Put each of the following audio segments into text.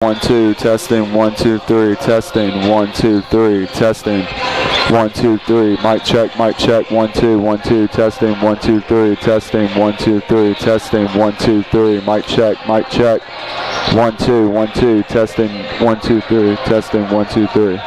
1 2 testing 1 2 3 testing 1 2 3 testing 1 2 3 mic check 1 2 1 2 testing 1 2 3 testing 1 2 3 testing 1 2 3 mic check 1 2 1 2 testing 1 2 3 testing 1 2 3.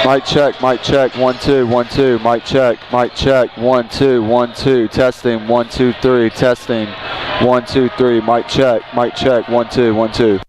Mic check, 1 2 1 2, mic check, 1 2 1 2, testing 1 2 3, testing 1 2 3, mic check, 1 2 1 2.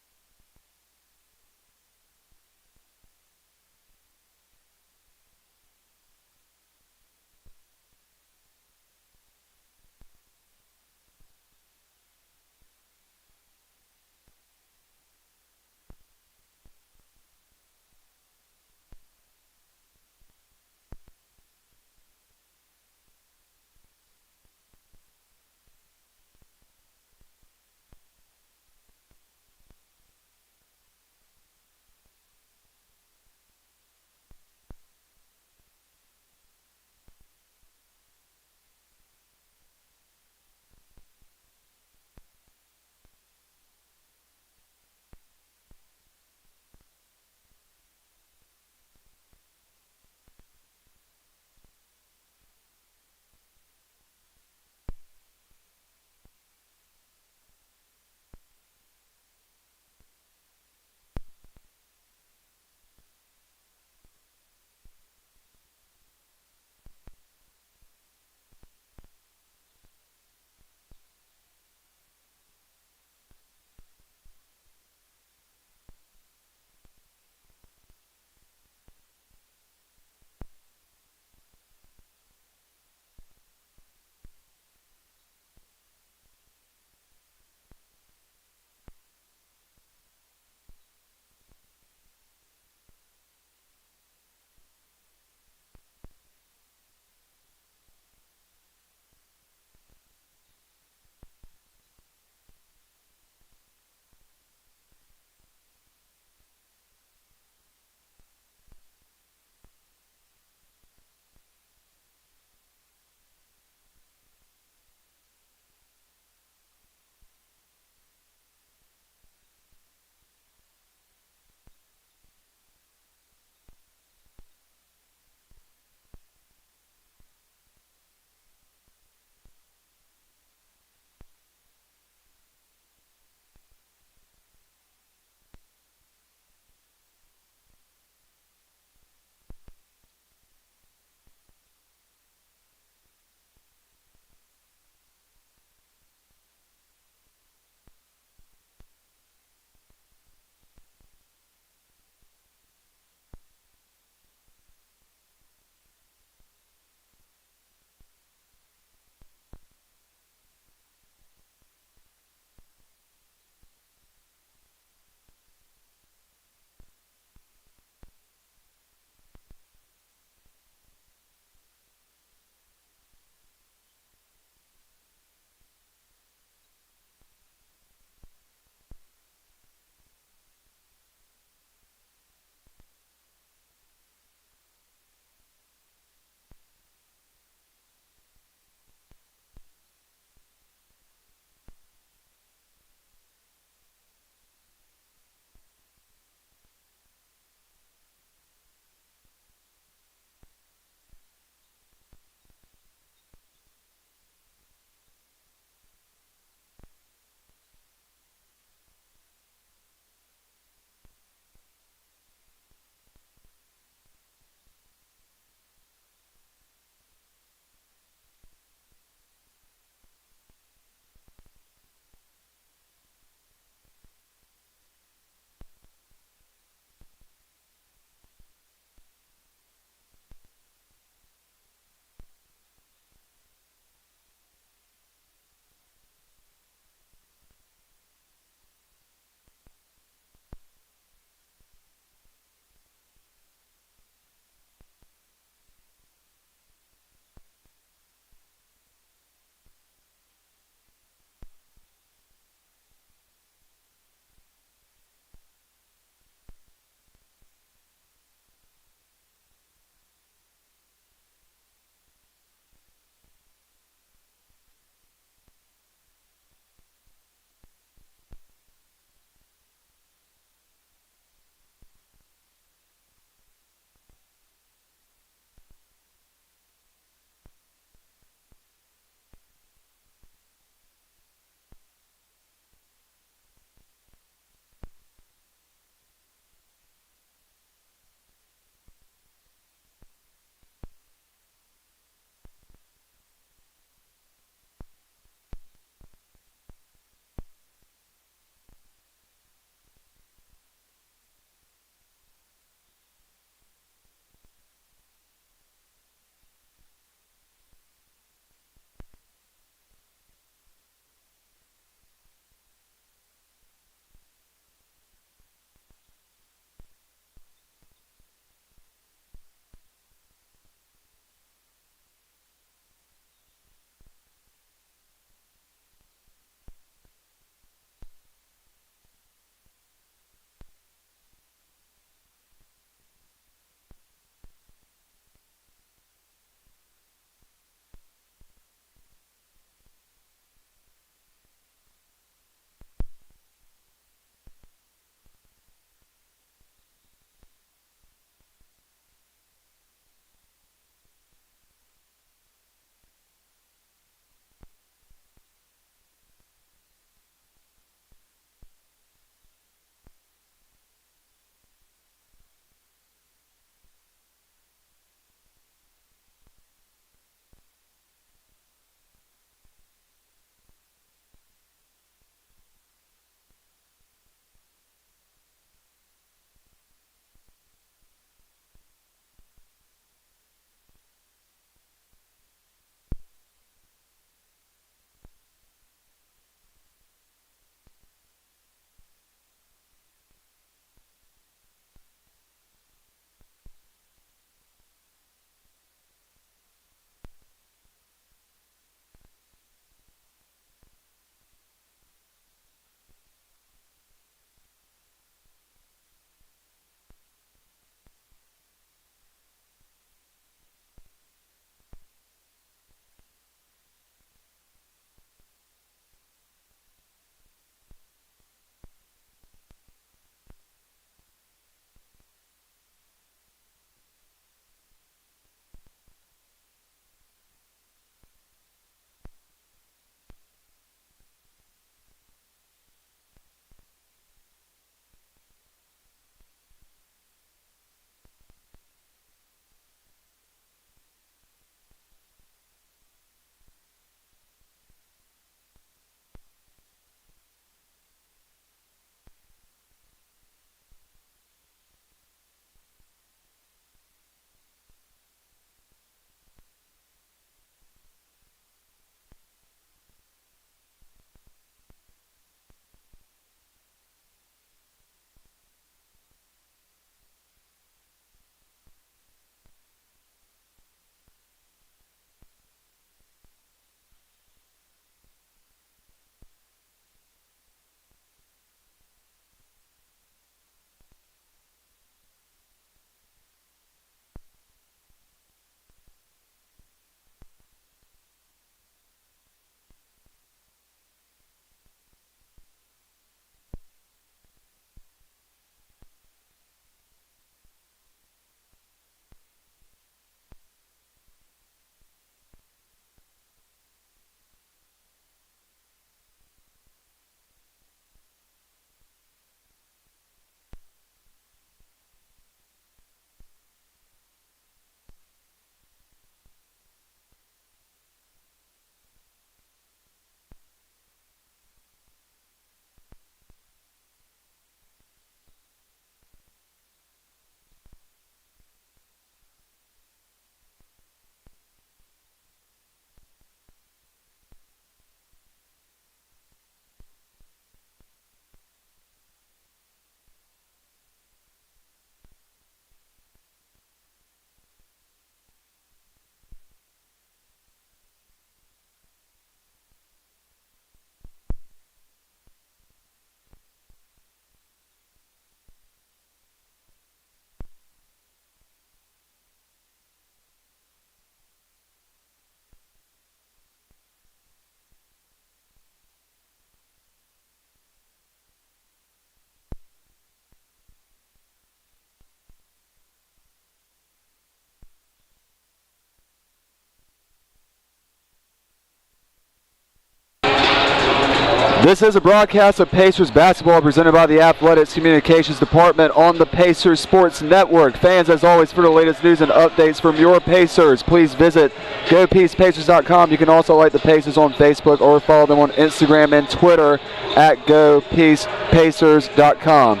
This is a broadcast of Pacers basketball presented by the Athletics Communications Department on the Pacers Sports Network. Fans, as always, for the latest news and updates from your Pacers, please visit GoPeacePacers.com. You can also like the Pacers on Facebook or follow them on Instagram and Twitter at GoPeacePacers.com.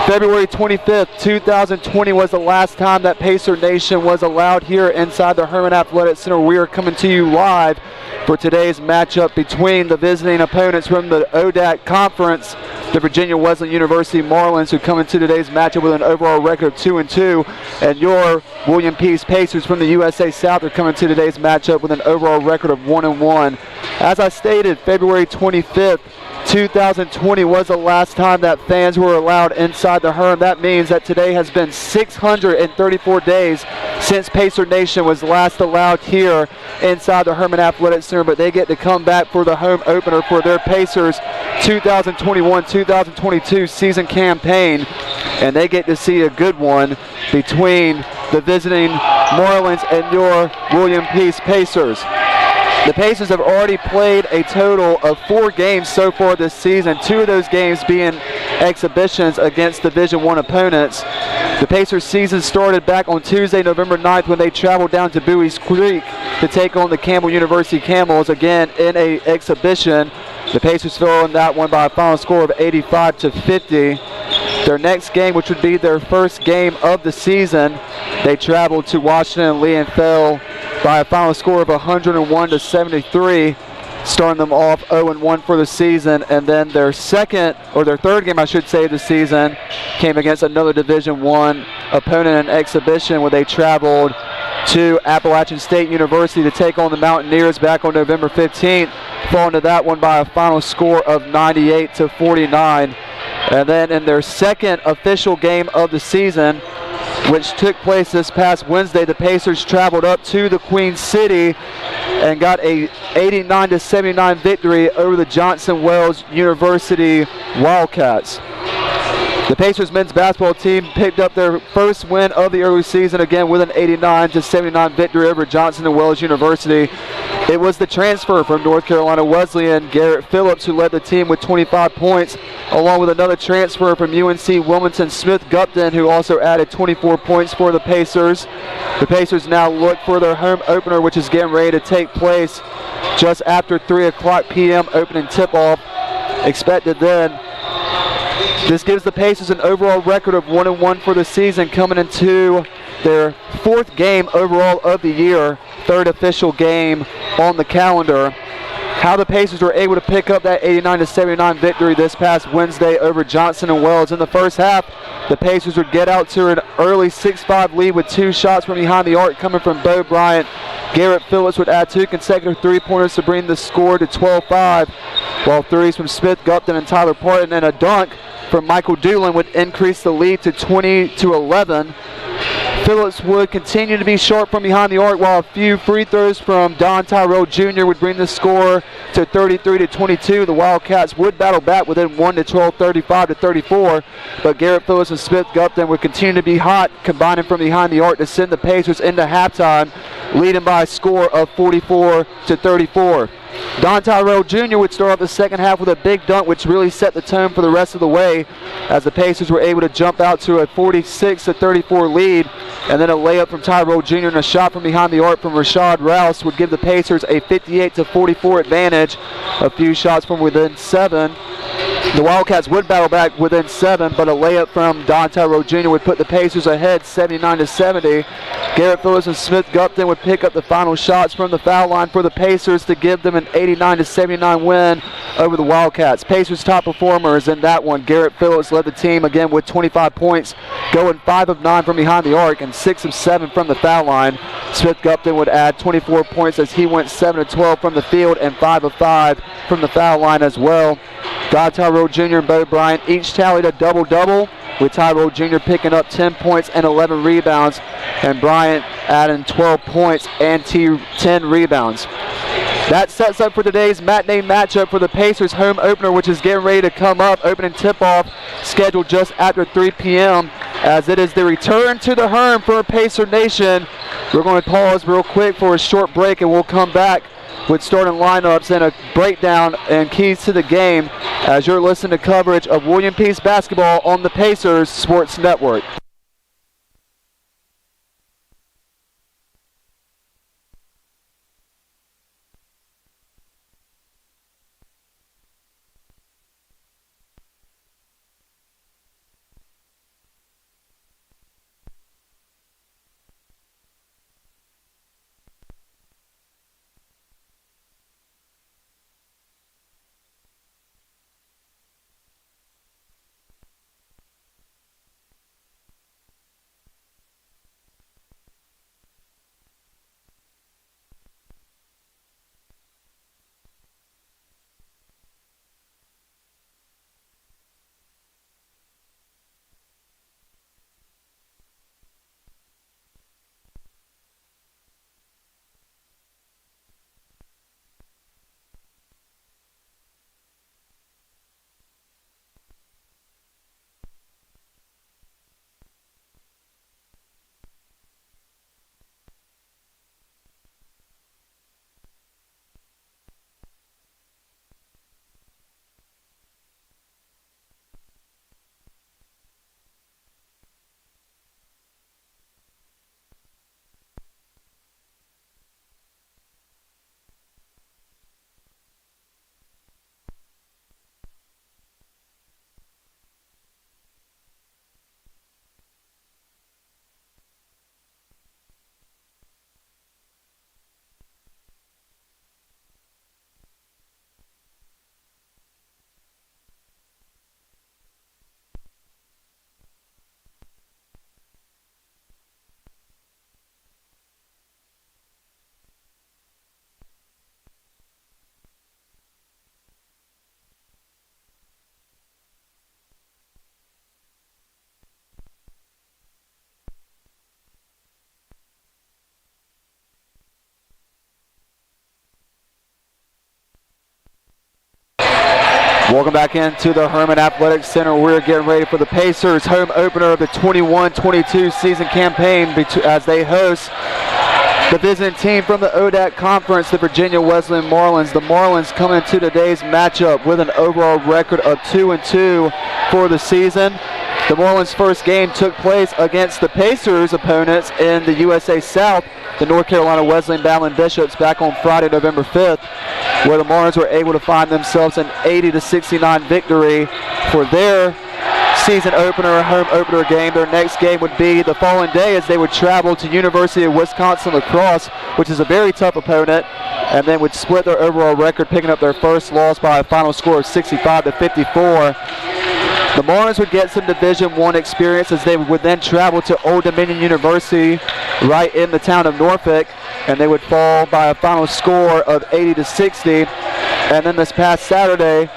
February 25th, 2020 was the last time that Pacer Nation was allowed here inside the Herman Athletic Center. We are coming to you live for today's matchup between the visiting opponents from the ODAC Conference, the Virginia Wesleyan University Marlins, who come into today's matchup with an overall record of 2-2, and your William Peace Pacers from the USA South are coming to today's matchup with an overall record of 1-1. As I stated, February 25th, 2020 was the last time that fans were allowed inside the Herm. That means that today has been 634 days since Pacer Nation was last allowed here inside the Herman Athletic Center, but they get to come back for the home opener for their Pacers 2021-2022 season campaign, and they get to see a good one between the visiting Marlins and your William Peace Pacers. The Pacers have already played a total of 4 games so far this season, 2 of those games being exhibitions against Division I opponents. The Pacers season started back on Tuesday, November 9th, when they traveled down to Bowie's Creek to take on the Campbell University Camels, again in an exhibition. The Pacers fell in that one by a final score of 85-50. Their next game, which would be their first game of the season, they traveled to Washington Lee and fell by a final score of 101-73, starting them off 0-1 for the season. And then their third game, I should say, of the season came against another Division I opponent in exhibition, where they traveled to Appalachian State University to take on the Mountaineers back on November 15th, falling to that one by a final score of 98-49. And then in their second official game of the season, which took place this past Wednesday, the Pacers traveled up to the Queen City and got a 89-79 victory over the Johnson Wales University Wildcats. The Pacers men's basketball team picked up their first win of the early season, again with an 89-79 victory over Johnson and Wales University. It was the transfer from North Carolina Wesleyan, Garrett Phillips, who led the team with 25 points, along with another transfer from UNC Wilmington, Smith Gupton, who also added 24 points for the Pacers. The Pacers now look for their home opener, which is getting ready to take place just after 3 o'clock p.m. opening tip-off expected then. This gives the Pacers an overall record of 1-1 for the season, coming into their 4th game overall of the year, 3rd official game on the calendar. How the Pacers were able to pick up that 89-79 victory this past Wednesday over Johnson and Wales. In the first half, the Pacers would get out to an early 6-5 lead with 2 shots from behind the arc coming from Bo Bryant. Garrett Phillips would add 2 consecutive 3-pointers to bring the score to 12-5, while threes from Smith Gupton and Tyler Parton and a dunk from Michael Doolin would increase the lead to 20-11. Phillips would continue to be sharp from behind the arc, while a few free throws from Don Tyrell Jr. would bring the score to 33-22. The Wildcats would battle back within 1 to 12, 35-34, but Garrett Phillips and Smith Gupton would continue to be hot, combining from behind the arc to send the Pacers into halftime, leading by a score of 44-34. Don Tyrell Jr. would start off the second half with a big dunk, which really set the tone for the rest of the way, as the Pacers were able to jump out to a 46-34 lead. And then a layup from Tyrell Jr. and a shot from behind the arc from Rashad Rouse would give the Pacers a 58-44 advantage. A few shots from within 7. The Wildcats would battle back within 7, but a layup from Don Tyrell Jr. would put the Pacers ahead 79-70. Garrett Phillips and Smith Gupton would pick up the final shots from the foul line for the Pacers to give them an 89-79 win over the Wildcats. Pacers top performers in that one. Garrett Phillips led the team again with 25 points, going 5 of 9 from behind the arc and 6 of 7 from the foul line. Smith Gupton would add 24 points as he went 7 of 12 from the field and 5 of 5 from the foul line as well. Don Tyrell Jr. and Bo Bryant each tallied a double-double, with Tyrell Jr. picking up 10 points and 11 rebounds, and Bryant adding 12 points and 10 rebounds. That sets up for today's matinee matchup for the Pacers home opener, which is getting ready to come up. Opening tip-off scheduled just after 3 p.m. as it is the return to the Herm for Pacer Nation. We're going to pause real quick for a short break, and we'll come back with starting lineups and a breakdown and keys to the game as you're listening to coverage of William Peace basketball on the Pacers Sports Network. Welcome back into the Herman Athletic Center. We're getting ready for the Pacers home opener of the 21-22 season campaign as they host the visiting team from the ODAC Conference, the Virginia Wesleyan Marlins. The Marlins coming into today's matchup with an overall record of 2-2 for the season. The Marlins' first game took place against the Pacers' opponents in the USA South, the North Carolina Wesleyan Battling Bishops, back on Friday, November 5th, where the Marlins were able to find themselves an 80-69 victory for their season opener, home opener game. Their next game would be the following day as they would travel to University of Wisconsin-La Crosse, which is a very tough opponent, and then would split their overall record, picking up their first loss by a final score of 65-54. The Marlins would get some Division I experience as they would then travel to Old Dominion University right in the town of Norfolk, and they would fall by a final score of 80-60. And then this past Saturday,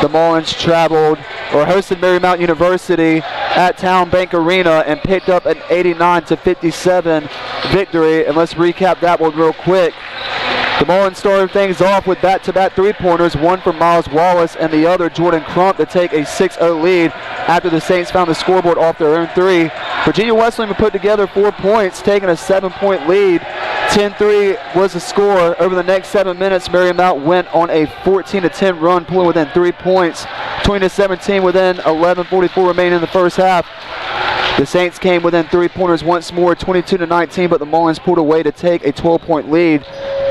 the Marlins traveled or hosted Marymount University at Town Bank Arena and picked up an 89-57 victory. And let's recap that one real quick. The Marlins started things off with back-to-back three-pointers, one from Miles Wallace and the other Jordan Crump, to take a 6-0 lead after the Saints found the scoreboard off their own three. Virginia Wesleyan would put together 4 points, taking a 7-point lead. 10-3 was the score. Over the next 7 minutes, Marymount went on a 14-10 run, pulling within 3 points, 20-17 within 11:44 remaining in the first half. The Saints came within 3-pointers once more, 22-19, but the Marlins pulled away to take a 12-point lead,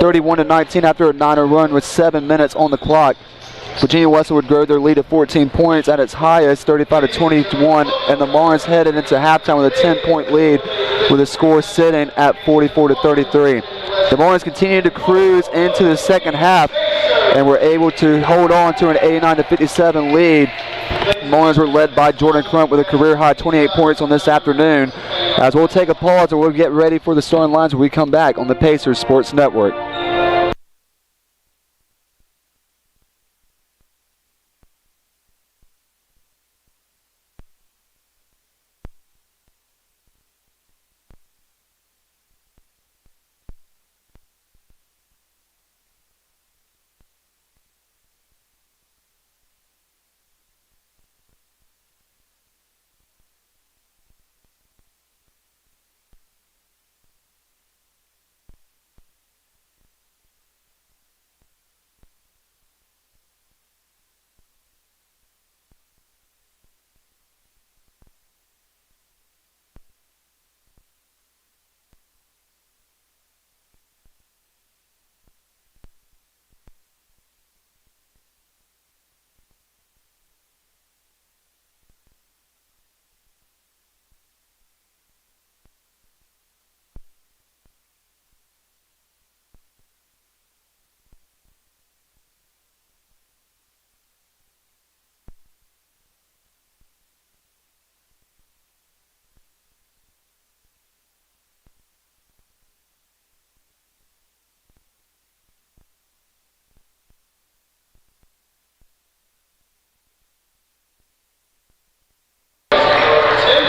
31-19 after a 9-0 run with 7 minutes on the clock. Virginia Wesleyan would grow their lead to 14 points at its highest, 35-21, and the Marlins headed into halftime with a 10-point lead, with the score sitting at 44-33. The Marlins continued to cruise into the second half and were able to hold on to an 89-57 lead. The Marlins were led by Jordan Crump with a career-high 28 points on this afternoon. As we'll take a pause and we'll get ready for the starting lines when we come back on the Pacers Sports Network.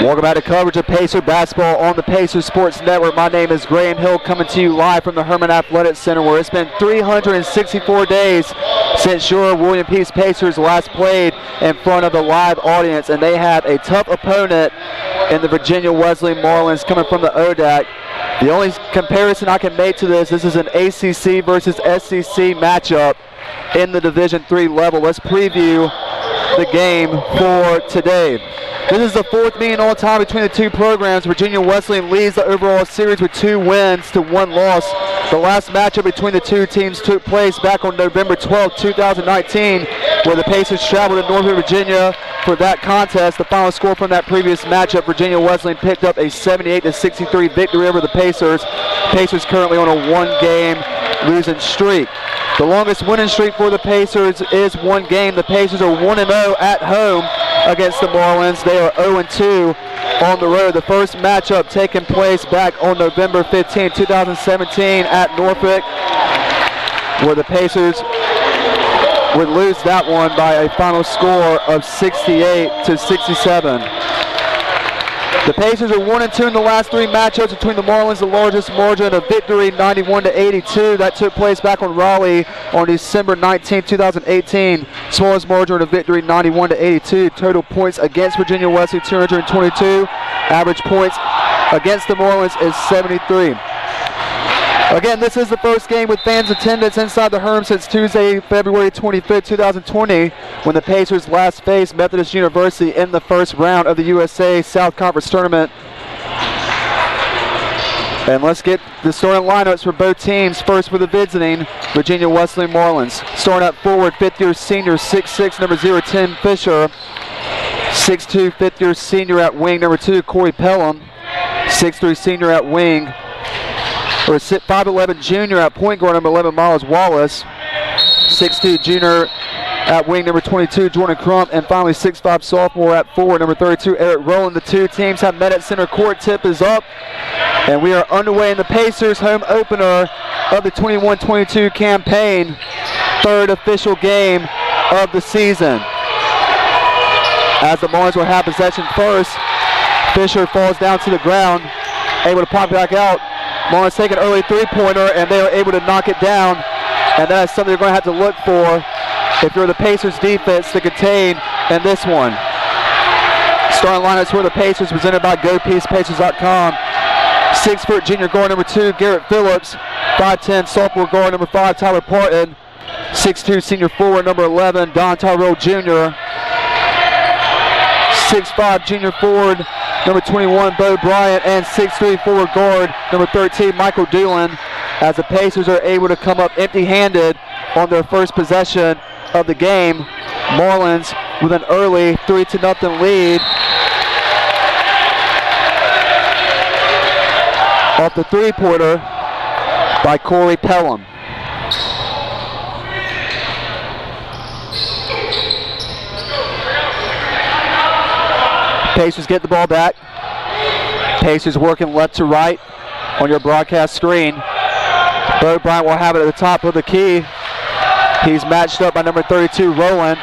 Welcome back to coverage of Pacer basketball on the Pacers Sports Network. My name is Graham Hill, coming to you live from the Herman Athletic Center, where it's been 364 days since your William Peace Pacers last played in front of a live audience, and they have a tough opponent in the Virginia Wesleyan Marlins coming from the ODAC. The only comparison I can make to this is an ACC versus SEC matchup in the Division III level. Let's preview the game for today. This is the fourth meeting all time between the two programs. Virginia Wesleyan leads the overall series with 2 wins to 1 loss. The last matchup between the two teams took place back on November 12, 2019, where the Pacers traveled to Northern Virginia for that contest. The final score from that previous matchup, Virginia Wesleyan picked up a 78-63 victory over the Pacers. Pacers currently on a 1-game losing streak. The longest winning streak for the Pacers is 1 game. The Pacers are 1-0 at home against the Marlins. They are 0-2 on the road. The first matchup taking place back on November 15, 2017 at Norfolk, where the Pacers would lose that one by a final score of 68-67. The Pacers are 1-2 in the last 3 matchups between the Marlins. The largest margin of victory, 91-82. That took place back on Raleigh on December 19, 2018. Smallest margin of victory, 91-82. Total points against Virginia Wesleyan, 222. Average points against the Marlins is 73. Again, this is the first game with fans' attendance inside the Herm since Tuesday, February 25, 2020, when the Pacers last faced Methodist University in the first round of the USA South Conference Tournament. And let's get the starting lineups for both teams. First for the visiting Virginia Wesleyan Marlins. Starting up forward, 5th-year senior, 6'6", number 010 Fisher. 6'2", 5th-year senior at wing, number 2 Corey Pelham. 6'3", senior at wing, or 5'11" junior at point guard, number 11 Miles Wallace. 6'2" junior at wing, number 22 Jordan Crump. And finally 6'5" sophomore at forward, number 32 Eric Rowland. The two teams have met at center court. Tip is up, and we are underway in the Pacers home opener of the 21-22 campaign. 3rd official game of the season. As the Marlins will have possession first, Fisher falls down to the ground, able to pop back out. Marlins take an early 3-pointer, and they are able to knock it down. And that is something you're going to have to look for if you're the Pacers defense to contain in this one. Starting lineups for the Pacers presented by GoPeacePacers.com. 6' junior guard number 2 Garrett Phillips. 5'10" sophomore guard number 5 Tyler Parton. 6'2" senior forward number 11 Don Tyrell Jr. 6'5" junior forward number 21 Bo Bryant, and 6'3" forward guard number 13 Michael Doolan, as the Pacers are able to come up empty-handed on their first possession of the game. Marlins with an early 3-0 lead off the 3-pointer by Corey Pelham. Pacers get the ball back. Pacers working left to right on your broadcast screen. Bo Bryant will have it at the top of the key. He's matched up by number 32, Rowland.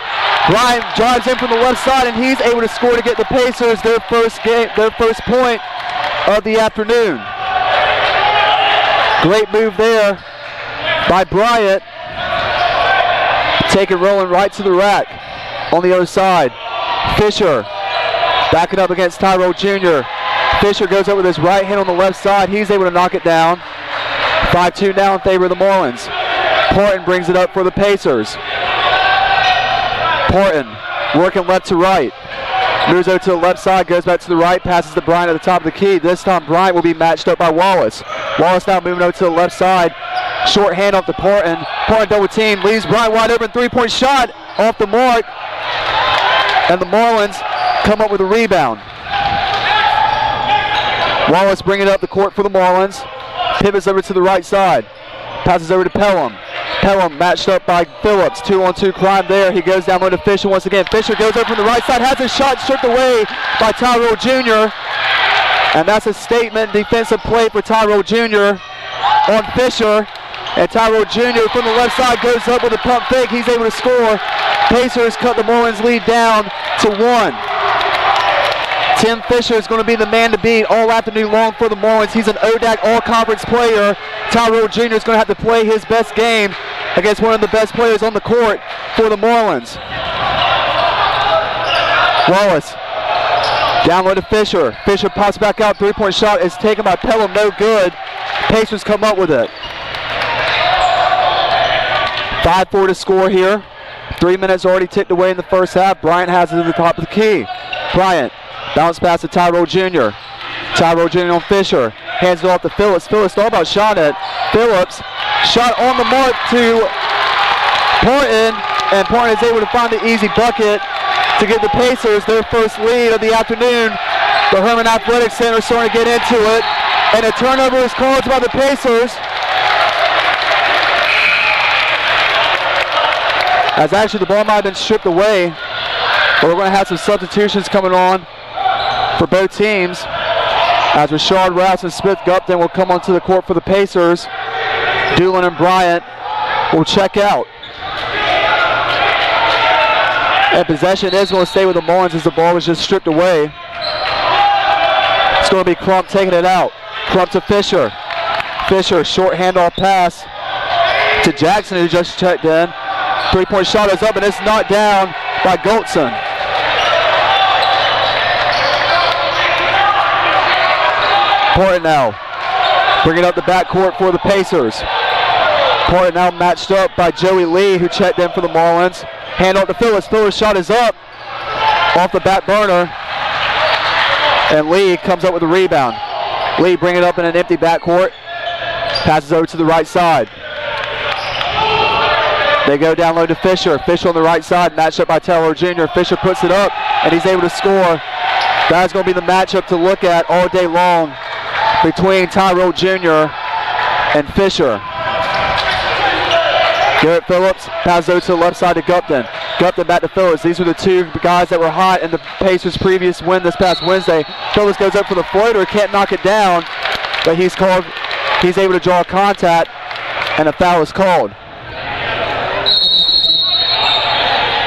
Bryant drives in from the left side, and he's able to score to get the Pacers their first point of the afternoon. Great move there by Bryant. Taking Rowland right to the rack on the other side. Fisher backing up against Tyrell Jr. Fisher goes up with his right hand on the left side. He's able to knock it down. 5-2 now in favor of the Marlins. Parton brings it up for the Pacers. Parton working left to right. Moves over to the left side, goes back to the right, passes to Bryant at the top of the key. This time Bryant will be matched up by Wallace. Wallace now moving over to the left side. Short hand off to Parton. Parton double team, leaves Bryant wide open. 3-point shot off the mark. And the Marlins come up with a rebound. Wallace bringing it up the court for the Marlins. Pivots over to the right side. Passes over to Pelham. Pelham matched up by Phillips. 2-on-2 climb there. He goes down low to Fisher once again. Fisher goes over from the right side. Has his shot stripped away by Tyrell Jr. And that's a statement defensive play for Tyrell Jr. on Fisher. And Tyrell Jr. from the left side goes up with a pump fake. He's able to score. Pacers cut the Marlins lead down to 1. Tim Fisher is going to be the man to beat all afternoon long for the Marlins. He's an ODAC All-Conference player. Tyrell Jr. is going to have to play his best game against one of the best players on the court for the Marlins. Wallace, down low to Fisher. Fisher pops back out, three-point shot is taken by Pelham, no good. Pacers come up with it. 5-4 to score here. 3 minutes already ticked away in the first half. Bryant has it at the top of the key. Bryant, bounce pass to Tyrell Jr. Tyrell Jr. on Fisher. Hands it off to Phillips. Phillips thought about shot it. Phillips, shot on the mark to Porton, and Porton is able to find the easy bucket to give the Pacers their first lead of the afternoon. The Herman Athletic Center starting to get into it, and a turnover is called by the Pacers. As actually the ball might have been stripped away, but we're going to have some substitutions coming on for both teams. As Rashard Rouse and Smith Gupton will come onto the court for the Pacers. Doolin and Bryant will check out. And possession is going to stay with the Marlins as the ball was just stripped away. It's going to be Crump taking it out. Crump to Fisher. Fisher, short handoff pass to Jackson, who just checked in. Three-point shot is up, and it's knocked down by Goldson. Portnow bringing up the backcourt for the Pacers. Portnow matched up by Joey Lee, who checked in for the Marlins. Hand off to Phillips. Phillips' shot is up off the back burner, and Lee comes up with a rebound. Lee bringing it up in an empty backcourt. Passes over to the right side. They go down low to Fisher. Fisher on the right side, matched up by Taylor Jr. Fisher puts it up, and he's able to score. That's going to be the matchup to look at all day long between Tyrell Jr. and Fisher. Garrett Phillips passes over to the left side to Gupton. Gupton back to Phillips. These were the two guys that were hot in the Pacers' previous win this past Wednesday. Phillips goes up for the floater, can't knock it down, but he's able to draw contact, and a foul is called.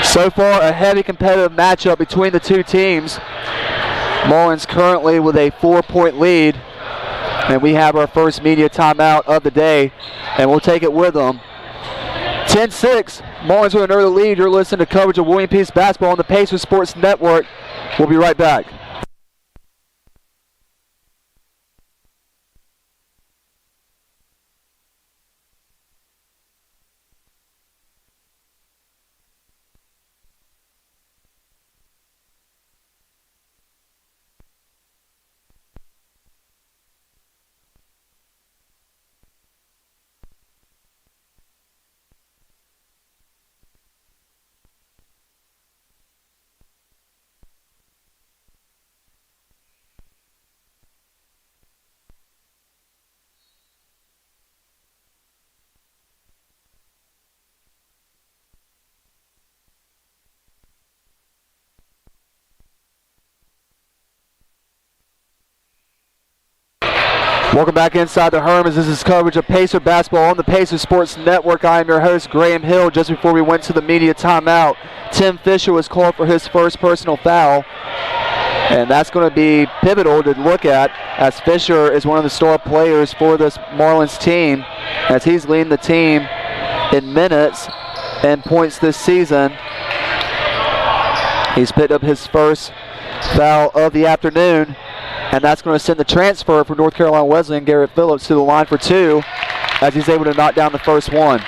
So far, a heavy competitive matchup between the two teams. Marlins currently with a 4-point lead, and we have our first media timeout of the day, and we'll take it with them. 10-6, Marlins with an early lead. You're listening to coverage of William Peace basketball on the Pacers Sports Network. We'll be right back. Welcome back inside the Hermans. This is coverage of Pacer basketball on the Pacer Sports Network. I am your host, Graham Hill. Just before we went to the media timeout, Tim Fisher was called for his first personal foul, and that's going to be pivotal to look at, as Fisher is one of the star players for this Marlins team, as he's leading the team in minutes and points this season. He's picked up his first foul of the afternoon, and that's going to send the transfer for North Carolina Wesleyan, Garrett Phillips, to the line for two, as he's able to knock down the first one.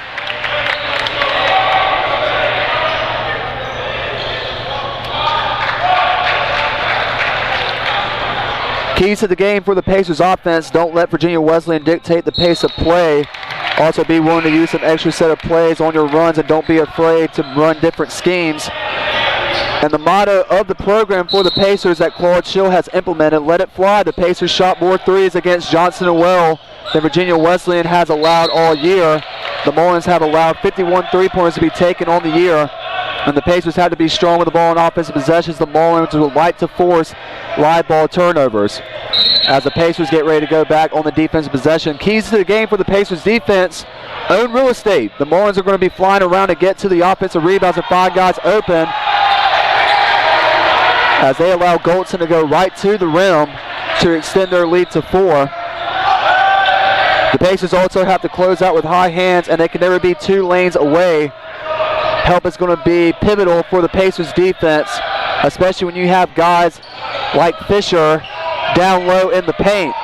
Keys to the game for the Pacers offense: don't let Virginia Wesleyan dictate the pace of play. Also be willing to use some extra set of plays on your runs, and don't be afraid to run different schemes. And the motto of the program for the Pacers that Claude Schill has implemented: let it fly. The Pacers shot more threes against Johnson and Well than Virginia Wesleyan has allowed all year. The Marlins have allowed 51 3-pointers to be taken on the year, and the Pacers had to be strong with the ball in offensive possessions. The Marlins would like to force live ball turnovers. As the Pacers get ready to go back on the defensive possession, keys to the game for the Pacers defense: own real estate. The Marlins are going to be flying around to get to the offensive rebounds and find guys open, as they allow Goldson to go right to the rim to extend their lead to 4. The Pacers also have to close out with high hands, and they can never be 2 lanes away. Help is going to be pivotal for the Pacers defense, especially when you have guys like Fisher down low in the paint.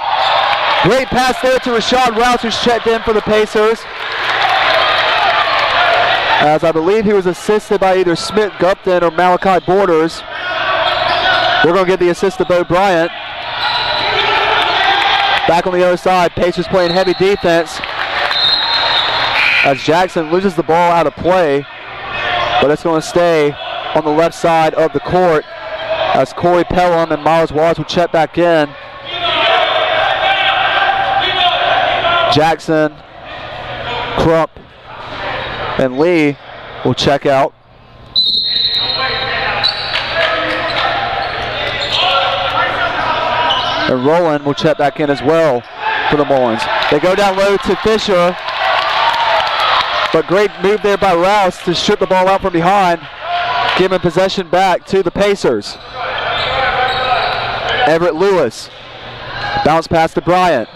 Great pass there to Rashad Rouse, who's checked in for the Pacers, as I believe he was assisted by either Smith Gupton or Malachi Borders. We're going to give the assist to Bo Bryant. Back on the other side, Pacers playing heavy defense as Jackson loses the ball out of play, but it's going to stay on the left side of the court as Corey Pelham and Miles Wallace will check back in. Jackson, Crump, and Lee will check out. And Rowland will check back in as well for the Mullins. They go down low to Fisher, but great move there by Rouse to strip the ball out from behind, giving possession back to the Pacers. Everett Lewis, bounce pass to Bryant.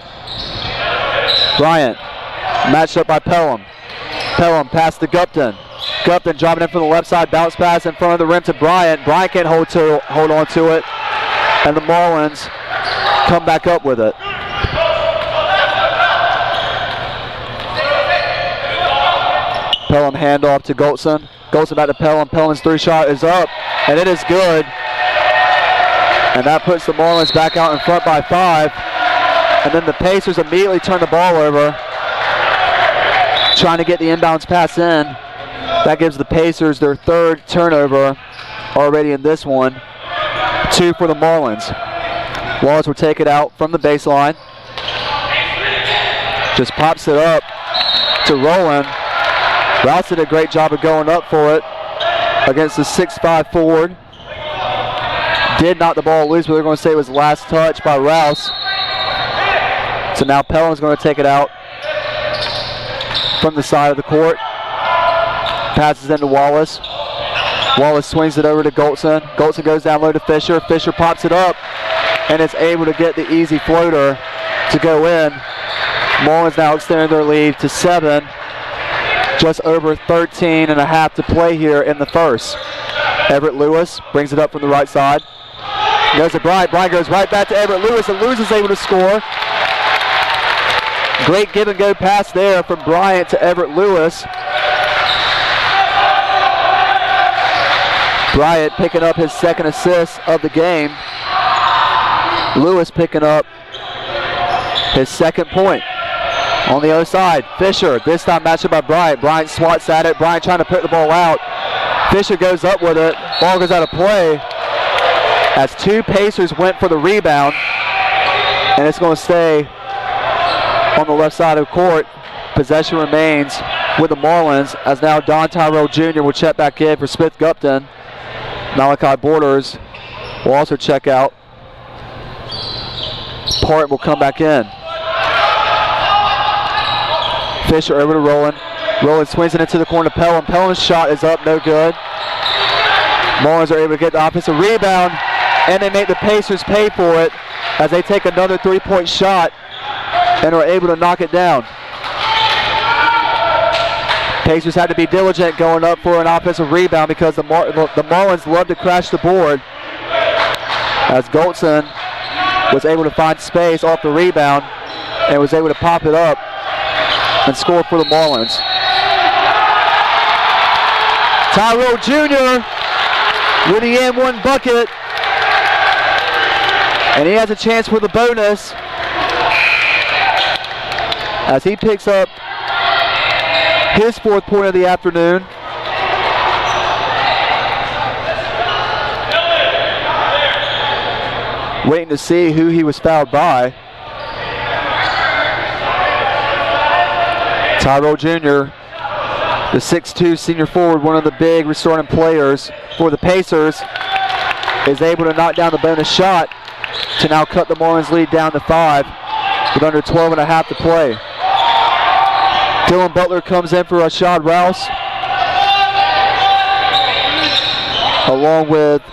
Bryant, matched up by Pelham. Pelham pass to Gupton. Gupton driving in from the left side, bounce pass in front of the rim to Bryant. Bryant can't hold on to it, and the Marlins come back up with it. Pelham handoff to Goldson. Goldson back to Pelham. Pelham's 3-shot is up, and it is good. And that puts the Marlins back out in front by 5. And then the Pacers immediately turn the ball over, trying to get the inbounds pass in. That gives the Pacers their 3rd turnover already in this one. 2 for the Marlins. Wallace will take it out from the baseline. Just pops it up to Rowland. Rouse did a great job of going up for it against the 6'5 forward. Did knock the ball loose, but they're going to say it was last touch by Rouse. So now Pelham's going to take it out from the side of the court. Passes into Wallace. Wallace swings it over to Goldson. Goldson goes down low to Fisher. Fisher pops it up and is able to get the easy floater to go in. Marlins now extending their lead to 7. Just over 13 and a half to play here in the first. Everett Lewis brings it up from the right side. Goes to Bryant. Bryant goes right back to Everett Lewis, and Lewis is able to score. Great give and go pass there from Bryant to Everett Lewis. Bryant picking up his 2nd assist of the game. Lewis picking up his 2nd point. On the other side, Fisher, this time matched up by Bryant. Bryant swats at it. Bryant trying to put the ball out. Fisher goes up with it. Ball goes out of play as 2 Pacers went for the rebound. And it's going to stay on the left side of the court. Possession remains with the Marlins as now Don Tyrell Jr. will check back in for Smith Gupton. Malachi Borders will also check out. Part will come back in. Fisher over to Rowland. Rowland swings it into the corner to Pelham. Pelham's shot is up, no good. Marlins are able to get the offensive rebound, and they make the Pacers pay for it as they take another 3-point shot and are able to knock it down. Pacers had to be diligent going up for an offensive rebound because the Marlins love to crash the board, as Goldson was able to find space off the rebound and was able to pop it up and score for the Marlins. Tyrell Jr. with the and-1 bucket, and he has a chance for the bonus as he picks up his 4th point of the afternoon. Waiting to see who he was fouled by. Tyrell Jr., the 6'2 senior forward, one of the big restoring players for the Pacers, is able to knock down the bonus shot to now cut the Marlins lead down to 5 with under 12 and a half to play. Dylan Butler comes in for Rashad Rouse, along with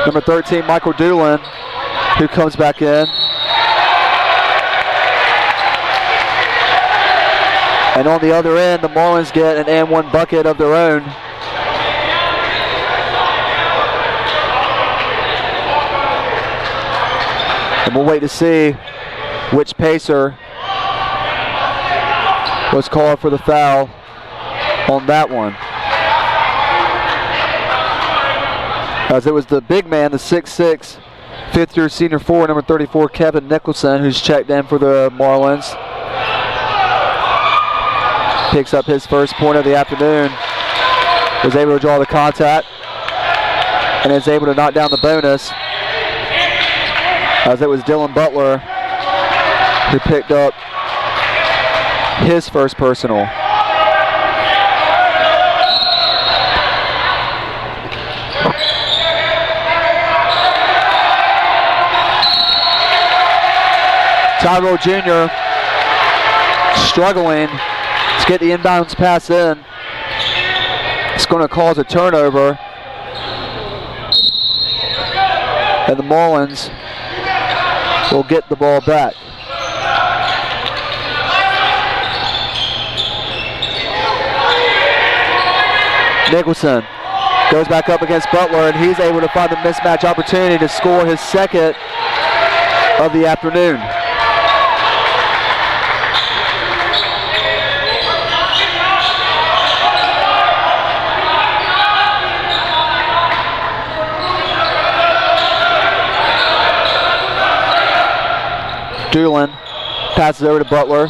Number 13, Michael Doolin, who comes back in. And on the other end, the Marlins get an and one bucket of their own. And we'll wait to see which Pacer was called for the foul on that one. As it was the big man, the 6'6", fifth-year senior forward, number 34, Kevin Nicholson, who's checked in for the Marlins. Picks up his first point of the afternoon. Was able to draw the contact and is able to knock down the bonus, as it was Dylan Butler who picked up his first personal. Tyrell Jr. struggling to get the inbounds pass in. It's going to cause a turnover. And the Marlins will get the ball back. Nicholson goes back up against Butler, and he's able to find the mismatch opportunity to score his second of the afternoon. Doolin passes over to Butler.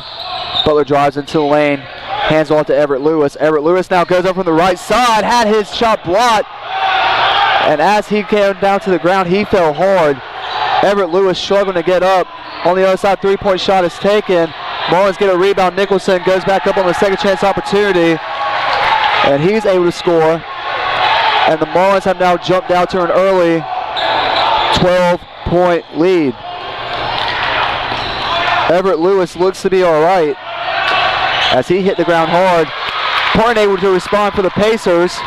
Butler drives into the lane, hands off to Everett Lewis. Everett Lewis now goes up from the right side, had his shot blocked, and as he came down to the ground, he fell hard. Everett Lewis struggling to get up. On the other side, three-point shot is taken. Marlins get a rebound. Nicholson goes back up on the second chance opportunity, and he's able to score. And the Marlins have now jumped out to an early 12-point lead. Everett Lewis looks to be all right as he hit the ground hard. Parton able to respond for the Pacers.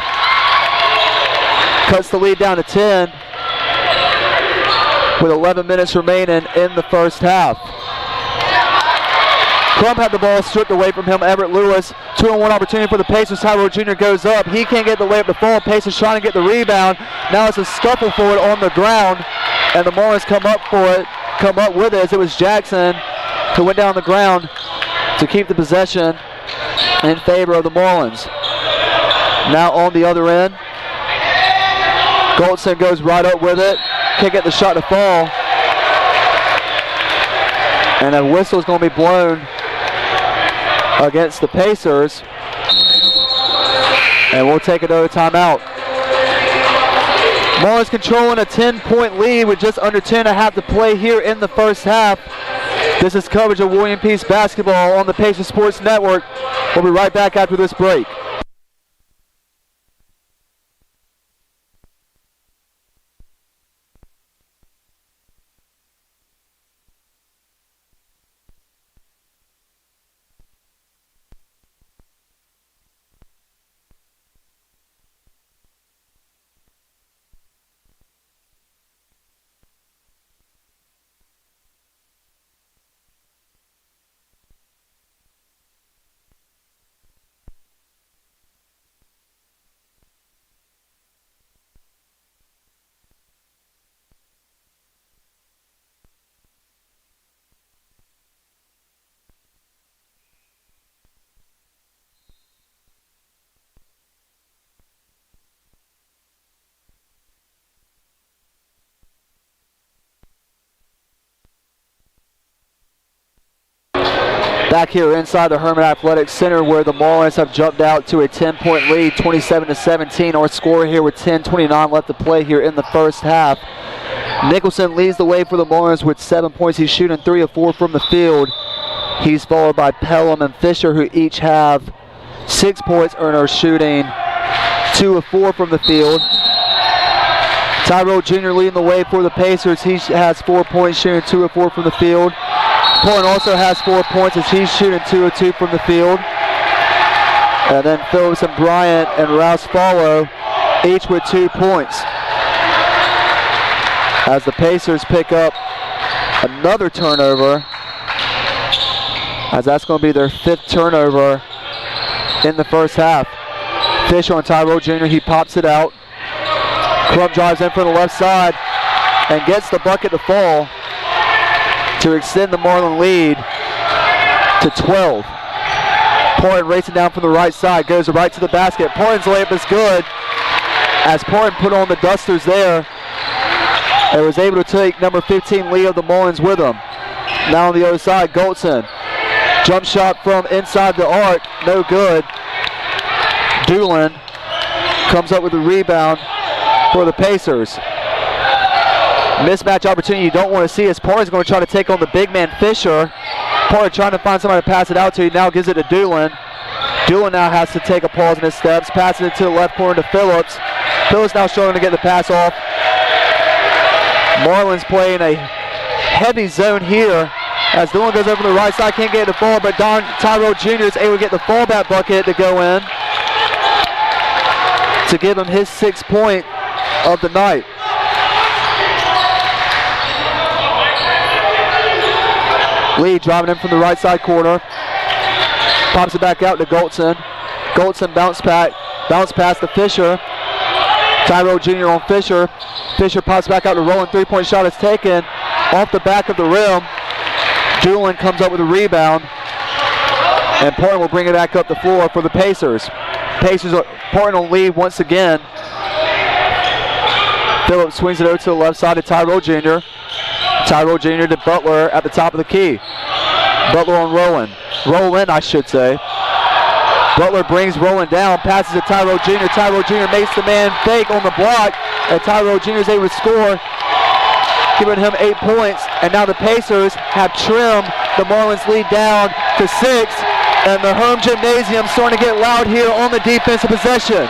Cuts the lead down to 10 with 11 minutes remaining in the first half. Crump had the ball stripped away from him. Everett Lewis, 2-on-1 opportunity for the Pacers. Tyrell Jr. goes up. He can't get the layup to fall. Pacers trying to get the rebound. Now it's a scuffle for it on the ground, and the Marlins come up with it as it was Jackson who went down on the ground to keep the possession in favor of the Marlins. Now on the other end, Goldson goes right up with it. Can't get the shot to fall. And a whistle is going to be blown against the Pacers. And we'll take another timeout. Marlins controlling a 10-point lead with just under 10.5 to play here in the first half. This is coverage of William Peace basketball on the Pacers Sports Network. We'll be right back after this break. Back here inside the Herman Athletics Center, where the Marlins have jumped out to a 10-point lead, 27-17. Our score here with 10:29 left to play here in the first half. Nicholson leads the way for the Marlins with 7 points. He's shooting 3 of 4 from the field. He's followed by Pelham and Fisher, who each have 6 points and are shooting 2 of 4 from the field. Tyrell Jr. leading the way for the Pacers. He has 4 points, shooting 2 of 4 from the field. Portland also has 4 points as he's shooting 2 of 2 from the field. And then Phillips and Bryant and Rouse follow, each with 2 points. as the Pacers pick up another turnover, as that's going to be their 5th turnover in the first half. Fisher on Tyrell Jr., he pops it out. Crump drives in from the left side and gets the bucket to fall to extend the Marlin lead to 12. Portland racing down from the right side, goes right to the basket. Portland's layup is good, as Portland put on the dusters there and was able to take number 15 Leo the Mullins with him. Now on the other side, Goldson. Jump shot from inside the arc, no good. Doolin comes up with a rebound for the Pacers. Mismatch opportunity you don't want to see as Portland's going to try to take on the big man Fisher. Portland trying to find somebody to pass it out to. He now gives it to Doolin. Doolin now has to take a pause in his steps, passes it to the left corner to Phillips. Phillips now struggling to get the pass off. Marlins playing a heavy zone here as Doolin goes over to the right side, can't get the ball, but Tyrell Jr. is able to get the fallback bucket to go in to give him his 6th point of the night. Lee driving in from the right side corner, pops it back out to Goldson. Goldson bounce pass to Fisher. Tyrell Jr. on Fisher. Fisher pops back out to Roland. 3-point shot is taken off the back of the rim. Doolin comes up with a rebound, and Portland will bring it back up the floor for the Pacers. Portland on lead once again. Phillips swings it over to the left side to Tyrell Jr. Tyrell Jr. to Butler at the top of the key. Butler on Roland, I should say. Butler brings Roland down, passes to Tyrell Jr. Tyrell Jr. makes the man fake on the block, and Tyrell Jr. is able to score, giving him 8 points. And now the Pacers have trimmed the Marlins lead down to 6, and the home gymnasium starting to get loud here on the defensive possession.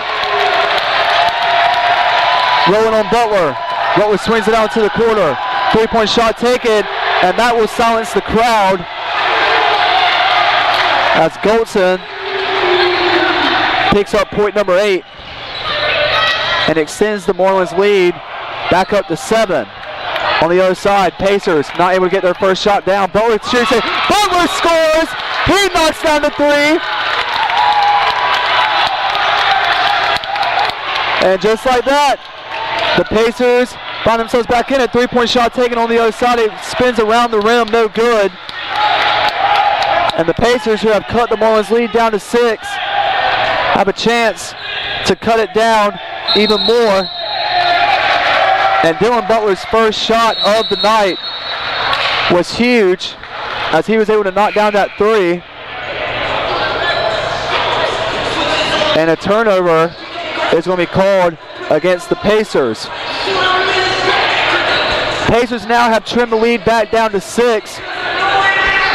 Roland on Butler. Butler swings it out to the corner. 3-point shot taken, and that will silence the crowd as Goldson picks up point number 8 and extends the Marlins lead back up to 7. On the other side, Pacers not able to get their first shot down. Butler shoots it. Butler scores! He knocks down the 3. And just like that, the Pacers find themselves back in it. 3-point shot taken on the other side. It spins around the rim, no good. And the Pacers, who have cut the Marlins lead down to 6, have a chance to cut it down even more. And Dylan Butler's first shot of the night was huge, as he was able to knock down that 3. And a turnover is going to be called against the Pacers. Pacers now have trimmed the lead back down to 6.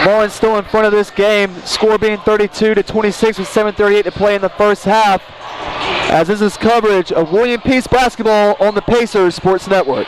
Marlins still in front of this game, score being 32-26 with 7:38 to play in the first half, as this is coverage of William Peace basketball on the Pacers Sports Network.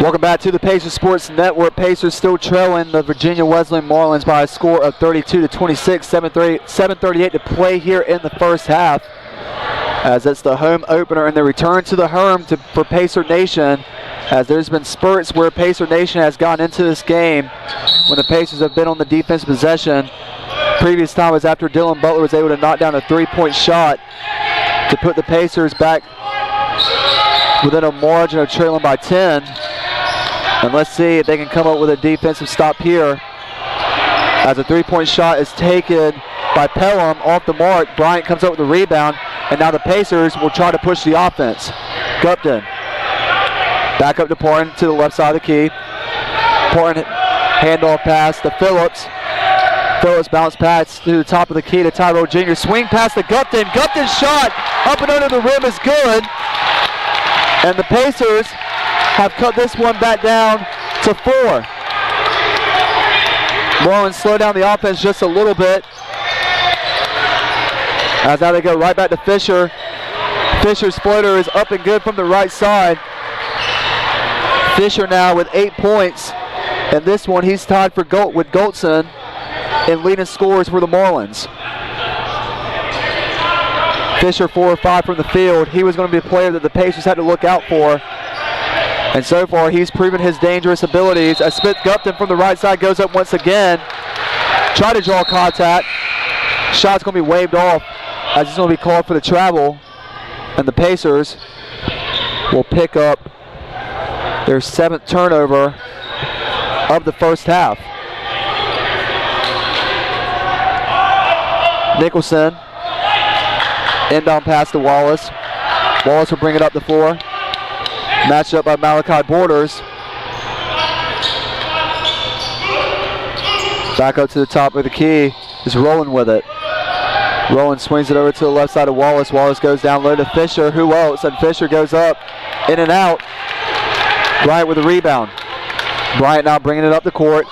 Welcome back to the Pacers Sports Network. Pacers still trailing the Virginia Wesleyan Marlins by a score of 32-26, 7:38 to play here in the first half, as it's the home opener and the return to the home for Pacer Nation, as there's been spurts where Pacer Nation has gone into this game when the Pacers have been on the defense possession. Previous time was after Dylan Butler was able to knock down a 3-point shot to put the Pacers back within a margin of trailing by 10. And let's see if they can come up with a defensive stop here, as a 3-point shot is taken by Pelham off the mark. Bryant comes up with the rebound, and now the Pacers will try to push the offense. Gupton Back up to Porton to the left side of the key. Porton handoff pass to Phillips. Phillips bounce pass to the top of the key to Tyrell Jr. Swing pass to Gupton. Gupton's shot up and under the rim is good. And the Pacers have cut this one back down to 4. Marlins slow down the offense just a little bit. As now they go right back to Fisher. Fisher's floater is up and good from the right side. Fisher now with 8 points. And this one he's tied for with Goldson in leading scores for the Marlins. Fisher 4 or 5 from the field. He was going to be a player that the Pacers had to look out for. And so far he's proven his dangerous abilities as Smith Gupton from the right side goes up once again. Try to draw contact. Shot's going to be waved off as he's going to be called for the travel. And the Pacers will pick up their 7th turnover of the first half. Nicholson, inbound pass to Wallace. Wallace will bring it up the floor. Matched up by Malachi Borders. Back up to the top of the key. Is rolling with it. Rowland swings it over to the left side of Wallace. Wallace goes down low to Fisher. Who else? And Fisher goes up, in and out. Bryant with the rebound. Bryant now bringing it up the court.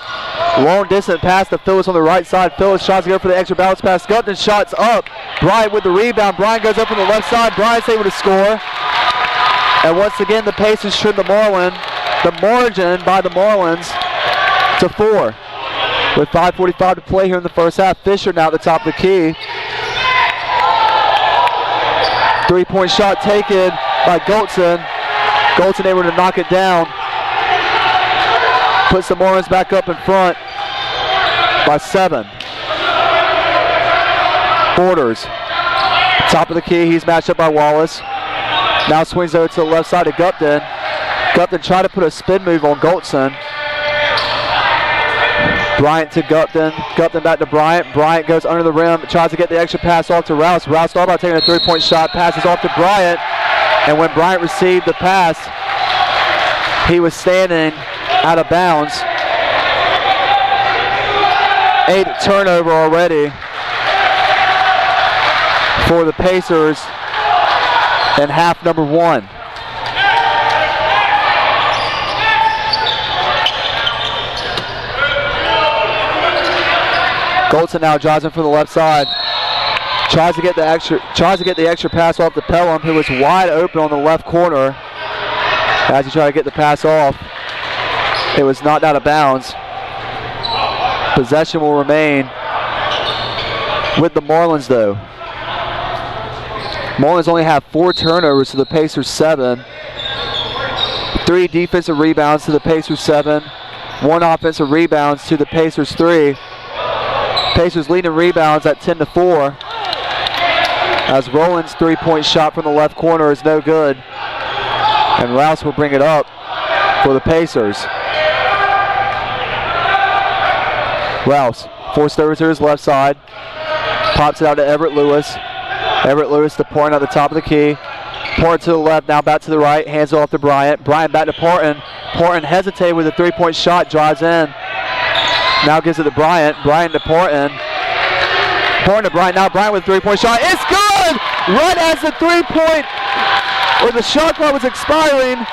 Long distance pass to Phillips on the right side. Phillips tries to go for the extra bounce pass. Gupton shots up. Bryant with the rebound. Bryant goes up on the left side. Bryant's able to score. And once again, the Pacers trim the margin by the Marlins to 4. With 5:45 to play here in the first half. Fisher now at the top of the key. 3-point shot taken by Goldson. Goldson able to knock it down. Puts the Marlins back up in front by 7. Borders. Top of the key, he's matched up by Wallace. Now swings over to the left side of Gupton. Gupton tried to put a spin move on Goldson. Bryant to Gupton. Gupton back to Bryant. Bryant goes under the rim, tries to get the extra pass off to Rouse. Rouse thought about taking a 3-point shot, passes off to Bryant. And when Bryant received the pass, he was standing out of bounds. 8th turnover already for the Pacers in half number 1. Goldson now drives in from the left side. Tries to get the extra pass off to Pelham, who was wide open on the left corner. As he tried to get the pass off, it was knocked out of bounds. Possession will remain with the Marlins, though. Marlins only have 4 turnovers to the Pacers 7. 3 defensive rebounds to the Pacers 7. 1 offensive rebounds to the Pacers 3. Pacers leading rebounds at 10-4. As Rowland's 3-point shot from the left corner is no good. And Rouse will bring it up for the Pacers. Rouse forced over to his left side. Pops it out to Everett Lewis. Everett Lewis to Porton at the top of the key. Porton to the left, now back to the right. Hands it off to Bryant. Bryant back to Porton. Porton hesitated with a 3-point shot. Drives in. Now gives it to Bryant. Bryant to Porton. Porton to Bryant. Now Bryant with a 3-point shot. It's good! Right as the 3-point or the shot clock was expiring,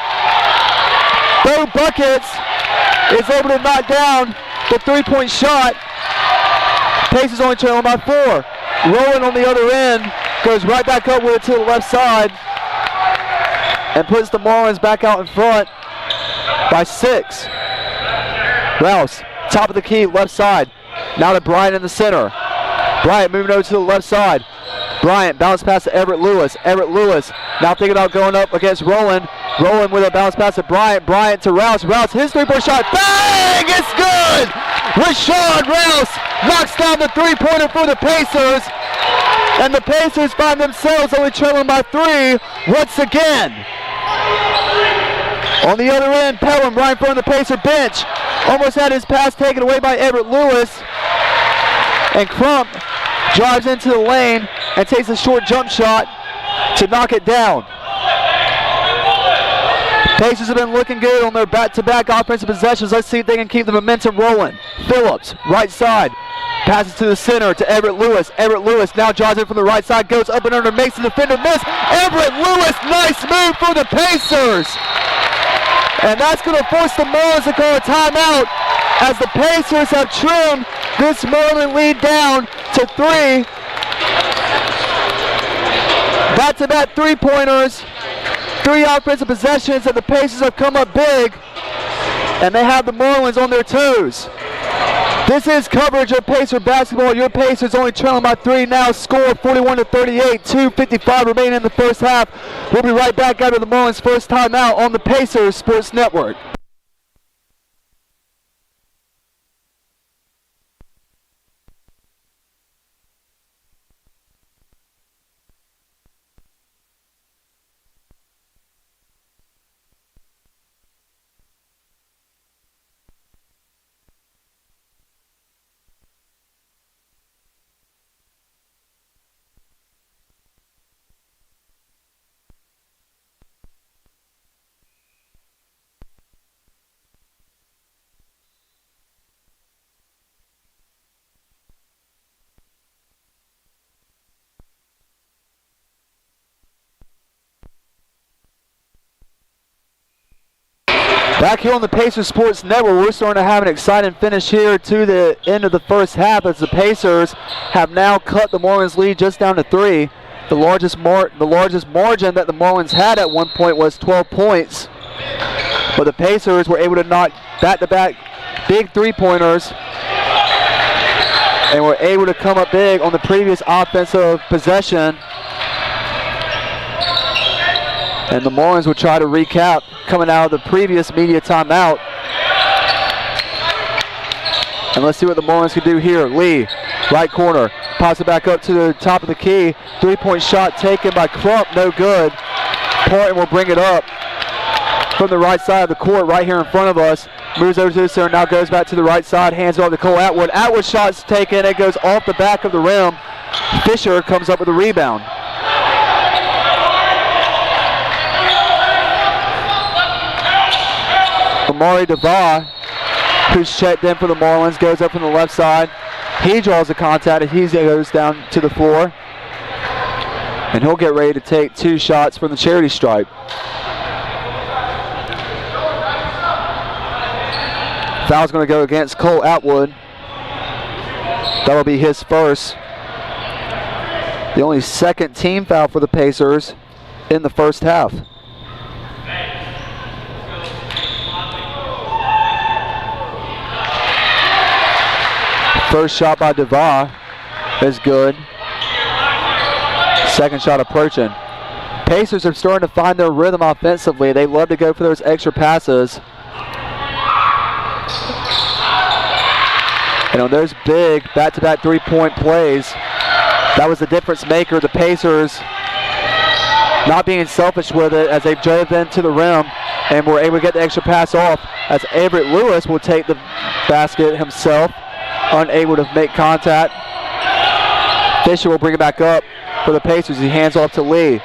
Bo Buckets is able to knock down the 3-point shot. Pacers only trailing by 4. Rowland on the other end goes right back up with it to the left side and puts the Marlins back out in front by 6. Rouse, top of the key, left side. Now to Bryant in the center. Bryant moving over to the left side. Bryant bounce pass to Everett Lewis. Everett Lewis now thinking about going up against Rowland. Rowland with a bounce pass to Bryant. Bryant to Rouse. Rouse, his 3-point shot. Bang! It's good! Rashad Rouse knocks down the 3-pointer for the Pacers. And the Pacers find themselves only trailing by 3 once again. On the other end, Pelham right in front of the Pacer bench. Almost had his pass taken away by Everett Lewis. And Crump drives into the lane and takes a short jump shot to knock it down. Pacers have been looking good on their back-to-back offensive possessions. Let's see if they can keep the momentum rolling. Phillips, right side, passes to the center to Everett Lewis. Everett Lewis now drives in from the right side, goes up and under, makes the defender miss. Everett Lewis, nice move for the Pacers. And that's going to force the Marlins to call a timeout as the Pacers have trimmed this Marlin lead down to 3. Back-to-back three-pointers. 3 offensive possessions, and the Pacers have come up big, and they have the Marlins on their toes. This is coverage of Pacer basketball. Your Pacers only trailing by 3 now. Score 41-38, 2:55 remaining in the first half. We'll be right back after the Marlins' first timeout on the Pacers Sports Network. Back here on the Pacers Sports Network, we're starting to have an exciting finish here to the end of the first half as the Pacers have now cut the Marlins lead just down to 3. The largest margin that the Marlins had at one point was 12 points. But the Pacers were able to knock back-to-back big three-pointers and were able to come up big on the previous offensive possession. And the Marlins will try to recap coming out of the previous media timeout. And let's see what the Marlins can do here. Lee, right corner, pops it back up to the top of the key. 3-point shot taken by Crump, no good. Parton will bring it up from the right side of the court right here in front of us. Moves over to the center, now goes back to the right side, hands it off to Cole Atwood. Atwood shot's taken, it goes off the back of the rim. Fisher comes up with a rebound. Amari Dava, who's checked in for the Marlins, goes up from the left side. He draws a contact and he goes down to the floor. And he'll get ready to take 2 shots from the charity stripe. Foul's going to go against Cole Atwood. That'll be his first. The only second team foul for the Pacers in the first half. First shot by Dava is good. Second shot approaching. Pacers are starting to find their rhythm offensively. They love to go for those extra passes. And on those big back-to-back three-point plays, that was the difference maker. The Pacers not being selfish with it as they drove into the rim and were able to get the extra pass off as Everett Lewis will take the basket himself. Unable to make contact. Fisher will bring it back up for the Pacers. He hands off to Lee.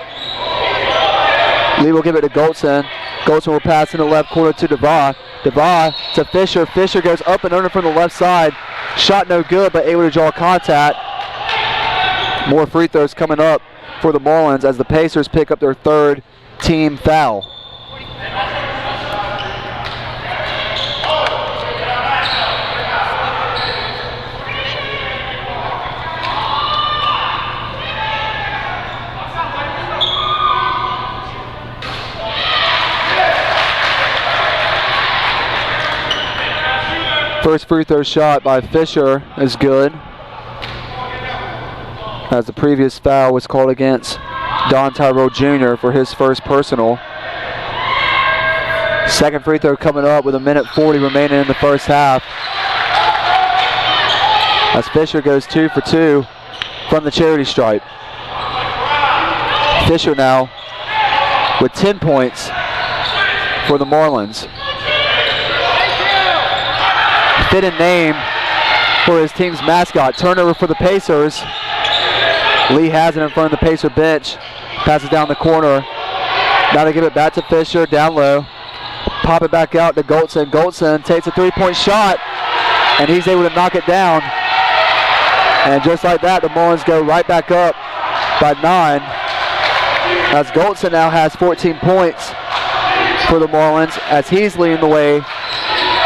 Lee will give it to Goldson. Goldson will pass in the left corner to Dava. Dava to Fisher. Fisher goes up and under from the left side. Shot no good, but able to draw contact. More free throws coming up for the Marlins as the Pacers pick up their 3rd team foul. First free throw shot by Fisher is good, as the previous foul was called against Don Tyrell Jr. for his first personal. Second free throw coming up with 1:40 remaining in the first half, as Fisher goes 2 for 2 from the charity stripe. Fisher now with 10 points for the Marlins. Fitting name for his team's mascot. Turnover for the Pacers. Lee has it in front of the Pacer bench. Passes down the corner. Now they give it back to Fisher. Down low. Pop it back out to Goldson. Goldson takes a three-point shot, and he's able to knock it down. And just like that, the Marlins go right back up by 9. As Goldson now has 14 points for the Marlins, as he's leading the way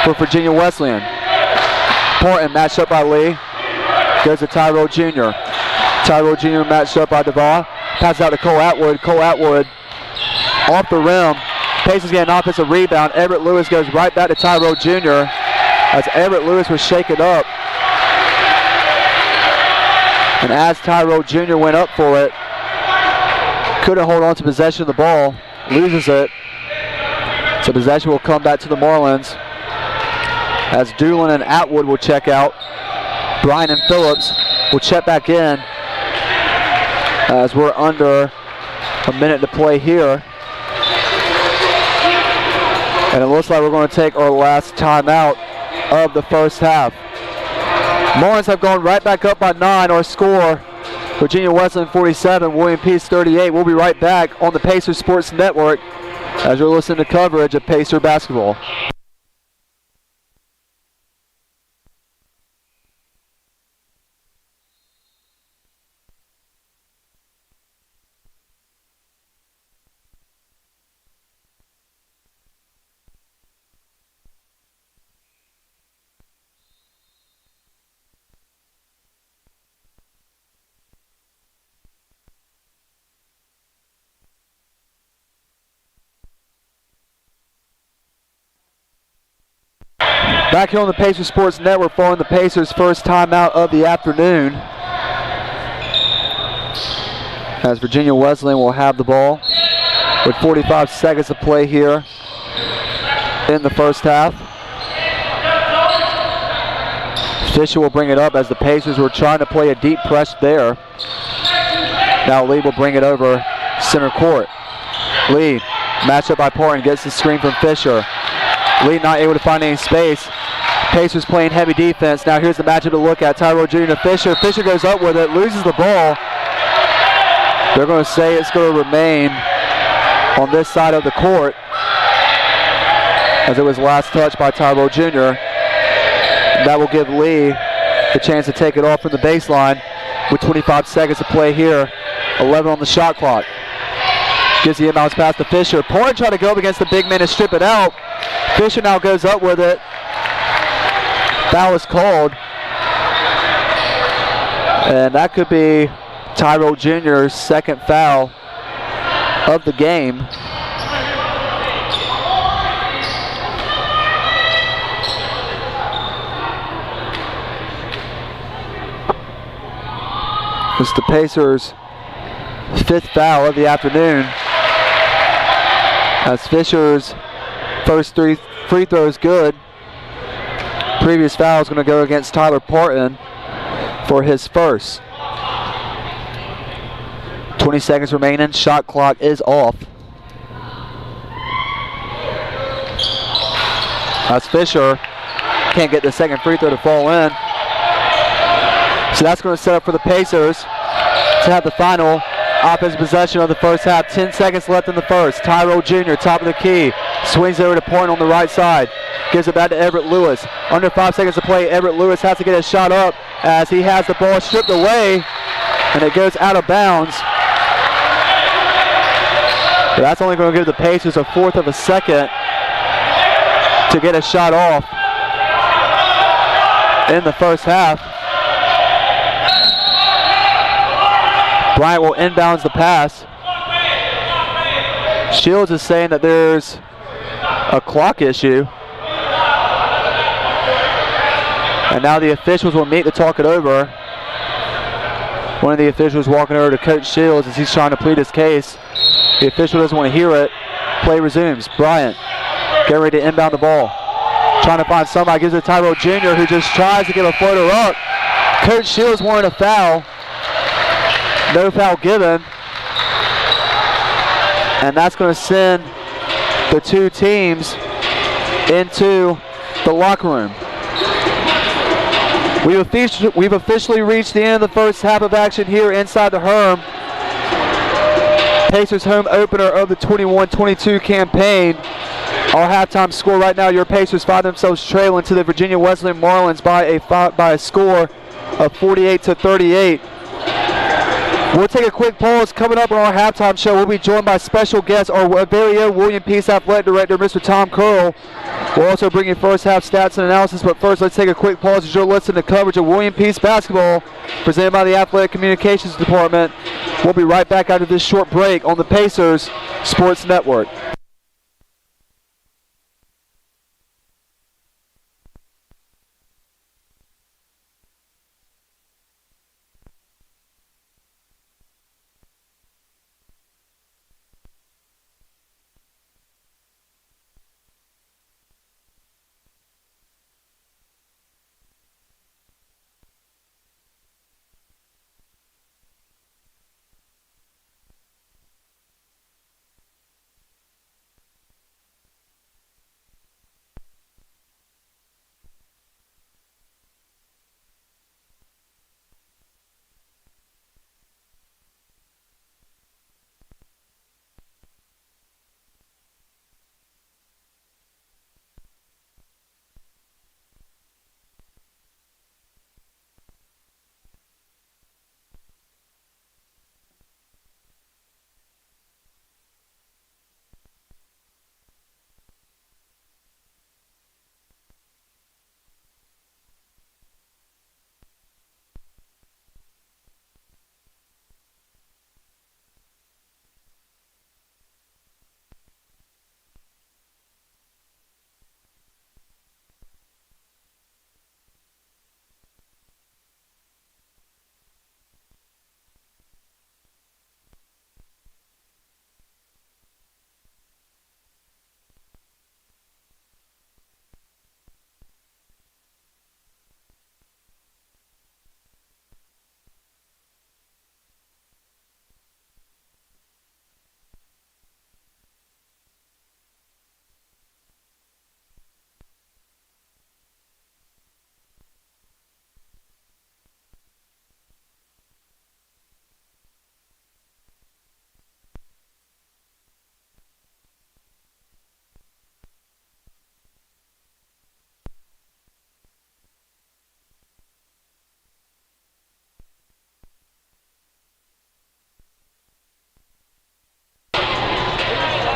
for Virginia Wesleyan. Porton matched up by Lee. Goes to Tyrell Jr. Tyrell Jr. matched up by DeVaugh. Passes out to Cole Atwood. Cole Atwood off the rim. Pacers get an offensive rebound. Everett Lewis goes right back to Tyrell Jr. as Everett Lewis was shaken up. And as Tyrell Jr. went up for it, couldn't hold on to possession of the ball. Loses it. So possession will come back to the Marlins as Doolin and Atwood will check out. Bryan and Phillips will check back in as we're under a minute to play here. And it looks like we're going to take our last timeout of the first half. Marlins have gone right back up by 9. Our score, Virginia Wesleyan 47, William Peace 38. We'll be right back on the Pacers Sports Network as you're listening to coverage of Pacer basketball. Back here on the Pacers Sports Network following the Pacers' first timeout of the afternoon. As Virginia Wesleyan will have the ball with 45 seconds to play here in the first half. Fisher will bring it up as the Pacers were trying to play a deep press there. Now Lee will bring it over center court. Lee, matched up by Porton, gets the screen from Fisher. Lee not able to find any space. Pacers playing heavy defense. Now here's the matchup to look at. Tyrell Jr. to Fisher. Fisher goes up with it, loses the ball. They're going to say it's going to remain on this side of the court as it was last touched by Tyrell Jr. That will give Lee the chance to take it off from the baseline with 25 seconds to play here. 11 on the shot clock. Gives the inbounds pass to Fisher. Porter tried to go up against the big man and strip it out. Fisher now goes up with it. Foul is called. And that could be Tyrell Jr.'s second foul of the game. It's the Pacers' fifth foul of the afternoon. As Fisher's first 3 free throws good. Previous foul is going to go against Tyler Porton for his first. 20 seconds remaining. Shot clock is off. As Fisher can't get the second free throw to fall in. So that's going to set up for the Pacers to have the final offensive possession of the first half. 10 seconds left in the first. Tyrell Jr., top of the key. Swings over to Porton on the right side. Gives it back to Everett Lewis. Under 5 seconds to play. Everett Lewis has to get a shot up as he has the ball stripped away. And it goes out of bounds. But that's only going to give the Pacers a fourth of a second to get a shot off in the first half. Bryant will inbounds the pass. Shields is saying that there's a clock issue. And now the officials will meet to talk it over. One of the officials walking over to Coach Shields as he's trying to plead his case. The official doesn't want to hear it. Play resumes. Bryant getting ready to inbound the ball. Trying to find somebody. Gives it to Tyrell Jr. who just tries to get a floater up. Coach Shields wanted a foul. No foul given. And that's going to send the two teams into the locker room. We've officially reached the end of the first half of action here inside the Herm. Pacers home opener of the 21-22 campaign. Our halftime score right now, your Pacers find themselves trailing to the Virginia Wesleyan Marlins by a score of 48-38. We'll take a quick pause. Coming up on our halftime show, we'll be joined by special guest, our very own William Peace Athletic Director, Mr. Tom Curl. We'll also bring you first half stats and analysis, but first let's take a quick pause as you're listening to coverage of William Peace basketball presented by the Athletic Communications Department. We'll be right back after this short break on the Pacers Sports Network.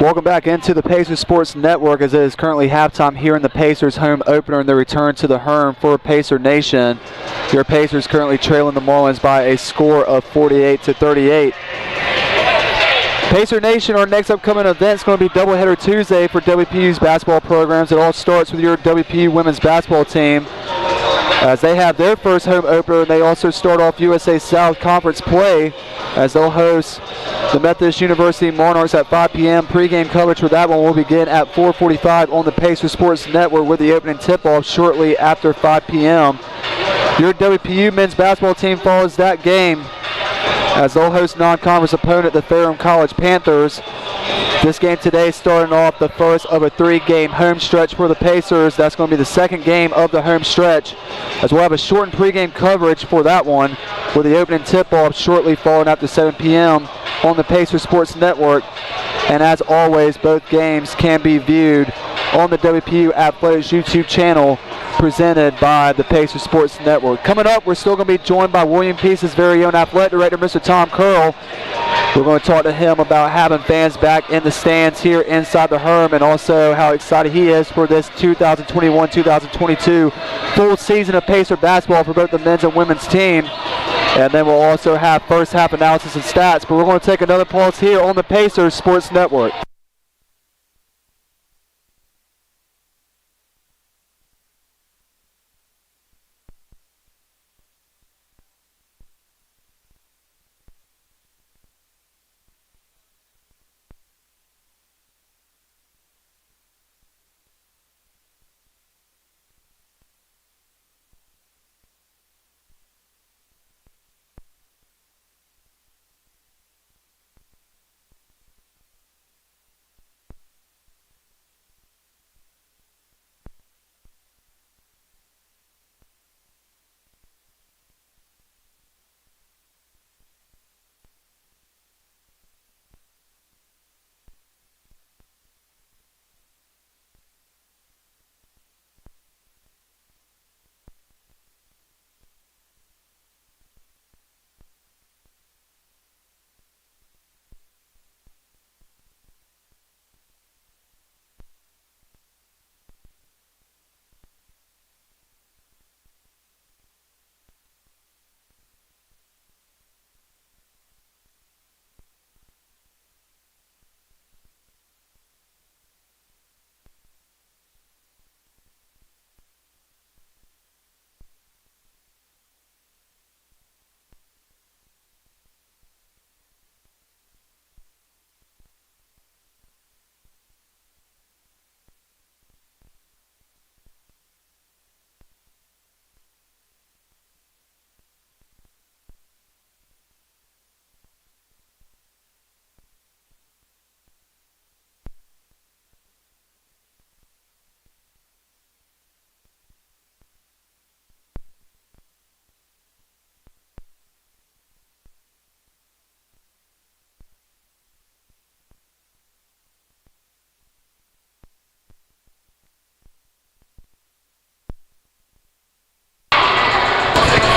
Welcome back into the Pacers Sports Network as it is currently halftime here in the Pacers home opener and the return to the Herm for Pacer Nation. Your Pacers currently trailing the Marlins by a score of 48-38. Pacer Nation, our next upcoming event is going to be Doubleheader Tuesday for WPU's basketball programs. It all starts with your WPU women's basketball team as they have their first home opener, and they also start off USA South Conference play as they'll host the Methodist University Monarchs at 5 p.m. Pre-game coverage for that one will begin at 4:45 on the Pacer Sports Network with the opening tip-off shortly after 5 p.m. Your WPU men's basketball team follows that game as they'll host non-conference opponent, the Ferrum College Panthers. This game today starting off the first of a 3-game home stretch for the Pacers. That's going to be the second game of the home stretch, as we'll have a shortened pregame coverage for that one with the opening tip-off shortly following after 7 p.m. on the Pacer Sports Network. And as always, both games can be viewed on the WPU Athletics YouTube channel presented by the Pacer Sports Network. Coming up, we're still going to be joined by William Peace's very own athletic director, Mr. Tom Curl. We're going to talk to him about having fans back in the stands here inside the Herm and also how excited he is for this 2021-2022 full season of Pacer basketball for both the men's and women's team. And then we'll also have first half analysis and stats. But we're going to take another pause here on the Pacers Sports Network.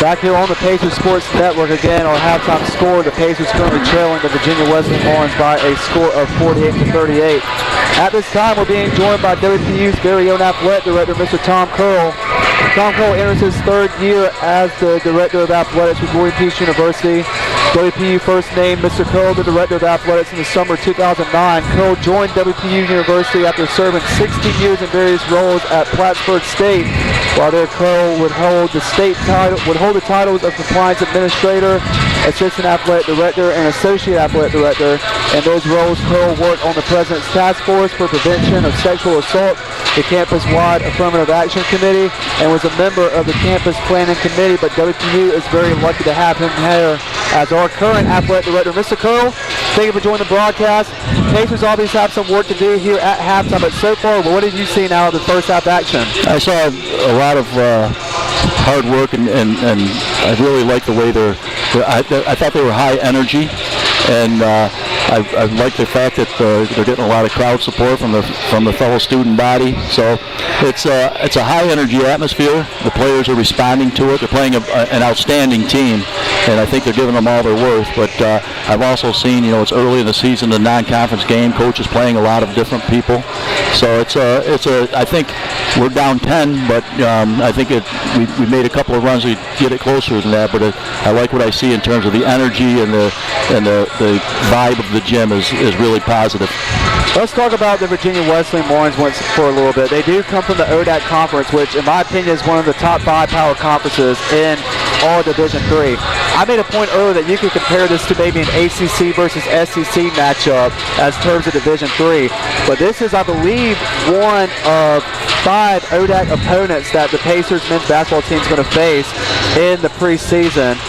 Back here on the Pacers Sports Network again, our halftime score. The Pacers currently trailing the Virginia Wesleyan Horns by a score of 48-38. At this time, we're being joined by WPU's very own athletic director, Mr. Tom Curl. Tom Curl enters his third year as the director of athletics with William Peace University. WPU first named Mr. Curl the director of athletics in the summer of 2009. Curl joined WPU University after serving 16 years in various roles at Plattsburgh State. While there, Curl would hold the titles of compliance administrator, assistant athletic director, and associate athletic director. In those roles, Curl worked on the President's Task Force for Prevention of Sexual Assault, the campus-wide Affirmative Action Committee, and was a member of the Campus Planning Committee. But WPU is very lucky to have him here as our current athletic director. Mr. Curl, thank you for joining the broadcast. Pacers obviously have some work to do here at halftime, but so far, what did you see now of the first half action? I saw a lot of hard work, and I really like the way I thought they were high energy, and I like the fact that they're getting a lot of crowd support from the fellow student body. So it's a high energy atmosphere. The players are responding to it. They're playing an outstanding team, and I think they're giving them all their worth. But I've also seen, it's early in the season, the non-conference game. Coaches playing a lot of different people. So I think we're down 10, but I think we made a couple of runs to get it closer than that. But I like what I see in terms of the energy and the vibe of the gym is really positive. Let's talk about the Virginia Wesleyan Horns once for a little bit. They do come from the ODAC conference, which in my opinion is one of the top 5 power conferences in all Division III. I made a point earlier that you could compare this to maybe an ACC versus SEC matchup as terms of Division III, but this is, I believe, one of 5 ODAC opponents that the Pacers men's basketball team is going to face in the preseason.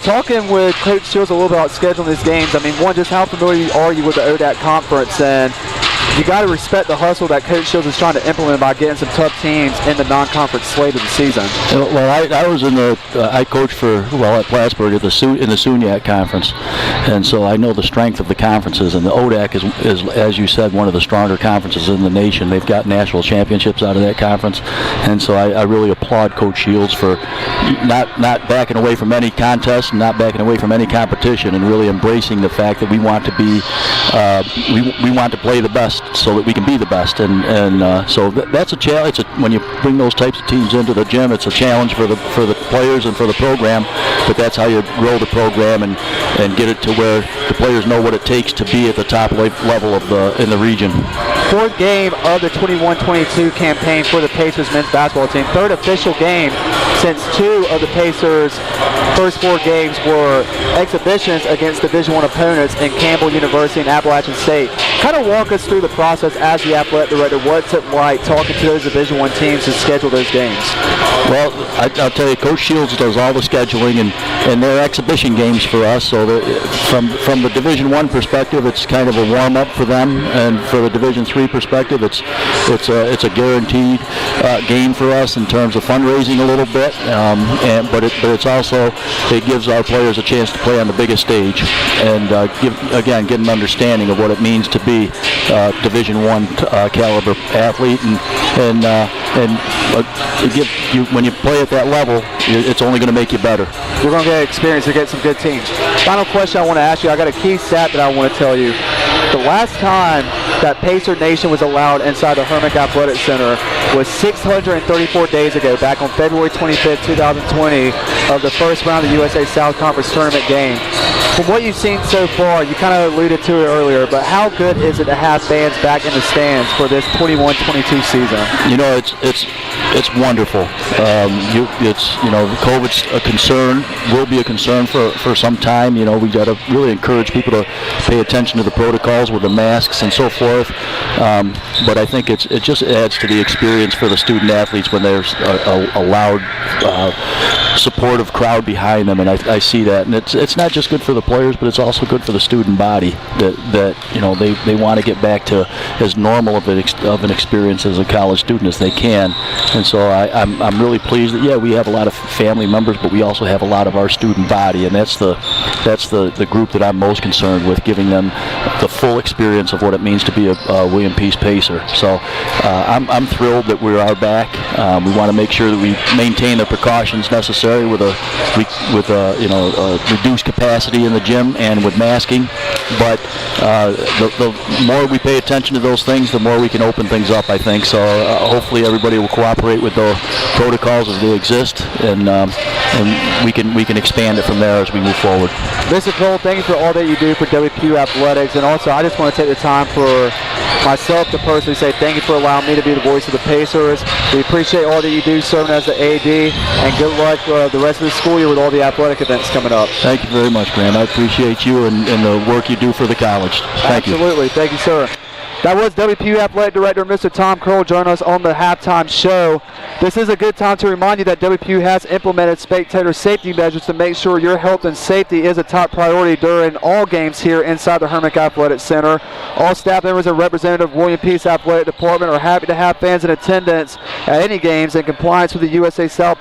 Talking with Coach Shields a little bit about scheduling these games, I mean, one, just how familiar are you with the ODAC conference? And you got to respect the hustle that Coach Shields is trying to implement by getting some tough teams in the non-conference slate of the season. Well, I was I coached at Plattsburgh in the SUNYAC conference, and so I know the strength of the conferences. And the ODAC is, as you said, one of the stronger conferences in the nation. They've got national championships out of that conference, and so I really applaud Coach Shields for not backing away from any contest, and not backing away from any competition, and really embracing the fact that we want to be, we want to play the best, so that we can be the best, and so that's a challenge. When you bring those types of teams into the gym, it's a challenge for the players and for the program. But that's how you grow the program and get it to where the players know what it takes to be at the top level in the region. 4th game of the 21-22 campaign for the Pacers men's basketball team. 3rd official game since 2 of the Pacers' first 4 games were exhibitions against Division I opponents in Campbell University and Appalachian State. Kind of walk us through the process as the athletic director. What's it like talking to those Division I teams to schedule those games? Well, I'll tell you, Coach Shields does all the scheduling, and they're exhibition games for us. So from the Division I perspective, it's kind of a warm-up for them, and for the Division III perspective, it's a guaranteed game for us in terms of fundraising a little bit, but it's also, it gives our players a chance to play on the biggest stage and get an understanding of what it means to be Division I caliber athlete, and when you play at that level, it's only going to make you better. You're going to get experience to get some good teams. Final question I want to ask you. I got a key stat that I want to tell you. The last time that Pacer Nation was allowed inside the Hermick Athletic Center was 634 days ago, back on February 25th, 2020, of the first round of the USA South Conference Tournament game. From what you've seen so far, you kind of alluded to it earlier, but how good is it to have fans back in the stands for this 21-22 season? It's wonderful. COVID's a concern, will be a concern for some time. We got to really encourage people to pay attention to the protocols with the masks and so forth. But I think it just adds to the experience for the student athletes when there's a loud, supportive crowd behind them, and I see that. And it's not just good for the players, but it's also good for the student body that they want to get back to as normal of an experience as a college student as they can. And so I'm really pleased that we have a lot of family members, but we also have a lot of our student body, and that's the group that I'm most concerned with, giving them the full experience of what it means to be a William Peace Pacer. So I'm thrilled that we are back. We want to make sure that we maintain the precautions necessary necessary with reduced capacity in the gym and with masking. But the more we pay attention to those things, the more we can open things up, I think. So hopefully everybody will cooperate with the protocols as they exist, and we can expand it from there as we move forward. Mr. Cole, thank you for all that you do for WPU Athletics, and also I just want to take the time for myself to personally say thank you for allowing me to be the voice of the Pacers. We appreciate all that you do serving as the AD, and good luck the rest of the school year with all the athletic events coming up. Thank you very much, Graham. I appreciate you and the work you do for the college. Thank you. Absolutely. Thank you, sir. That was WPU Athletic Director Mr. Tom Curl joining us on the halftime show. This is a good time to remind you that WPU has implemented spectator safety measures to make sure your health and safety is a top priority during all games here inside the Hermann Athletic Center. All staff members and representative of William Peace Athletic Department are happy to have fans in attendance at any games in compliance with the USA South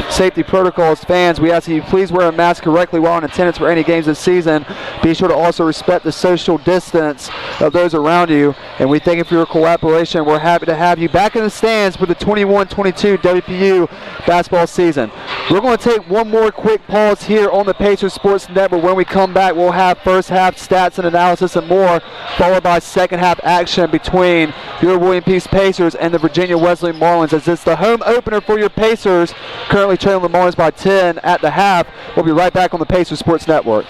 safety protocols. Fans, we ask that you please wear a mask correctly while in attendance for any games this season. Be sure to also respect the social distance of those around you, and we thank you for your cooperation. We're happy to have you back in the stands for the 21-22 WPU basketball season. We're going to take one more quick pause here on the Pacers Sports Network. When we come back, we'll have first half stats and analysis and more, followed by second half action between your William Peace Pacers and the Virginia Wesleyan Marlins, as it's the home opener for your Pacers, currently trailing the Marlins by 10 at the half. We'll be right back on the Pacers Sports Network.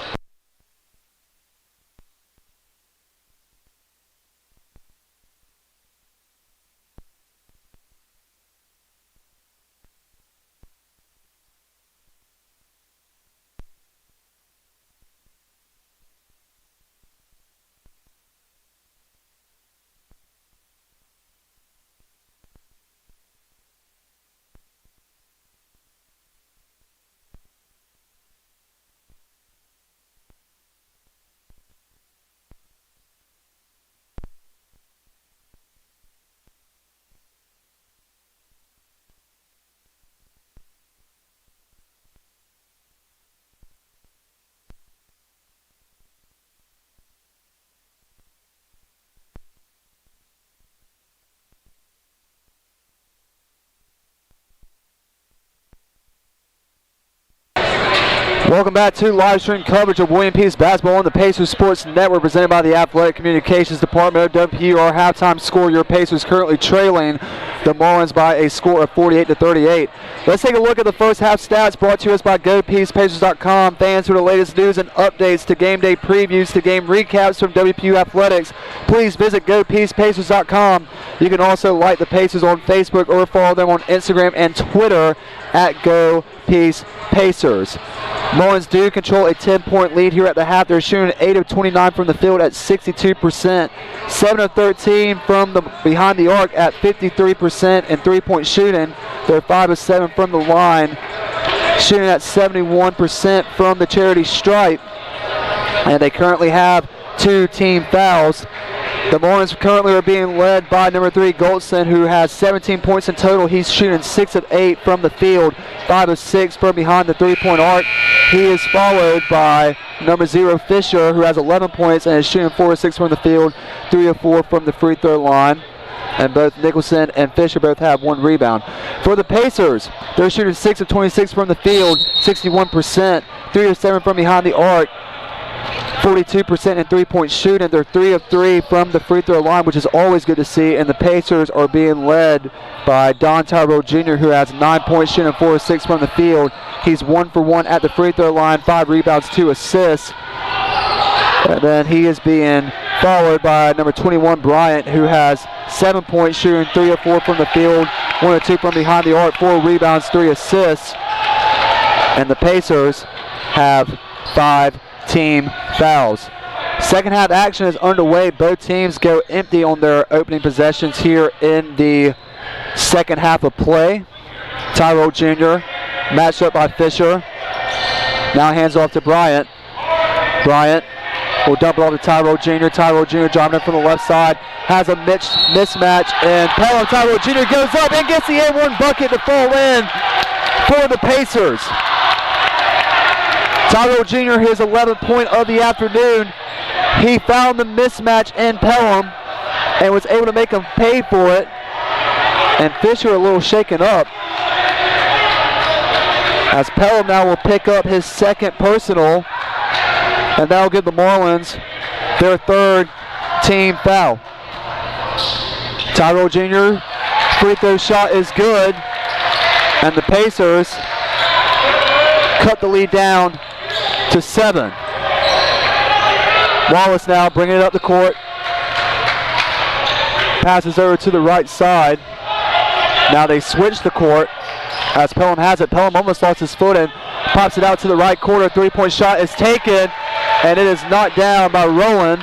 Welcome back to live stream coverage of William Peace basketball on the Pacers Sports Network, presented by the Athletic Communications Department of WPU. Our halftime score, your Pacers currently trailing the Marlins by a score of 48-38. Let's take a look at the first half stats brought to us by GoPeacePacers.com. Fans, for the latest news and updates to game day previews to game recaps from WPU Athletics, please visit GoPeacePacers.com. You can also like the Pacers on Facebook or follow them on Instagram and Twitter at GoPeacePacers. Marlins do control a 10-point lead here at the half. They're shooting 8 of 29 from the field at 62%, 7 of 13 from behind the arc at 53%, and three-point shooting. They're 5 of 7 from the line, shooting at 71% from the charity stripe, and they currently have 2 team fouls. The Marlins currently are being led by number 3, Goldson, who has 17 points in total. He's shooting 6 of 8 from the field, 5 of 6 from behind the three-point arc. He is followed by number 0, Fisher, who has 11 points and is shooting 4 of 6 from the field, 3 of 4 from the free throw line. And both Nicholson and Fisher both have 1 rebound. For the Pacers, they're shooting 6 of 26 from the field, 61%, 3 of 7 from behind the arc, 42% in three-point shooting. They're 3 of 3 from the free throw line, which is always good to see. And the Pacers are being led by Don Tyrell Jr., who has 9 points, shooting 4 of 6 from the field. He's 1 for 1 at the free throw line, 5 rebounds, 2 assists. And then he is being followed by number 21, Bryant, who has 7 points, shooting 3 of 4 from the field, 1 of 2 from behind the arc, 4 rebounds, 3 assists. And the Pacers have 5 team fouls. Second half action is underway. Both teams go empty on their opening possessions here in the second half of play. Tyrell Jr. matched up by Fisher. Now hands off to Bryant. Bryant will dump it off to Tyrell Jr. Tyrell Jr. driving in from the left side. Has a mismatch, and Pelham Tyrell Jr. goes up and gets the and-1 bucket to fall in for the Pacers. Tyrell Jr., his 11th point of the afternoon. He found the mismatch in Pelham and was able to make him pay for it. And Fisher a little shaken up. As Pelham now will pick up his second personal, and that will give the Marlins their third team foul. Tyrell Jr. free throw shot is good, and the Pacers cut the lead down to 7. Wallace now bringing it up the court. Passes over to the right side. Now they switch the court as Pelham has it. Pelham almost lost his footing. Pops it out to the right corner. Three-point shot is taken, and it is knocked down by Rowland.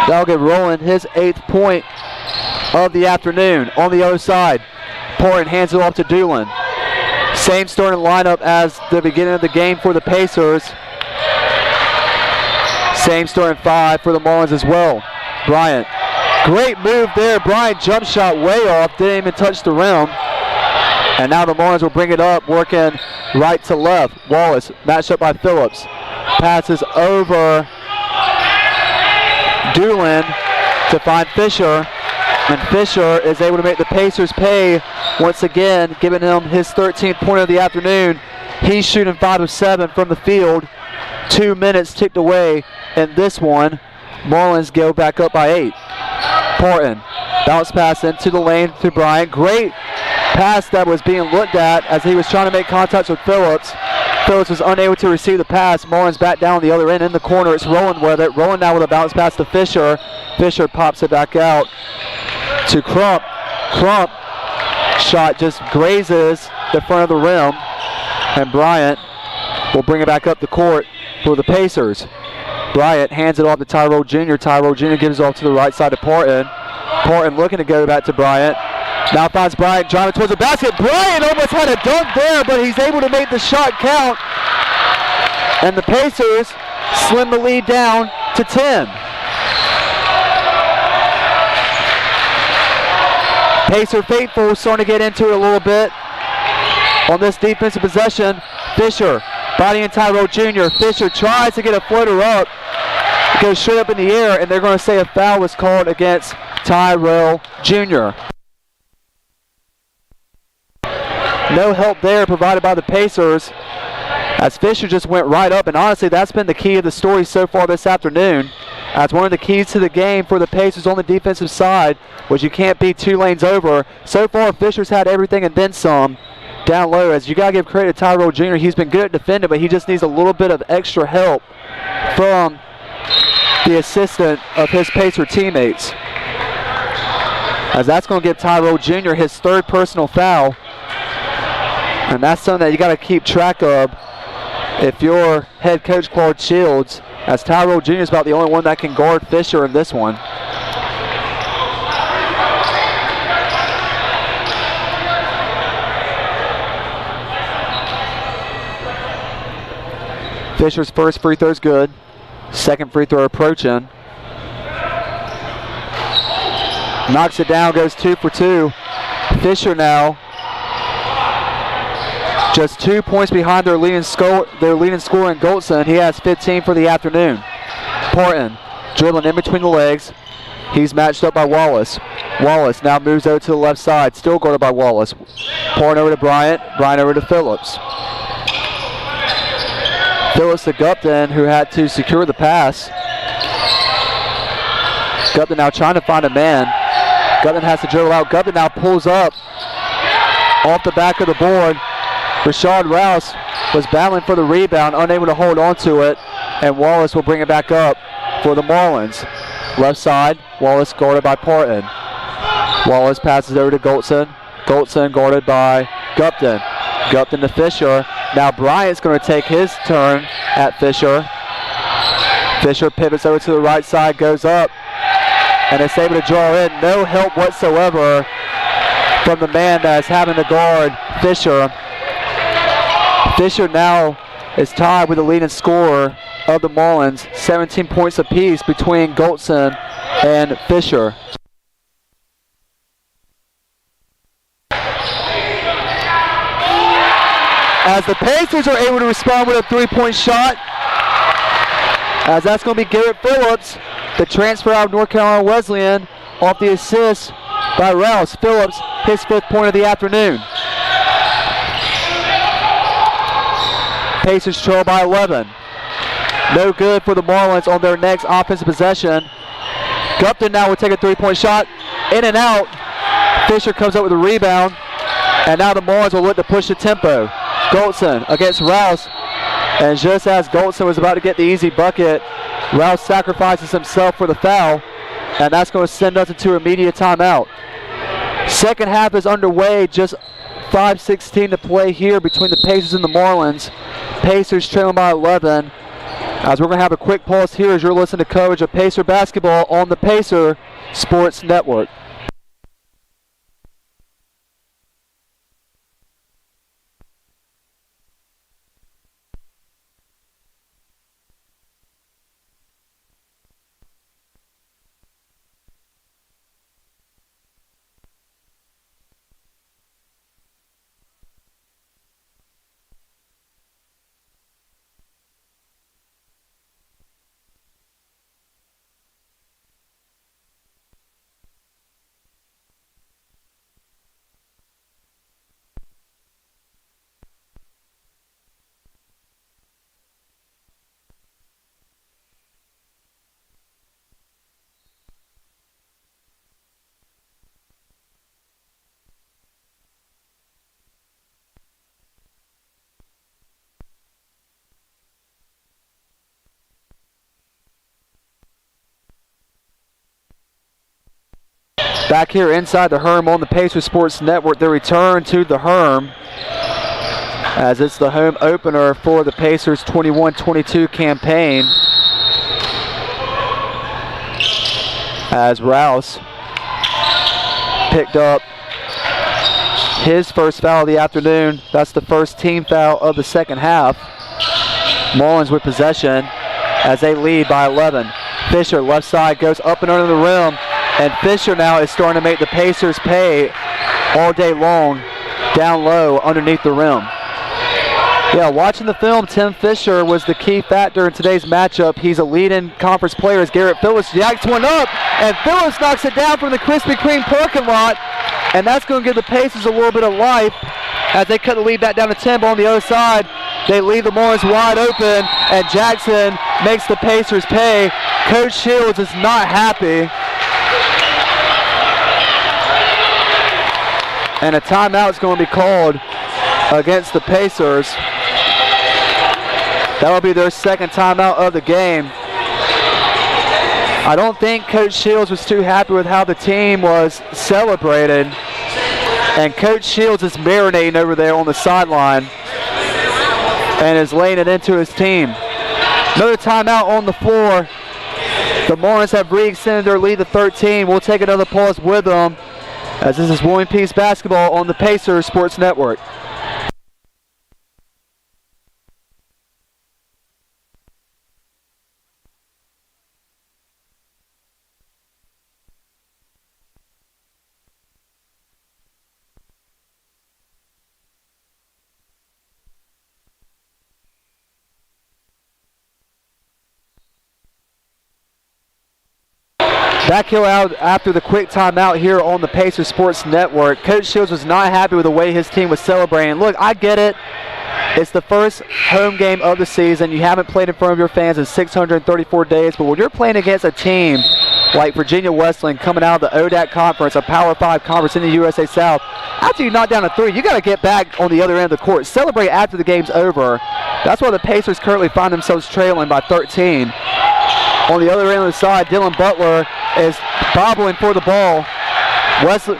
That'll give Rowland his 8th point of the afternoon. On the other side, Porton hands it off to Doolin. Same starting lineup as the beginning of the game for the Pacers. Same starting 5 for the Marlins as well. Bryant. Great move there. Bryant jump shot way off. Didn't even touch the rim. And now the Marlins will bring it up, working right to left. Wallace matched up by Phillips. Passes over Doolin to find Fisher. And Fisher is able to make the Pacers pay once again, giving him his 13th point of the afternoon. He's shooting 5 of 7 from the field. 2 minutes ticked away in this one. Marlins go back up by 8. Porton, bounce pass into the lane to Bryant. Great pass that was being looked at as he was trying to make contact with Phillips. Phillips was unable to receive the pass. Marlins back down the other end in the corner. It's Rowland with it. Rowland now with a bounce pass to Fisher. Fisher pops it back out to Crump. Crump shot just grazes the front of the rim, and Bryant will bring it back up the court for the Pacers. Bryant hands it off to Tyrell Jr. Tyrell Jr. gives it off to the right side to Porton. Porton looking to go back to Bryant. Now finds Bryant driving towards the basket. Bryant almost had a dunk there, but he's able to make the shot count. And the Pacers slim the lead down to 10. Pacer faithful starting to get into it a little bit on this defensive possession. Fisher bodying Tyrell Jr. Fisher tries to get a floater up. It goes straight up in the air, and they're going to say a foul was called against Tyrell Jr. No help there provided by the Pacers as Fisher just went right up, and honestly that's been the key of the story so far this afternoon. As one of the keys to the game for the Pacers on the defensive side was you can't be 2 lanes over. So far Fisher's had everything and then some down low, as you got to give credit to Tyrell Jr. He's been good at defending, but he just needs a little bit of extra help from the assistant of his Pacer teammates. As that's going to give Tyrell Jr. his 3rd personal foul. And that's something that you got to keep track of if you're head coach Claude Shields, as Tyrell Jr. is about the only one that can guard Fisher in this one. Fisher's first free throw is good. Second free throw approaching. Knocks it down, goes 2 for 2. Fisher now just 2 points behind their leading scorer in Goldson. He has 15 for the afternoon. Porton dribbling in between the legs. He's matched up by Wallace. Wallace now moves over to the left side, still guarded by Wallace. Porton over to Bryant. Bryant over to Phillips. Phillips to Gupton, who had to secure the pass. Gupton now trying to find a man. Gupton has to dribble out. Gupton now pulls up off the back of the board. Rashad Rouse was battling for the rebound, unable to hold on to it, and Wallace will bring it back up for the Marlins. Left side, Wallace guarded by Porton. Wallace passes over to Goldson. Goldson guarded by Gupton. Gupton to Fisher. Now Bryant's going to take his turn at Fisher. Fisher pivots over to the right side, goes up, and it's able to draw in. No help whatsoever from the man that is having to guard Fisher. Fisher now is tied with the leading scorer of the Marlins, 17 points apiece between Goldson and Fisher. As the Pacers are able to respond with a 3-point shot, as that's going to be Garrett Phillips, the transfer out of North Carolina Wesleyan, off the assist by Rouse. Phillips, his 5th point of the afternoon. Pacers trail by 11. No good for the Marlins on their next offensive possession. Gupton now will take a three-point shot. In and out. Fisher comes up with a rebound. And now the Marlins will look to push the tempo. Goldson against Rouse. And just as Goldson was about to get the easy bucket, Rouse sacrifices himself for the foul. And that's going to send us into immediate timeout. Second half is underway. Just 5:16 to play here between the Pacers and the Marlins. Pacers trailing by 11. As we're going to have a quick pause here as you're listening to coverage of Pacer basketball on the Pacer Sports Network. Back here inside the Herm on the Pacer Sports Network, the return to the Herm as it's the home opener for the Pacers 21-22 campaign. As Rouse picked up his first foul of the afternoon. That's the first team foul of the second half. Marlins with possession as they lead by 11. Fisher left side goes up and under the rim. And Fisher now is starting to make the Pacers pay all day long down low underneath the rim. Yeah, watching the film, Tim Fisher was the key factor in today's matchup. He's a leading conference player as Garrett Phillips jacks one up, and Phillips knocks it down from the Krispy Kreme parking lot, and that's going to give the Pacers a little bit of life as they cut the lead back down to 10. But on the other side, they leave the Marlins wide open, and Jackson makes the Pacers pay. Coach Shields is not happy. And a timeout is going to be called against the Pacers. That will be their second timeout of the game. I don't think Coach Shields was too happy with how the team was celebrated. And Coach Shields is marinating over there on the sideline and is laying it into his team. Another timeout on the floor. The Marlins have re-extended their lead to 13. We'll take another pause with them, as this is William Peace basketball on the Pacer Sports Network. Back here out after the quick timeout here on the Pacer Sports Network. Coach Shields was not happy with the way his team was celebrating. Look, I get it. It's the first home game of the season. You haven't played in front of your fans in 634 days, but when you're playing against a team like Virginia Wesleyan coming out of the ODAC Conference, a Power 5 conference in the USA South, after you knock down a three, you got to get back on the other end of the court. Celebrate after the game's over. That's why the Pacers currently find themselves trailing by 13. On the other end of the side, Dylan Butler is bobbling for the ball.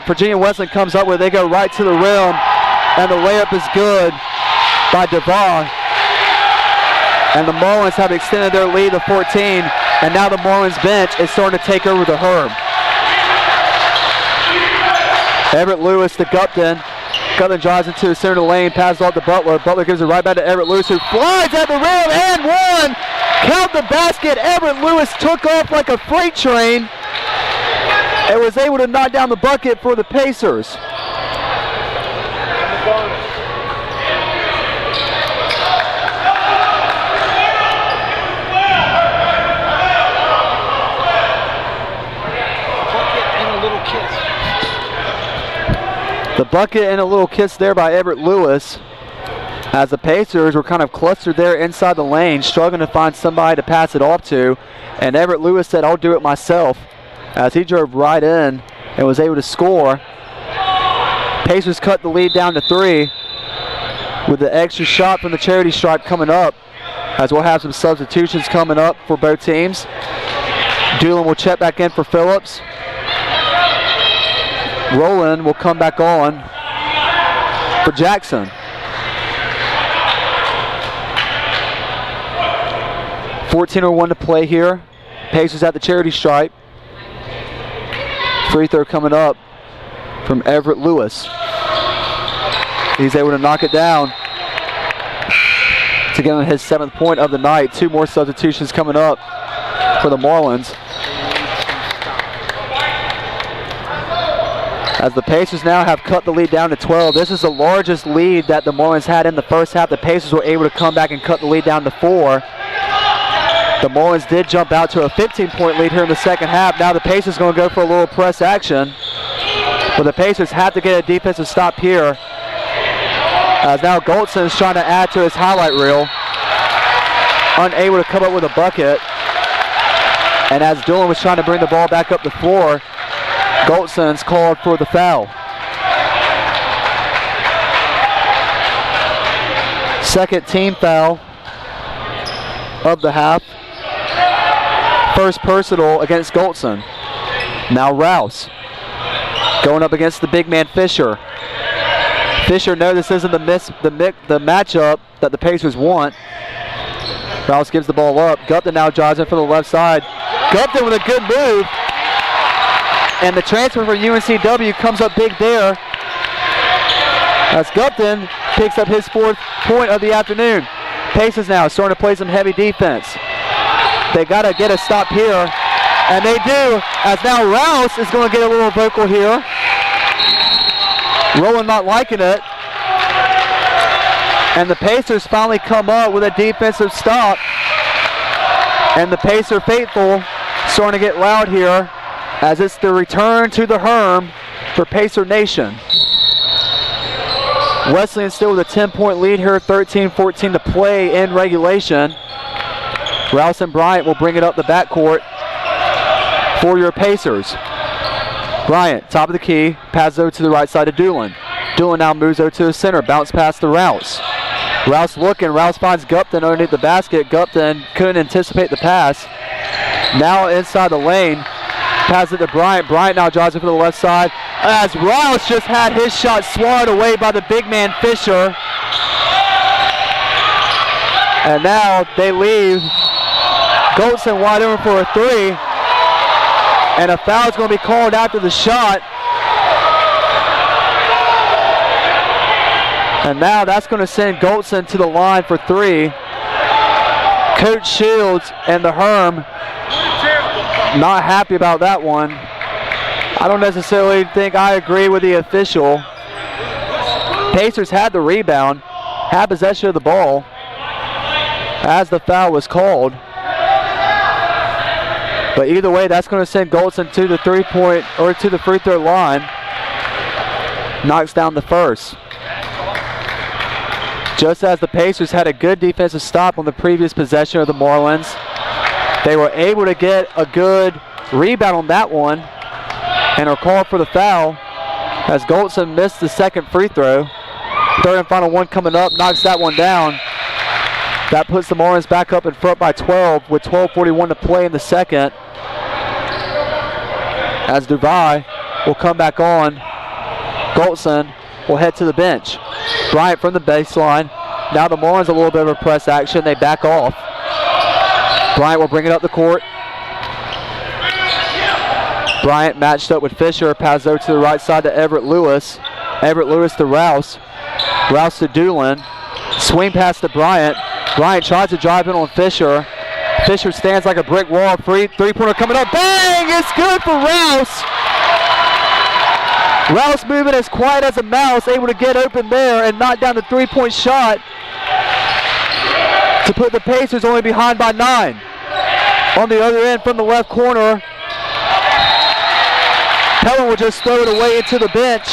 Virginia Wesleyan comes up with it. They go right to the rim, and the layup is good by DeVaugh. And the Marlins have extended their lead to 14, and now the Marlins bench is starting to take over the Herm. Everett Lewis to Gupton. Gupton drives into the center of the lane, passes off to Butler. Butler gives it right back to Everett Lewis, who flies at the rim and one. Count the basket. Everett Lewis took off like a freight train and was able to knock down the bucket for the Pacers. The bucket and a little kiss there by Everett Lewis. as the Pacers were kind of clustered there inside the lane, struggling to find somebody to pass it off to. And Everett Lewis said, "I'll do it myself," as he drove right in and was able to score. Pacers cut the lead down to 3 with the extra shot from the charity stripe coming up, as we'll have some substitutions coming up for both teams. Doolin will check back in for Phillips. Rowland will come back on for Jackson. .14:01 to play here. Pacers at the charity stripe. Free throw coming up from Everett Lewis. He's able to knock it down to get him his 7th point of the night. 2 more substitutions coming up for the Marlins, as the Pacers now have cut the lead down to 12. This is the largest lead that the Marlins had in the first half. The Pacers were able to come back and cut the lead down to 4. The Marlins did jump out to a 15-point lead here in the second half. Now the Pacers going to go for a little press action, but the Pacers have to get a defensive stop here, as now Goldson is trying to add to his highlight reel, unable to come up with a bucket. And as Doolin was trying to bring the ball back up the floor, Goldson's called for the foul. Second team foul of the half. First personal against Goldson. Now Rouse going up against the big man Fisher. Fisher knows this isn't the matchup that the Pacers want. Rouse gives the ball up. Gupton now drives in from the left side. Gupton with a good move. And the transfer from UNCW comes up big there, as Gupton picks up his 4th point of the afternoon. Pacers now starting to play some heavy defense. They got to get a stop here, and they do, as now Rouse is going to get a little vocal here. Rowland not liking it. And the Pacers finally come up with a defensive stop. And the Pacer faithful starting to get loud here, as it's the return to the Herm for Pacer Nation. Wesleyan still with a 10-point lead here, 13-14 to play in regulation. Rouse and Bryant will bring it up the backcourt for your Pacers. Bryant, top of the key, passes over to the right side of Doolin. Doolin now moves over to the center, bounce pass to Rouse. Rouse looking, Rouse finds Gupton underneath the basket. Gupton couldn't anticipate the pass. Now inside the lane, passes it to Bryant. Bryant now drives it for the left side, as Rouse just had his shot swatted away by the big man Fisher. And now they leave Goldson wide open for a 3. And a foul is going to be called after the shot. And now that's going to send Goldson to the line for 3. Coach Shields and the Herm not happy about that one. I don't necessarily think I agree with the official. Pacers had the rebound, had possession of the ball as the foul was called. But either way, that's going to send Goldson to the 3-point or to the free throw line. Knocks down the first. Just as the Pacers had a good defensive stop on the previous possession of the Marlins, they were able to get a good rebound on that one and are called for the foul, as Goldson missed the second free throw. Third and final one coming up, knocks that one down. That puts the Marlins back up in front by 12 with 12:41 to play in the second, as Dubai will come back on. Goldson will head to the bench. Bryant from the baseline. Now the Marlins a little bit of a press action. They back off. Bryant will bring it up the court. Bryant matched up with Fisher. Passes over to the right side to Everett Lewis. Everett Lewis to Rouse. Rouse to Doolin. Swing pass to Bryant. Bryant tries to drive in on Fisher. Fisher stands like a brick wall. Three-pointer coming up. Bang! It's good for Rouse. Rouse moving as quiet as a mouse, able to get open there and knock down the 3-point shot to put the Pacers only behind by 9. On the other end from the left corner, Helen will just throw it away into the bench.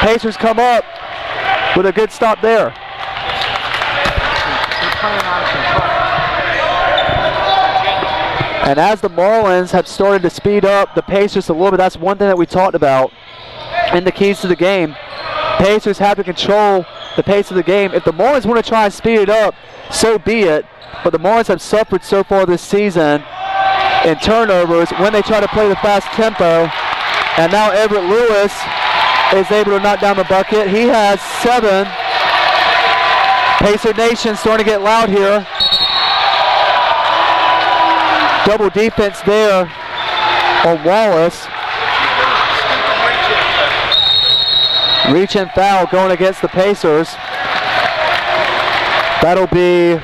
Pacers come up with a good stop there. And as the Marlins have started to speed up the Pacers a little bit, that's one thing that we talked about in the keys to the game. Pacers have to control the pace of the game. If the Marlins want to try and speed it up, so be it. But the Marlins have suffered so far this season in turnovers when they try to play the fast tempo. And now Everett Lewis is able to knock down the bucket. He has 7. Pacer Nation starting to get loud here. Double defense there on Wallace. Reach and foul going against the Pacers. That'll be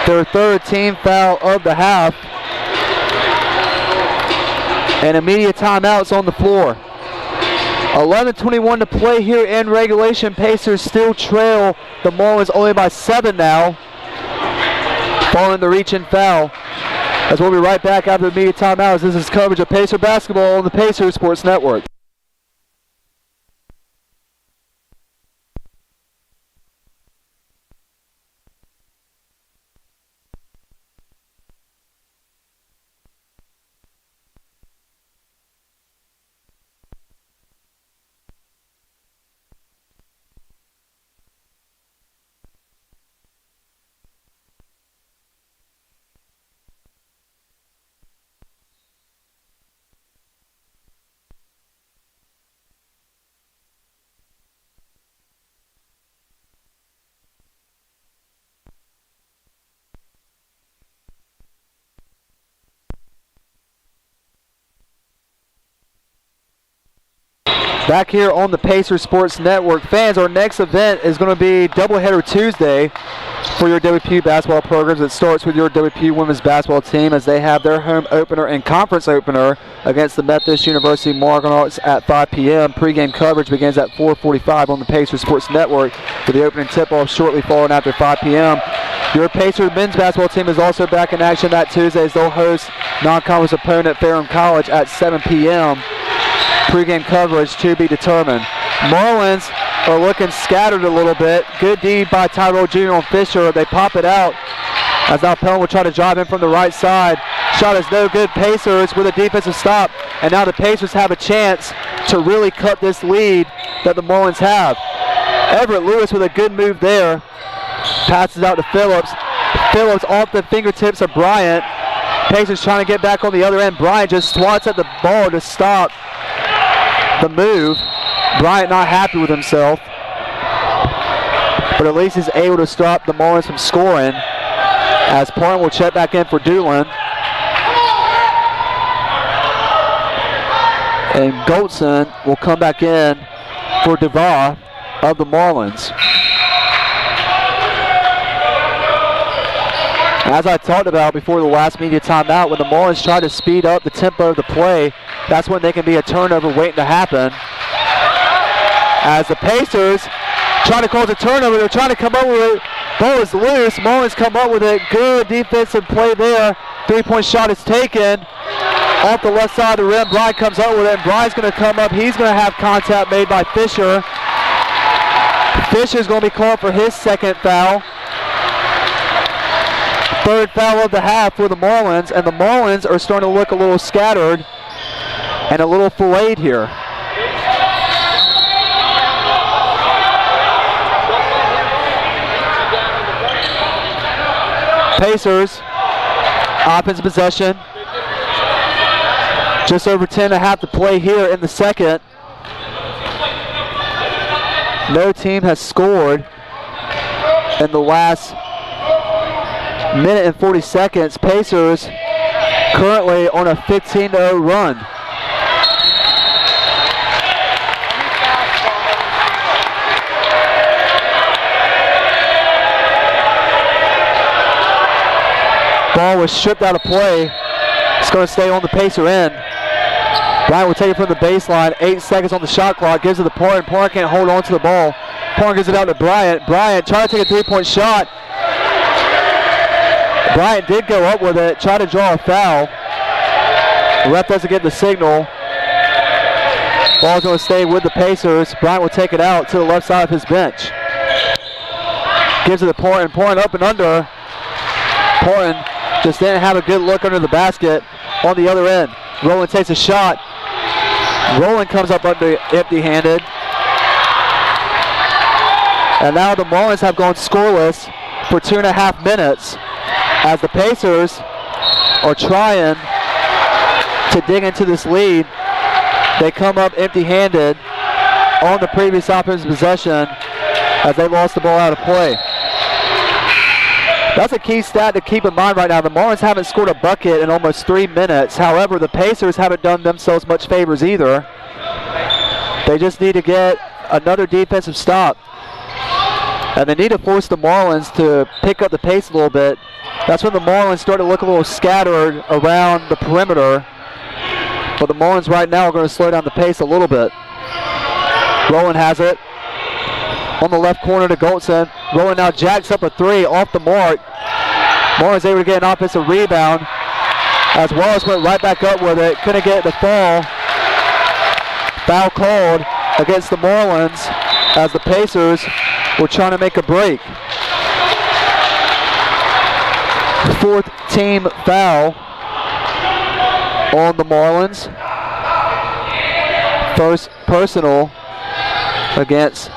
their 3rd team foul of the half. And immediate timeouts on the floor. 11:21 to play here in regulation. Pacers still trail the Marlins only by 7 now. Following the reach and foul. As we'll be right back after the immediate timeouts. This is coverage of Pacer basketball on the Pacer Sports Network. Back here on the Pacer Sports Network. Fans, our next event is going to be Doubleheader Tuesday for your WPU basketball programs. It starts with your WPU women's basketball team as they have their home opener and conference opener against the Methodist University Argonauts at 5 p.m. Pre-game coverage begins at 4:45 on the Pacer Sports Network with the opening tip-off shortly following after 5 p.m. Your Pacer men's basketball team is also back in action that Tuesday as they'll host non-conference opponent Ferrum College at 7 p.m. Pre-game coverage to be determined. Marlins are looking scattered a little bit. Good D by Tyrell Jr. on Fisher. They pop it out as now Pelham will try to drive in from the right side. Shot is no good. Pacers with a defensive stop. And now the Pacers have a chance to really cut this lead that the Marlins have. Everett Lewis with a good move there. Passes out to Phillips. Phillips off the fingertips of Bryant. Pacers trying to get back on the other end. Bryant just swats at the ball to stop the move. Bryant not happy with himself, but at least he's able to stop the Marlins from scoring as Parham will check back in for Doolin. And Goldson will come back in for Devar of the Marlins. As I talked about before the last media timeout, when the Marlins try to speed up the tempo of the play, that's when they can be a turnover waiting to happen. As the Pacers try to cause a turnover, they're trying to come up with it. Ball is loose. Marlins come up with it. Good defensive play there. 3-point shot is taken off the left side of the rim. Bryant comes up with it, and Bryant's going to come up. He's going to have contact made by Fisher. Fisher's going to be called for his 2nd foul. 3rd foul of the half for the Marlins, and the Marlins are starting to look a little scattered and a little filleted here. Pacers, offensive possession. Just over 10.5 to play here in the second. No team has scored in the last minute and 40 seconds. Pacers currently on a 15-0 run. Ball was stripped out of play. It's going to stay on the Pacer end. Bryant will take it from the baseline. 8 seconds on the shot clock. Gives it to Parham. Parham can't hold on to the ball. Parham gives it out to Bryant. Bryant trying to take a 3-point shot. Bryant did go up with it. Tried to draw a foul. The ref doesn't get the signal. Ball's going to stay with the Pacers. Bryant will take it out to the left side of his bench. Gives it to Parham. Parham up and under. Portland just didn't have a good look under the basket on the other end. Rowland takes a shot. Rowland comes up under empty-handed. And now the Marlins have gone scoreless for 2.5 minutes as the Pacers are trying to dig into this lead. They come up empty-handed on the previous offensive possession as they lost the ball out of play. That's a key stat to keep in mind right now. The Marlins haven't scored a bucket in almost 3 minutes. However, the Pacers haven't done themselves much favors either. They just need to get another defensive stop. And they need to force the Marlins to pick up the pace a little bit. That's when the Marlins start to look a little scattered around the perimeter. But the Marlins right now are going to slow down the pace a little bit. Rowland has it. On the left corner to Goldson. Rowland now jacks up a three off the mark. Marlins able to get an offensive rebound as Wallace went right back up with it. Couldn't get the fall. Foul called against the Marlins as the Pacers were trying to make a break. Fourth team foul on the Marlins. First personal against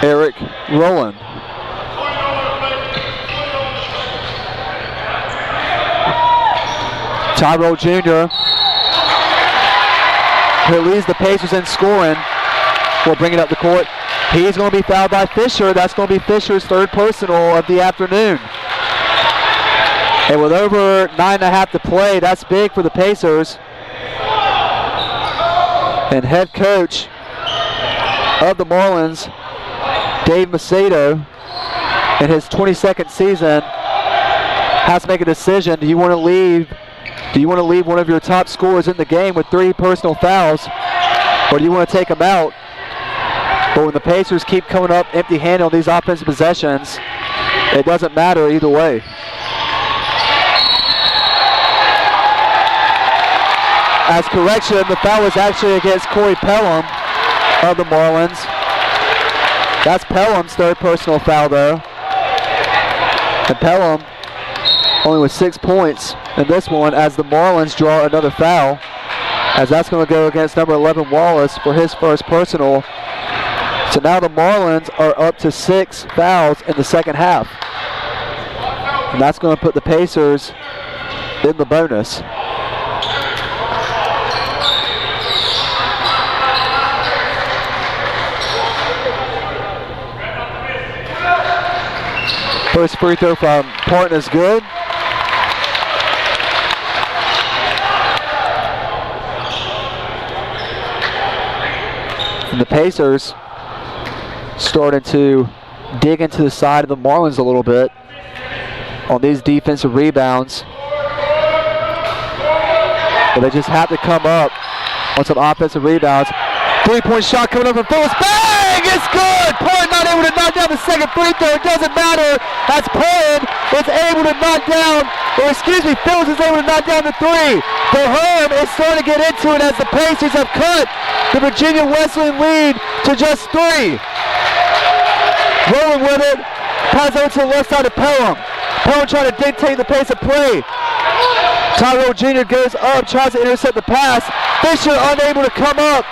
Eric Rowland. Tyrell Jr., who leads the Pacers in scoring, will bring it up the court. He's going to be fouled by Fisher. That's going to be Fisher's third personal of the afternoon. And with over 9.5 to play, that's big for the Pacers. And head coach of the Marlins, Dave Macedo, in his 22nd season, has to make a decision. Do you want to leave one of your top scorers in the game with 3 personal fouls, or do you want to take him out? But when the Pacers keep coming up empty-handed on these offensive possessions, it doesn't matter either way. As correction, the foul was actually against Corey Pelham of the Marlins. That's Pelham's third personal foul, though. And Pelham only with 6 points in this one as the Marlins draw another foul, as that's going to go against number 11 Wallace for his first personal. So now the Marlins are up to 6 fouls in the second half. And that's going to put the Pacers in the bonus. First free throw from Portland is good. And the Pacers starting to dig into the side of the Marlins a little bit on these defensive rebounds. But they just have to come up on some offensive rebounds. 3-point shot coming up from Phillips. Bang! It's good! Portland not able to knock down the second free throw. It doesn't matter. That's Portland is able to knock down, or excuse me, Phillips is able to knock down the 3. The Herm is starting to get into it as the Pacers have cut the Virginia Wesleyan lead to just 3. Rolling with it, pass over to the left side of Pelham. Pelham trying to dictate the pace of play. Tyrell Jr. goes up, tries to intercept the pass. Fisher unable to come up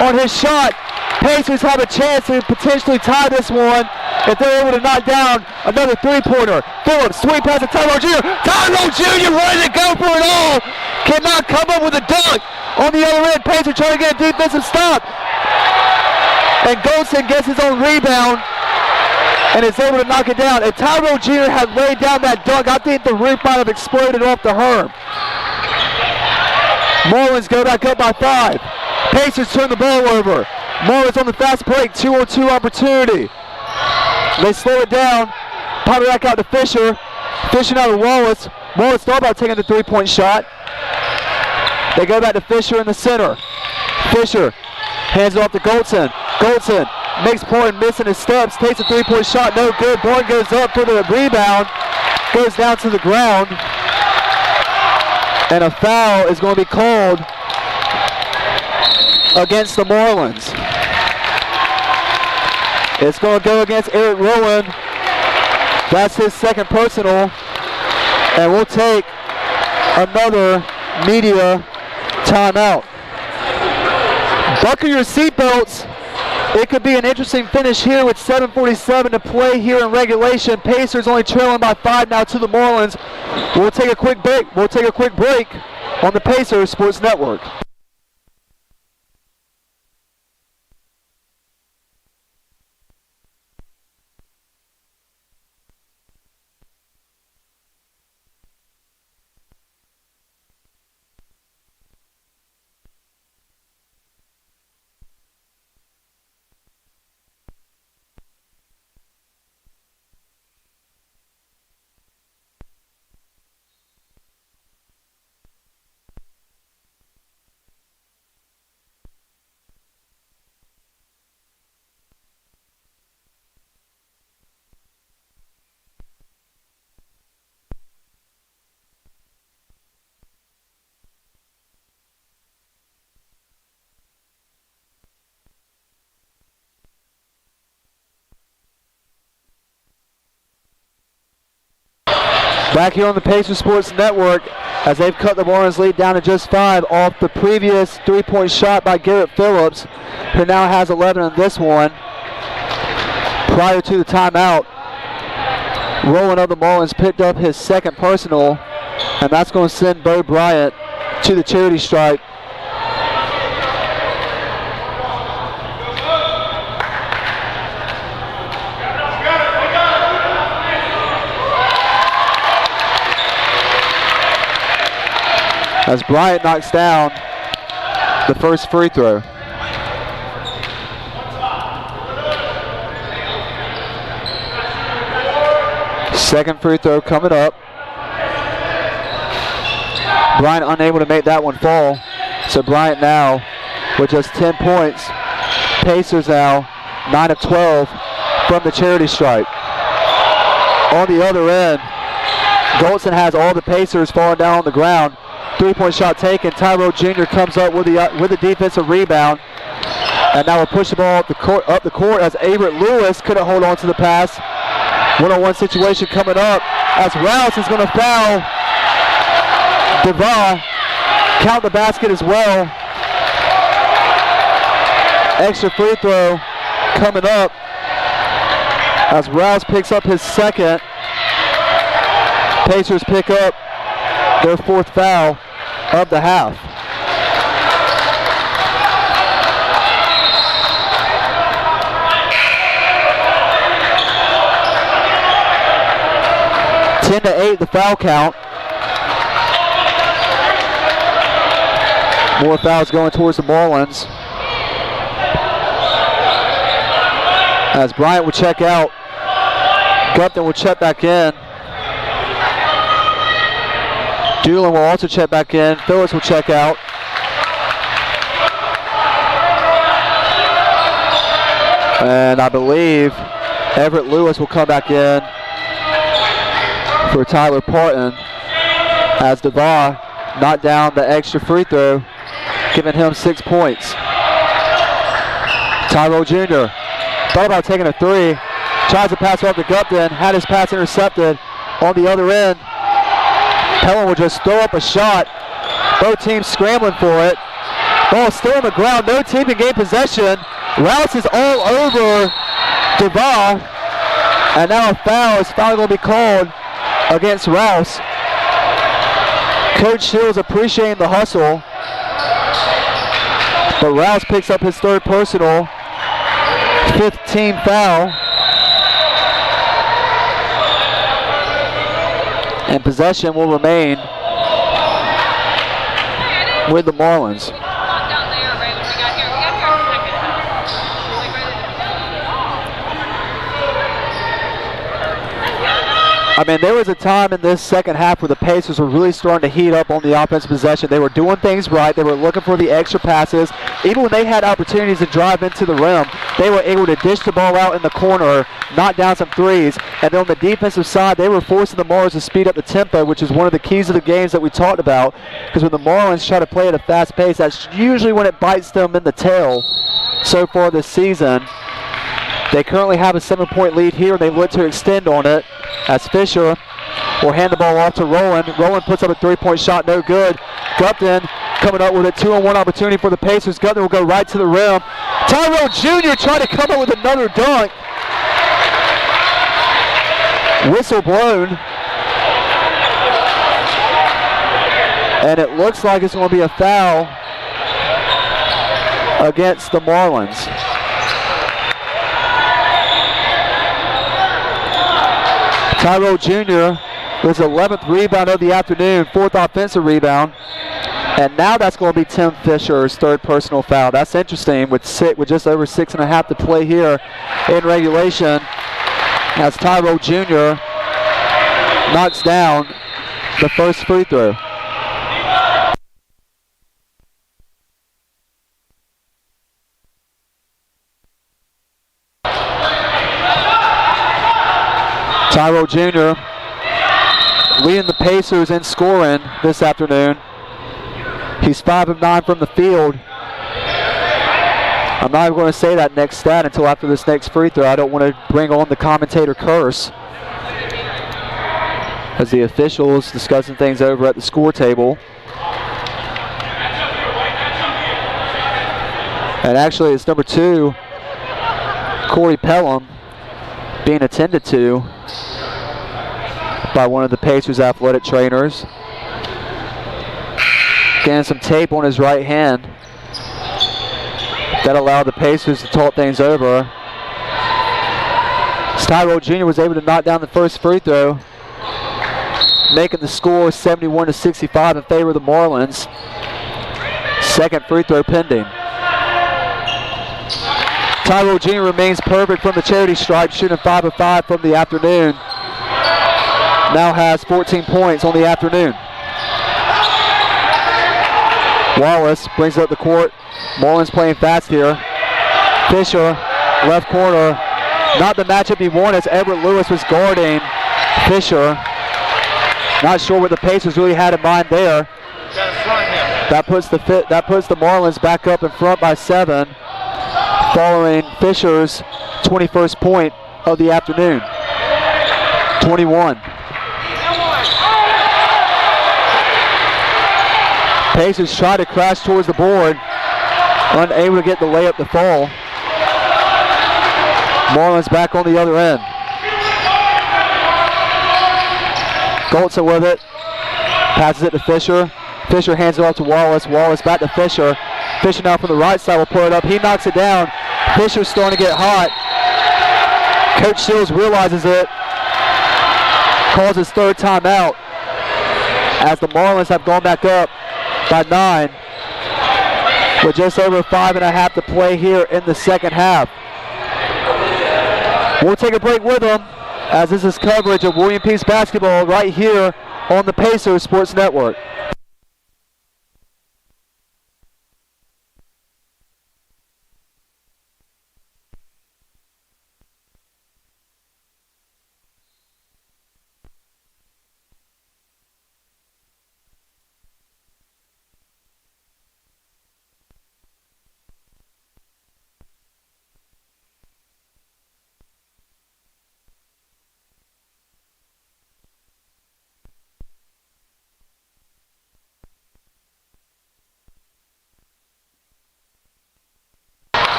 on his shot. Pacers have a chance to potentially tie this one if they're able to knock down another 3-pointer. Phillips, sweep pass to Tyrell Jr. Tyrell Jr. ready to go for it all. Cannot come up with a dunk. On the other end, Pacers trying to get a defensive stop. And Goldson gets his own rebound and is able to knock it down. If Tyrell Jr. had laid down that dunk, I think the roof might have exploded off the Herm. Marlins go back up by 5. Pacers turn the ball over. Marlins on the fast break, 2-on-2 opportunity. They slow it down, pop it back out to Fisher. Fisher now to Wallace. Wallace thought about taking the 3-point shot. They go back to Fisher in the center. Fisher hands it off to Goldson. Goldson makes Portland missing his steps, takes a 3-point shot, no good. Portland goes up for the rebound, goes down to the ground, and a foul is going to be called against the Marlins. It's going to go against Eric Rowland. That's his second personal. And we'll take another media timeout. Buckle your seatbelts. It could be an interesting finish here with 7:47 to play here in regulation. Pacers only trailing by 5 now to the Marlins. We'll take a quick break. On the Pacers Sports Network. Back here on the Pacers Sports Network as they've cut the Marlins lead down to just 5 off the previous 3-point shot by Garrett Phillips, who now has 11 in this one. Prior to the timeout, Roland of the Marlins picked up his second personal, and that's going to send Bo Bryant to the charity stripe. As Bryant knocks down the first free throw. Second free throw coming up. Bryant unable to make that one fall. So Bryant now with just 10 points. Pacers now 9 of 12 from the charity stripe. On the other end, Goldson has all the Pacers falling down on the ground. 3-point shot taken. Tyrell Jr. comes up with the defensive rebound. And now we'll push the ball up the court as Averett Lewis couldn't hold on to the pass. One-on-one situation coming up as Rouse is going to foul Deva. Count the basket as well. Extra free throw coming up as Rouse picks up his second. Pacers pick up their fourth foul of the half. Ten to 8 the foul count. More fouls going towards the Marlins. As Bryant will check out, Gupton will check back in. Doolin will also check back in. Phillips will check out. And I believe Everett Lewis will come back in for Tyler Parton as Deva knocked down the extra free throw, giving him 6 points. Tyrell Jr. thought about taking a three. Tries to pass off to Gupton. Had his pass intercepted. On the other end, Pellin will just throw up a shot. Both teams scrambling for it. Ball still on the ground. No team can gain possession. Rouse is all over Deva. And now a foul is finally going to be called against Rouse. Coach Shields appreciating the hustle. But Rouse picks up his third personal. 5th team foul. And possession will remain with the Marlins. I mean, there was a time in this second half where the Pacers were really starting to heat up on the offensive possession. They were doing things right. They were looking for the extra passes. Even when they had opportunities to drive into the rim, they were able to dish the ball out in the corner, knock down some threes. And then on the defensive side, they were forcing the Marlins to speed up the tempo, which is one of the keys of the games that we talked about. Because when the Marlins try to play at a fast pace, that's usually when it bites them in the tail so far this season. They currently have a 7-point lead here, and they look to extend on it as Fisher will hand the ball off to Rowland. Rowland puts up a three-point shot, no good. Gupton coming up with a 2-on-1 opportunity for the Pacers. Gupton will go right to the rim. Tyrell Jr. trying to come up with another dunk. Whistle blown. And it looks like it's going to be a foul against the Marlins. Tyrell Jr. with his 11th rebound of the afternoon, 4th offensive rebound. And now that's going to be Tim Fisher's 3rd personal foul. That's interesting with just over 6.5 to play here in regulation, as Tyrell Jr. knocks down the first free throw. Tyrell Jr. leading the Pacers in scoring this afternoon. He's 5 of 9 from the field. I'm not even going to say that next stat until after this next free throw. I don't want to bring on the commentator curse, as the officials discussing things over at the score table. And actually it's number 2, Corey Pelham, being attended to by one of the Pacers athletic trainers. Getting some tape on his right hand. That allowed the Pacers to talk things over. Tyrell Jr. was able to knock down the first free throw, making the score 71-65 in favor of the Marlins. Second free throw pending. Tyrell Jr. remains perfect from the charity stripe, shooting 5 of 5 from the afternoon. Now has 14 points on the afternoon. Wallace brings up the court. Marlins playing fast here. Fisher, left corner. Not the matchup he wanted, as Everett Lewis was guarding Fisher. Not sure what the Pacers really had in mind there. That puts the Marlins back up in front by 7, following Fisher's 21st point of the afternoon. 21. Pacers try to crash towards the board, unable to get the layup to fall. Marlins back on the other end. Goltson with it, passes it to Fisher. Fisher hands it off to Wallace. Wallace back to Fisher. Fisher now from the right side will pull it up. He knocks it down. Fisher's starting to get hot. Coach Shields realizes it, calls his 3rd timeout, as the Marlins have gone back up by 9 with just over 5.5 to play here in the second half. We'll take a break with them, as this is coverage of William Peace basketball right here on the Pacers Sports Network.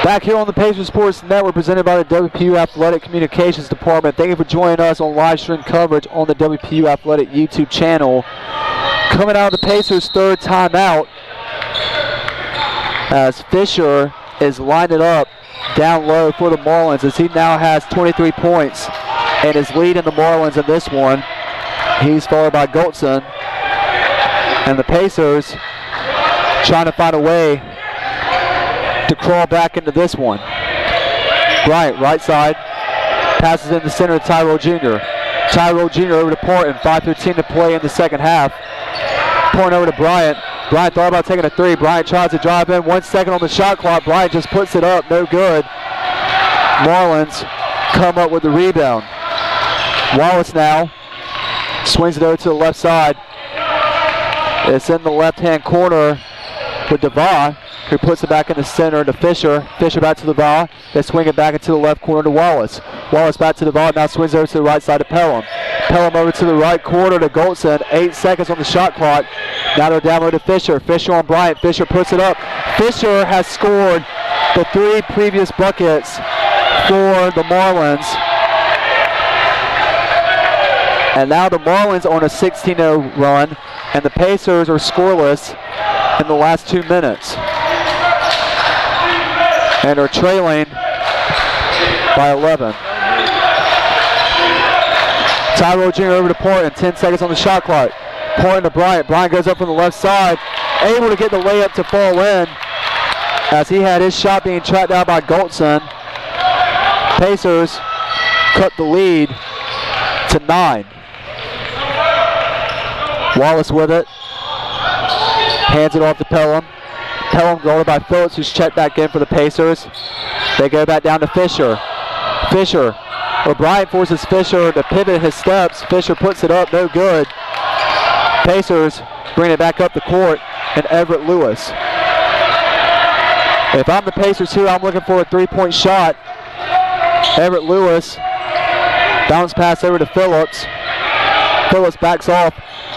Back here on the Pacers Sports Network, presented by the WPU Athletic Communications Department. Thank you for joining us on live stream coverage on the WPU Athletic YouTube channel. Coming out of the Pacers' 3rd timeout, as Fisher is lining up down low for the Marlins, as he now has 23 points and is leading the Marlins in this one. He's followed by Goltson, and the Pacers trying to find a way to crawl back into this one. Bryant, right side, passes in the center to Tyrell Jr. Tyrell Jr. over to Porton, 5:15 to play in the second half. Porton over to Bryant. Bryant thought about taking a 3. Bryant tries to drive in, 1 second on the shot clock. Bryant just puts it up, no good. Marlins come up with the rebound. Wallace now swings it over to the left side. It's in the left-hand corner with DeVaugh, who puts it back in the center to Fisher. Fisher back to DeVaugh. They swing it back into the left corner to Wallace. Wallace back to DeVaugh, now swings over to the right side to Pelham. Pelham over to the right corner to Goldson. 8 seconds on the shot clock. Now they're down low to Fisher. Fisher on Bryant. Fisher puts it up. Fisher has scored the 3 previous buckets for the Marlins. And now the Marlins on a 16-0 run, and the Pacers are scoreless in the last 2 minutes. And are trailing by 11. Tyrell Jr. over to Portland, 10 seconds on the shot clock. Portland to Bryant. Bryant goes up from the left side, able to get the layup to fall in as he had his shot being tracked down by Goldson. Pacers cut the lead to 9. Wallace with it. Hands it off to Pelham. Pelham guarded by Phillips, who's checked back in for the Pacers. They go back down to Fisher. Fisher. O'Brien forces Fisher to pivot his steps. Fisher puts it up, no good. Pacers bring it back up the court, and Everett Lewis. If I'm the Pacers here, I'm looking for a 3-point shot. Everett Lewis, bounce pass over to Phillips. Phillips backs off.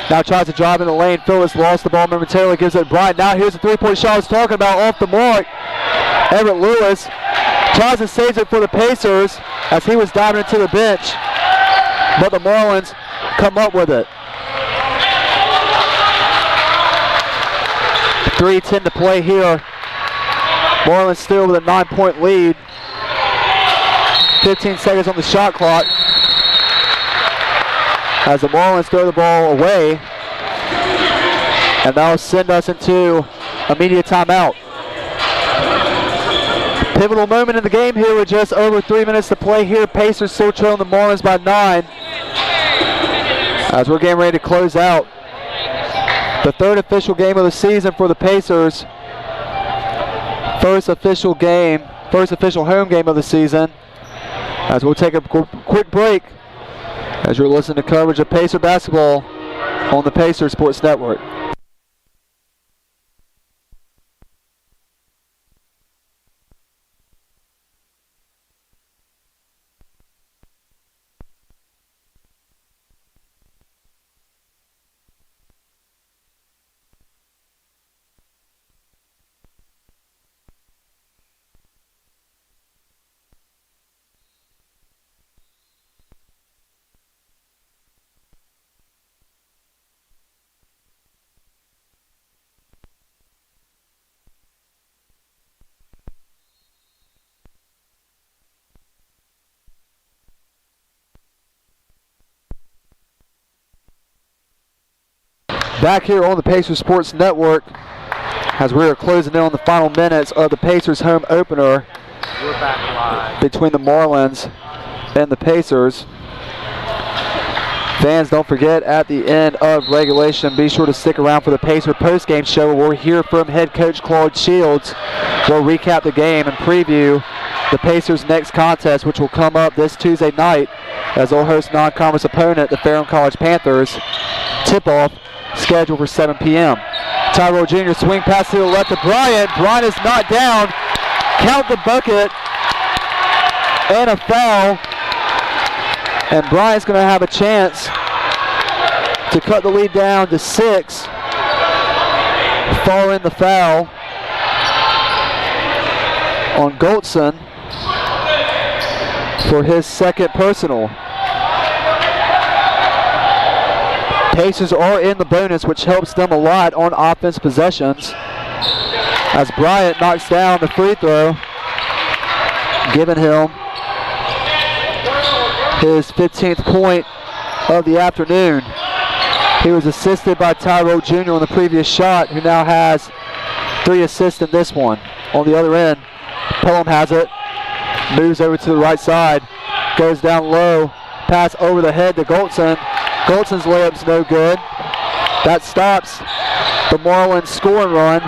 Now tries to drive in the lane. Phillips lost the ball momentarily, gives it to Bryant. Now here's the 3-point shot I was talking about, off the mark. Everett Lewis tries to save it for the Pacers as he was diving into the bench, but the Marlins come up with it. 3:10 to play here. Marlins still with a 9-point lead. 15 seconds on the shot clock as the Marlins throw the ball away, and that'll send us into immediate timeout. Pivotal moment in the game here with just over 3 minutes to play here. Pacers still trailing the Marlins by 9 as we're getting ready to close out the 3rd official game of the season for the Pacers. First official home game of the season, as we'll take a quick break as you're listening to coverage of Pacer basketball on the Pacer Sports Network. Back here on the Pacers Sports Network as we are closing in on the final minutes of the Pacers home opener. We're back live between the Marlins and the Pacers. Fans, don't forget, at the end of regulation, be sure to stick around for the Pacer postgame show where we'll hear from head coach Claude Shields. We'll recap the game and preview the Pacers' next contest, which will come up this Tuesday night as they'll host non-conference opponent, the Fairham College Panthers. Tip-off scheduled for 7 p.m. Tyrell Jr. swing pass to the left to Bryant. Bryant is knocked down. Count the bucket and a foul. And Bryant's going to have a chance to cut the lead down to 6. Following the foul on Goldson for his second personal. Pacers are in the bonus, which helps them a lot on offense possessions, as Bryant knocks down the free throw, giving him his 15th point of the afternoon. He was assisted by Tyrell Jr. on the previous shot, who now has 3 assists in this one. On the other end, Pelham has it, moves over to the right side, goes down low, pass over the head to Goldson. Goldson's layup's no good. That stops the Marlins scoring run,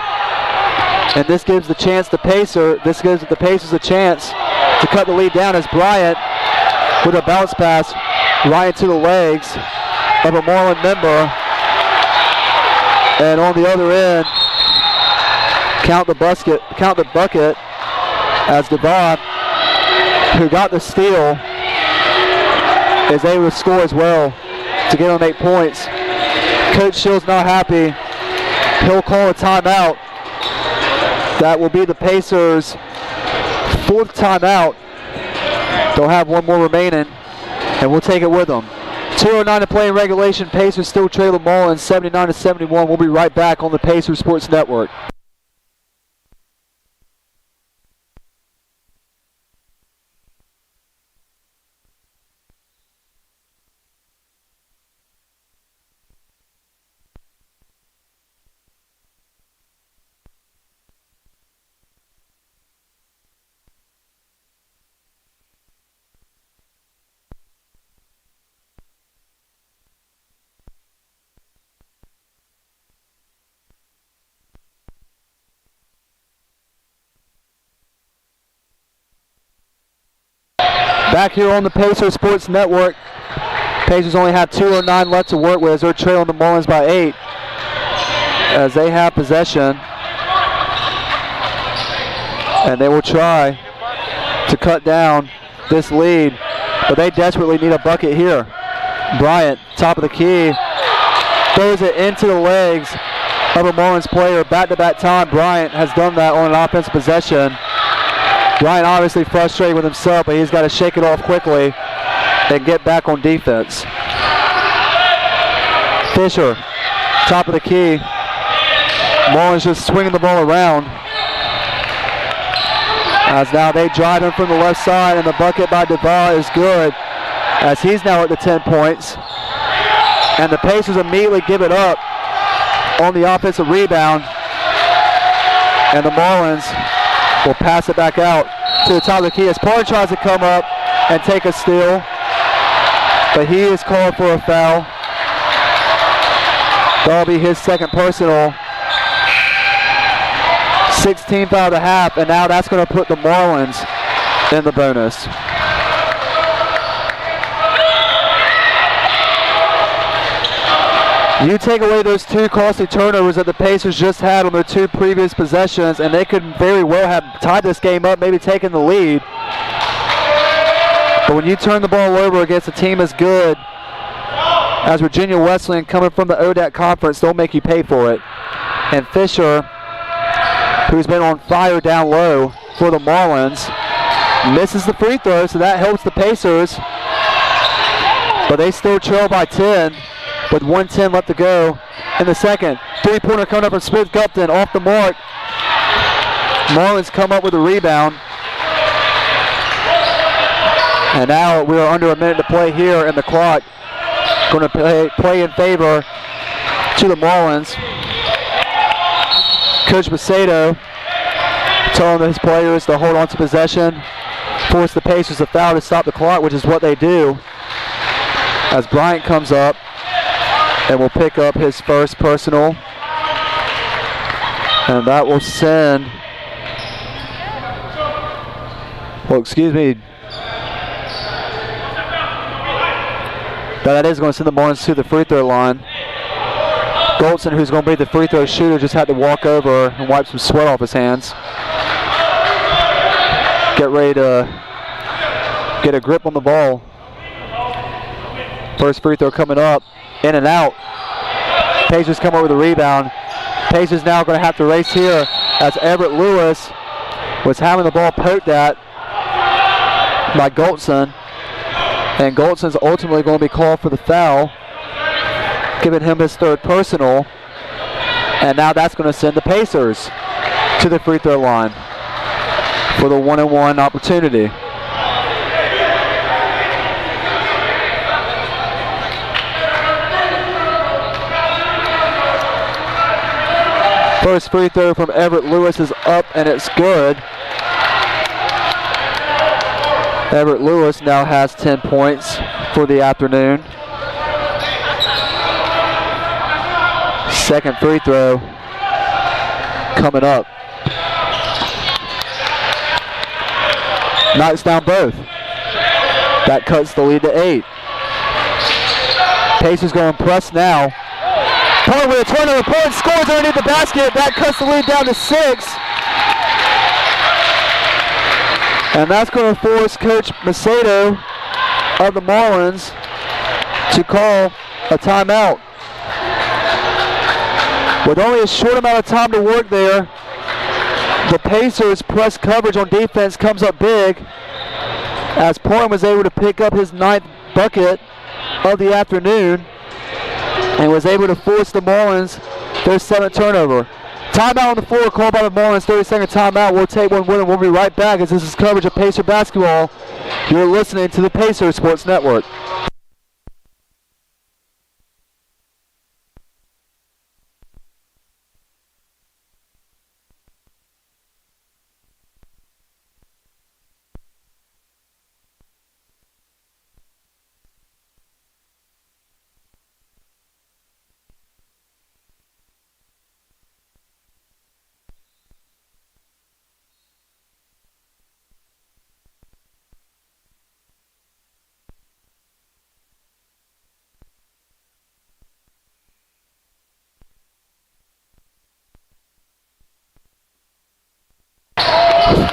and this gives the Pacers a chance to cut the lead down as Bryant, with a bounce pass right into the legs of a Marlin member, and on the other end, count the bucket as Devon, who got the steal, is able to score as well. to get them 8 points. Coach Shields not happy. He'll call a timeout. That will be the Pacers' 4th timeout. They'll have one more remaining, and we'll take it with them. 2:09 to play in regulation. Pacers still trail the Marlins 79-71. We'll be right back on the Pacers Sports Network. Back here on the Pacers Sports Network. Pacers only have 2:09 left to work with as they're trailing the Marlins by 8 as they have possession. And they will try to cut down this lead, but they desperately need a bucket here. Bryant, top of the key, throws it into the legs of a Marlins player. Back-to-back time, Bryant has done that on an offensive possession. Bryant obviously frustrated with himself, but he's got to shake it off quickly and get back on defense. Fisher, top of the key. Marlins just swinging the ball around. As now they drive him from the left side, and the bucket by Duval is good as he's now at the 10 points. And the Pacers immediately give it up on the offensive rebound. And the Marlins will pass it back out to the top of the key as Parr tries to come up and take a steal, but he is called for a foul. That'll be his second personal. 16th out of the half, and now that's going to put the Marlins in the bonus. You take away those 2 costly turnovers that the Pacers just had on their 2 previous possessions, and they could very well have tied this game up, maybe taken the lead. But when you turn the ball over against a team as good as Virginia Wesleyan coming from the ODAC conference, they'll make you pay for it. And Fisher, who's been on fire down low for the Marlins, misses the free throw, so that helps the Pacers. But they still trail by 10. With 1:10 left to go in the second. 3-pointer coming up from Smith Gupton off the mark. Marlins come up with a rebound. And now we are under a minute to play here, and the clock going to play in favor to the Marlins. Coach Macedo telling his players to hold on to possession, force the Pacers to foul to stop the clock, which is what they do. As Bryant comes up and will pick up his first personal. And that will send, well, excuse me. That is going to send the Marlins to the free throw line. Goldson, who's going to be the free throw shooter, just had to walk over and wipe some sweat off his hands. Get ready to get a grip on the ball. First free throw coming up. In and out. Pacers come up with a rebound. Pacers now going to have to race here as Everett Lewis was having the ball poked at by Goldson. And Goldson's ultimately going to be called for the foul, giving him his 3rd personal. And now that's going to send the Pacers to the free throw line for the 1-and-1 opportunity. First free throw from Everett Lewis is up, and it's good. Everett Lewis now has 10 points for the afternoon. Second free throw coming up. Knocks down both. That cuts the lead to 8. Pacers going press now. Parr with a turnover point, scores underneath the basket. That cuts the lead down to 6. And that's going to force Coach Macedo of the Marlins to call a timeout. With only a short amount of time to work there, the Pacers' press coverage on defense comes up big as Portland was able to pick up his 9th bucket of the afternoon and was able to force the Marlins their 7th turnover. Timeout on the floor called by the Marlins, 30-second timeout. We'll take one with them. We'll be right back as this is coverage of Pacer basketball. You're listening to the Pacer Sports Network.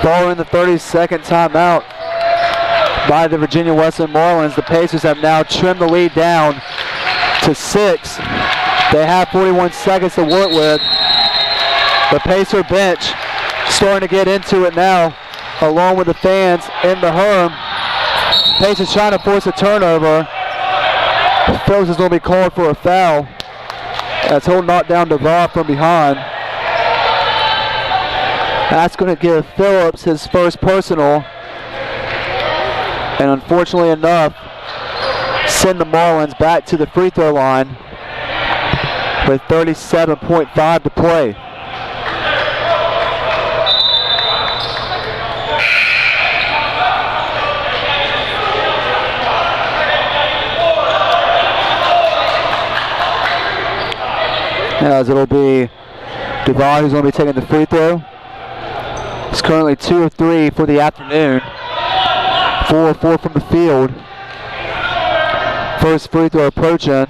Following the 30-second timeout by the Virginia Wesleyan Marlins, the Pacers have now trimmed the lead down to 6. They have 41 seconds to work with. The Pacer bench starting to get into it now, along with the fans in the Herm. Pacers trying to force a turnover. Phillips is going to be called for a foul. That's he'll knock down DeVos from behind. That's going to give Phillips his first personal, and unfortunately enough, send the Marlins back to the free throw line with 37.5 to play. As it'll be DeVos who's going to be taking the free throw. He's currently 2 of 3 for the afternoon. 4 of 4 from the field. First free throw approaching.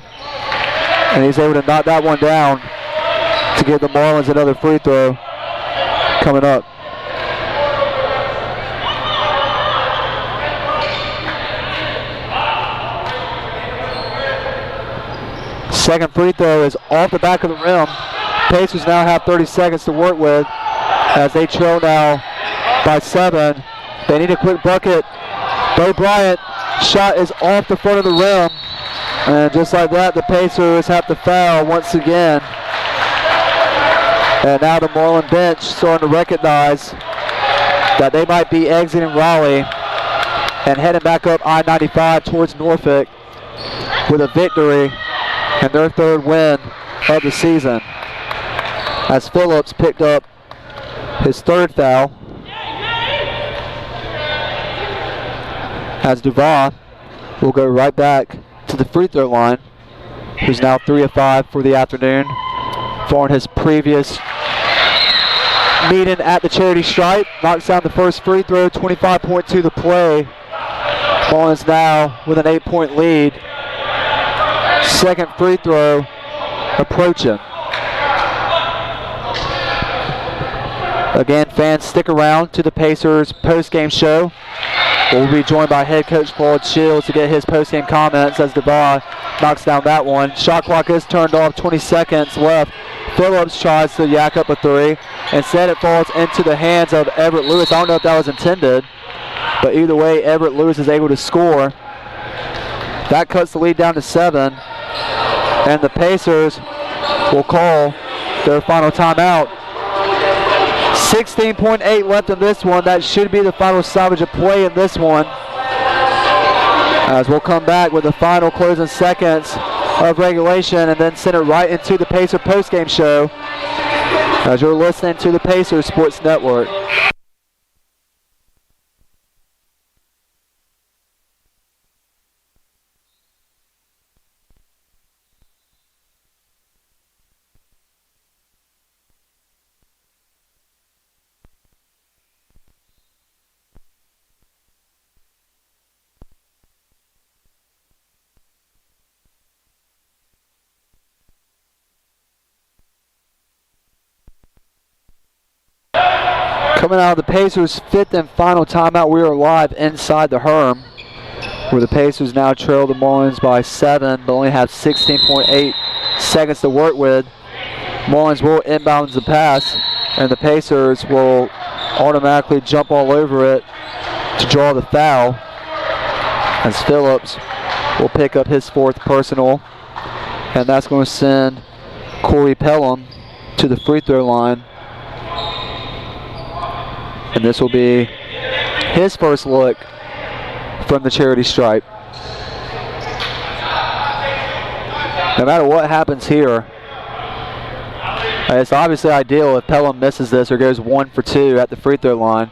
And he's able to knock that one down to give the Marlins another free throw coming up. Second free throw is off the back of the rim. Pacers now have 30 seconds to work with as they trail now by 7. They need a quick bucket. Bo Bryant shot is off the front of the rim. And just like that, the Pacers have to foul once again. And now the Marlin bench starting to recognize that they might be exiting Raleigh and heading back up I-95 towards Norfolk with a victory and their 3rd win of the season. As Phillips picked up his 3rd foul. As DeVos will go right back to the free throw line, who's now 3 of 5 for the afternoon, following his previous meeting at the charity stripe. Knocks down the first free throw, 25.2 to play. Marlins now with an 8-point lead. Second free throw approaching. Again, fans, stick around to the Pacers post-game show. We'll be joined by head coach Claude Shields to get his post-game comments as DeVos knocks down that one. Shot clock is turned off, 20 seconds left. Phillips tries to yak up a 3. Instead, it falls into the hands of Everett Lewis. I don't know if that was intended, but either way, Everett Lewis is able to score. That cuts the lead down to 7, and the Pacers will call their final timeout. 16.8 left in this one. That should be the final salvage of play in this one. As we'll come back with the final closing seconds of regulation and then send it right into the Pacer postgame show as you're listening to the Pacer Sports Network. Coming out of the Pacers' 5th and final timeout, we are live inside the Herm where the Pacers now trail the Marlins by 7, but only have 16.8 seconds to work with. Marlins will inbound the pass, and the Pacers will automatically jump all over it to draw the foul, as Phillips will pick up his 4th personal, and that's going to send Corey Pelham to the free throw line. And this will be his first look from the charity stripe. No matter what happens here, it's obviously ideal if Pelham misses this or goes 1 for 2 at the free throw line,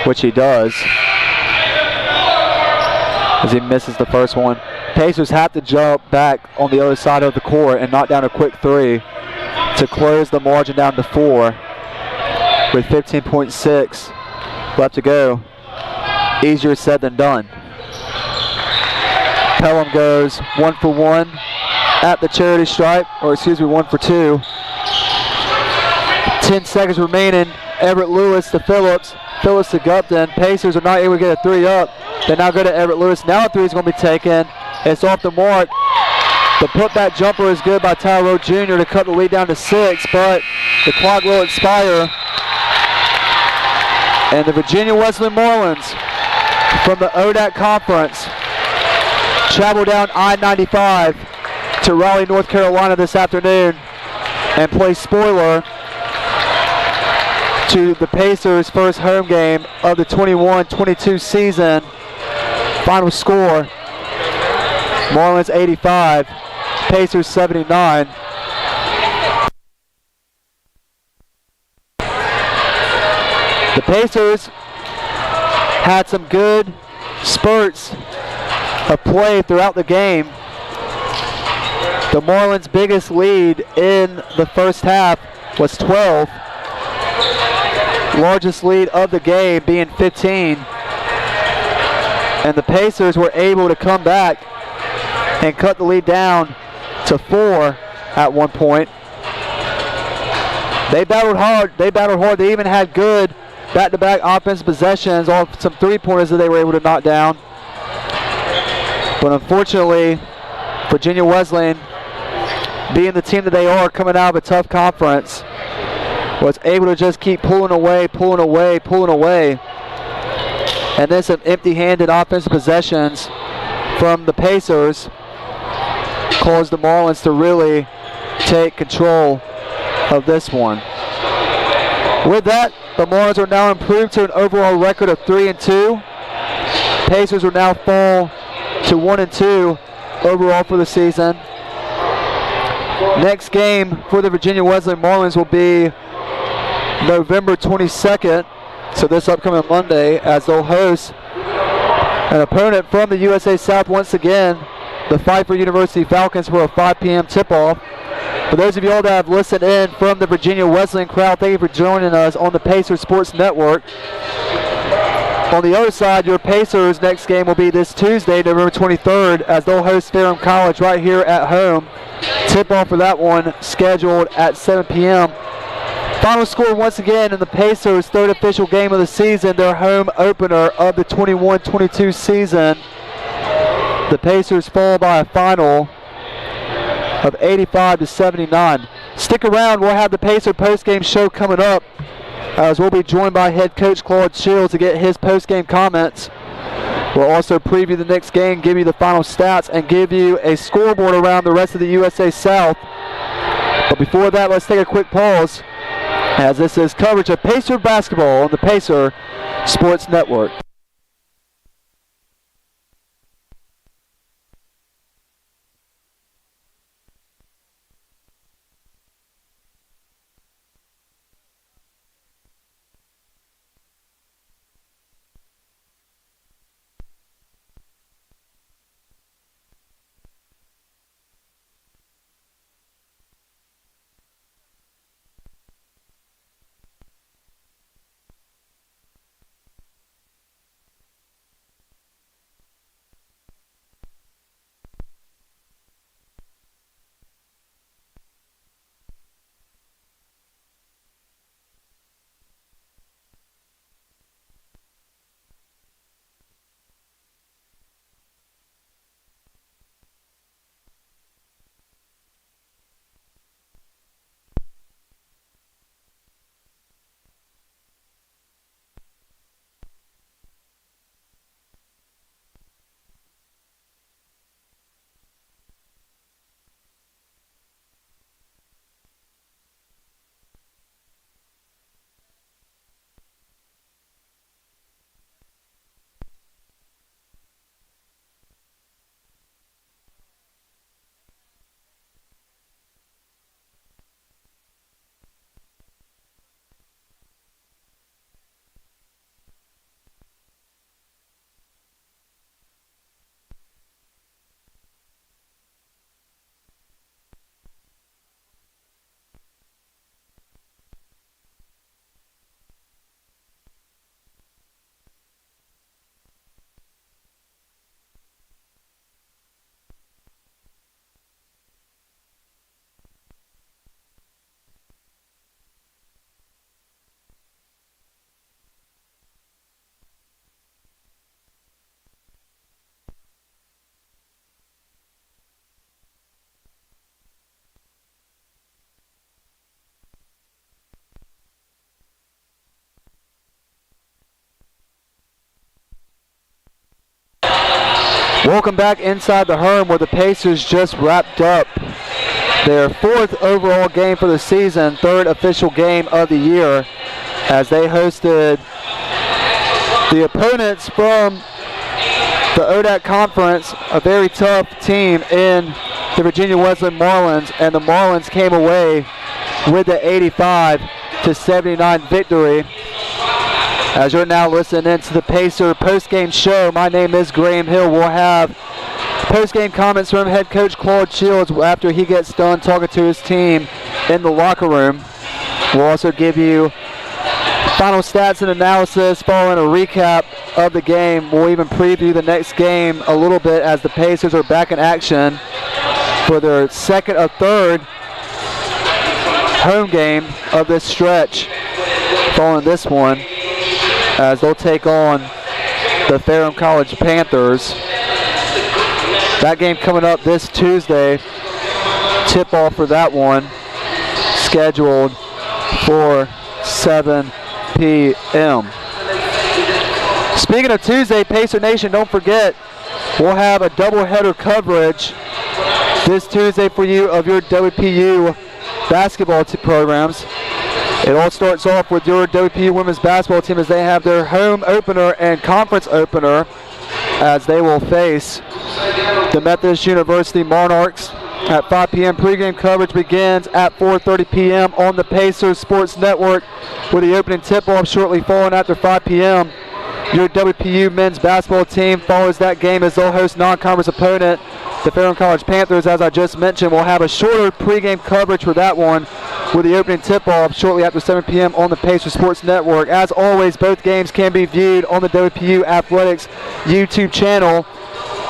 which he does, as he misses the first one. Pacers have to jump back on the other side of the court and knock down a quick 3 to close the margin down to 4 with 15.6 left to go. Easier said than done. Pelham goes 1 for 1 at the charity stripe, or excuse me, 1 for 2. 10 seconds remaining. Everett Lewis to Phillips. Phillips to Gupton. Pacers are not able to get a 3 up. They now go to Everett Lewis. Now a 3 is going to be taken. It's off the mark. The putback jumper is good by Tyro Jr. to cut the lead down to 6, but the clock will expire. And the Virginia Wesleyan Marlins from the ODAC Conference travel down I-95 to Raleigh, North Carolina this afternoon and play spoiler to the Pacers' first home game of the 21-22 season. Final score, Marlins 85, Pacers 79. The Pacers had some good spurts of play throughout the game. The Marlins' biggest lead in the first half was 12. Largest lead of the game being 15. And the Pacers were able to come back and cut the lead down to 4 at one point. They battled hard. They even had good back-to-back offensive possessions off some three-pointers that they were able to knock down. But unfortunately, Virginia Wesleyan, being the team that they are coming out of a tough conference, was able to just keep pulling away. And then some empty-handed offensive possessions from the Pacers caused the Marlins to really take control of this one. With that, the Marlins are now improved to an overall record of 3-2. Pacers will now fall to 1-2 overall for the season. Next game for the Virginia Wesleyan Marlins will be November 22nd, so this upcoming Monday, as they'll host an opponent from the USA South once again, the Pfeiffer University Falcons, for a 5 p.m. tip-off. For those of you all that have listened in from the Virginia Wesleyan crowd, thank you for joining us on the Pacers Sports Network. On the other side, your Pacers' next game will be this Tuesday, November 23rd, as they'll host Ferrum College right here at home. Tip-off for that one scheduled at 7 p.m. Final score once again in the Pacers' third official game of the season, their home opener of the 21-22 season. The Pacers fall by a final of 85-79. Stick around, we'll have the Pacer postgame show coming up, as we'll be joined by head coach Claude Shields to get his postgame comments. We'll also preview the next game, give you the final stats, and give you a scoreboard around the rest of the USA South. But before that, let's take a quick pause, as this is coverage of Pacer basketball on the Pacer Sports Network. Welcome back inside the Herm, where the Pacers just wrapped up their 4th overall game for the season, 3rd official game of the year, as they hosted the opponents from the ODAC Conference, a very tough team in the Virginia Wesleyan Marlins, and the Marlins came away with the 85-79 victory. As you're now listening into the Pacer postgame show, my name is Graham Hill. We'll have postgame comments from head coach Claude Shields after he gets done talking to his team in the locker room. We'll also give you final stats and analysis following a recap of the game. We'll even preview the next game a little bit as the Pacers are back in action for their 2nd or 3rd home game of this stretch following this one, as they'll take on the Ferrum College Panthers. That game coming up this Tuesday. Tip-off for that one scheduled for 7 p.m. Speaking of Tuesday, Pacer Nation, don't forget, we'll have a doubleheader coverage this Tuesday for you of your WPU basketball programs. It all starts off with your WPU women's basketball team as they have their home opener and conference opener, as they will face the Methodist University Monarchs at 5 p.m. Pregame coverage begins at 4:30 p.m. on the Pacers Sports Network, with the opening tip-off shortly following after 5 p.m. Your WPU men's basketball team follows that game as they'll host non-conference opponent, the Ferrum College Panthers. As I just mentioned, we'll have a shorter pregame coverage for that one, with the opening tip-off shortly after 7 p.m. on the Pacers Sports Network. As always, both games can be viewed on the WPU Athletics YouTube channel,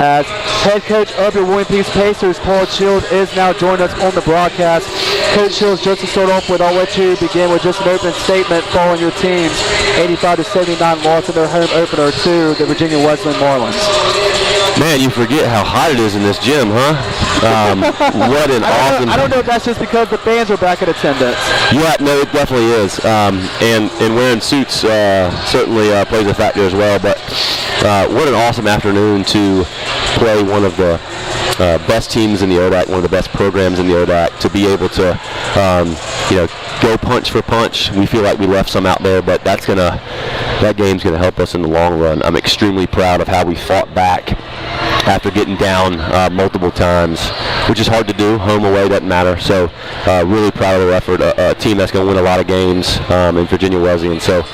as head coach of your William Peace Pacers, Claude Shields, is now joining us on the broadcast. Coach Shields, just to start off with, I'll let you begin with just an opening statement following your team's 85-79 loss in their home opener to the Virginia Wesleyan Marlins. Man, you forget how hot it is in this gym, huh? What an awesome... I don't know if that's just because the fans are back in attendance. Yeah, no, it definitely is. And wearing suits certainly plays a factor as well. But what an awesome afternoon to play one of the best teams in the ODAC, one of the best programs in the ODAC, to be able to, go punch for punch. We feel like we left some out there, but that game's gonna help us in the long run. I'm extremely proud of how we fought back after getting down multiple times, which is hard to do. Home, away, doesn't matter. So really proud of their effort. A team that's going to win a lot of games in Virginia Wesleyan. So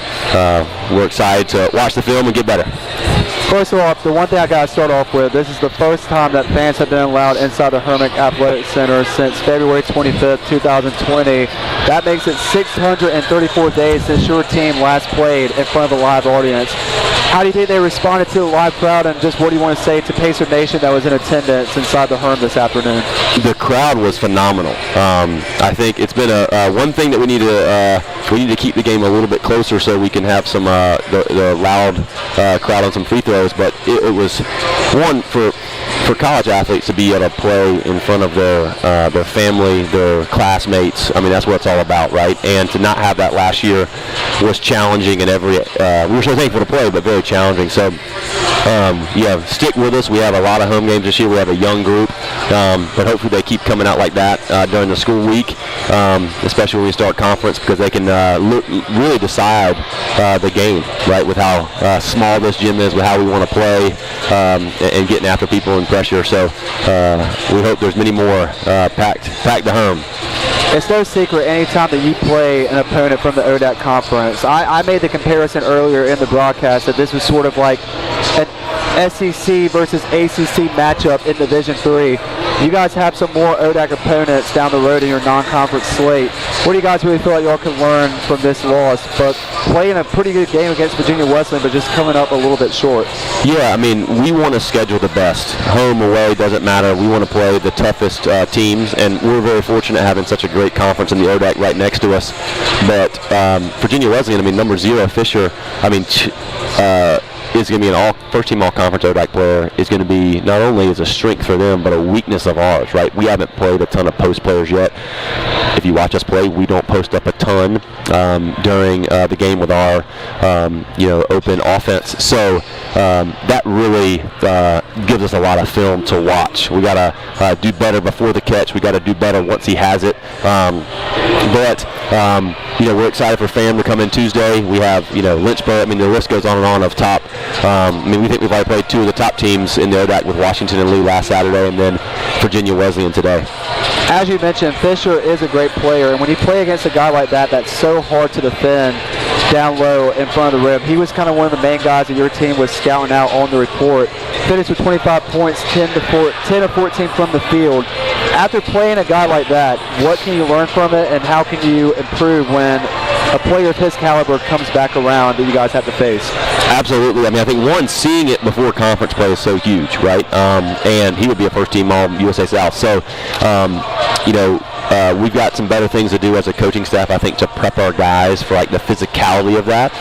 we're excited to watch the film and get better. First of all, the one thing I got to start off with, this is the first time that fans have been allowed inside the Hermick Athletic Center since February 25th, 2020. That makes it 634 days since your team last played in front of a live audience. How do you think they responded to the live crowd, and just what do you want to say to Pacer Nation that was in attendance inside the Herm this afternoon? The crowd was phenomenal. I think it's been one thing that we need to keep the game a little bit closer so we can have some the loud crowd on some free throws. But it was one for college athletes to be able to play in front of their family, their classmates. I mean, that's what it's all about, right? And to not have that last year was challenging in every. We were so thankful to play, but very challenging. So, stick with us. We have a lot of home games this year. We have a young group, but hopefully they keep coming out like that during the school week, especially when we start conference, because they can really decide the game, right, with how small this gym is, with how we want to play, and getting after people and pressure. So we hope there's many more packed the Herm. It's no secret anytime that you play an opponent from the ODAC conference. I made the comparison earlier in the broadcast that this was sort of like an SEC versus ACC matchup in Division III. You guys have some more ODAC opponents down the road in your non-conference slate. What do you guys really feel like y'all can learn from this loss? But playing a pretty good game against Virginia Wesleyan, but just coming up a little bit short. Yeah, I mean, we want to schedule the best. Home, away, doesn't matter. We want to play the toughest teams, and we're very fortunate having such a great conference in the ODAC right next to us. But Virginia Wesleyan, I mean, number 0, Fisher, I mean, is going to be an first-team all-conference ODAC player, is going to be not only as a strength for them, but a weakness of ours, right? We haven't played a ton of post players yet. If you watch us play, we don't post up a ton during the game with our, open offense. So that really gives us a lot of film to watch. We got to do better before the catch. We got to do better once he has it. We're excited for Fam to come in Tuesday. We have, Lynchburg. I mean, the list goes on and on of top. We think we've already played two of the top teams in the ODAC with Washington and Lee last Saturday, and then Virginia Wesleyan today. As you mentioned, Fisher is a great player, and when you play against a guy like that, that's so hard to defend down low in front of the rim. He was kind of one of the main guys that your team was scouting out on the report. Finished with 25 points, 10 of 14 from the field. After playing a guy like that, what can you learn from it, and how can you improve when a player of his caliber comes back around that you guys have to face? Absolutely. I mean, I think seeing it before conference play is so huge, right? And he would be a first-team All-USA South. So, we've got some better things to do as a coaching staff, I think, to prep our guys for like the physicality of that.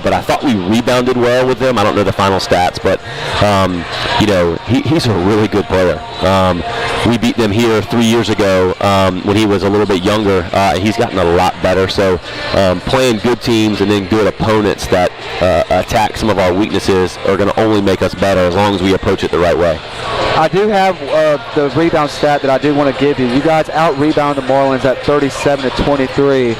But I thought we rebounded well with them. I don't know the final stats, but he's a really good player. We beat them here 3 years ago when he was a little bit younger. He's gotten a lot better. So playing good teams and then good opponents that attack some of our weaknesses are going to only make us better as long as we approach it the right way. I do have the rebound stat that I do want to give you. You guys out-rebound the Marlins at 37-23.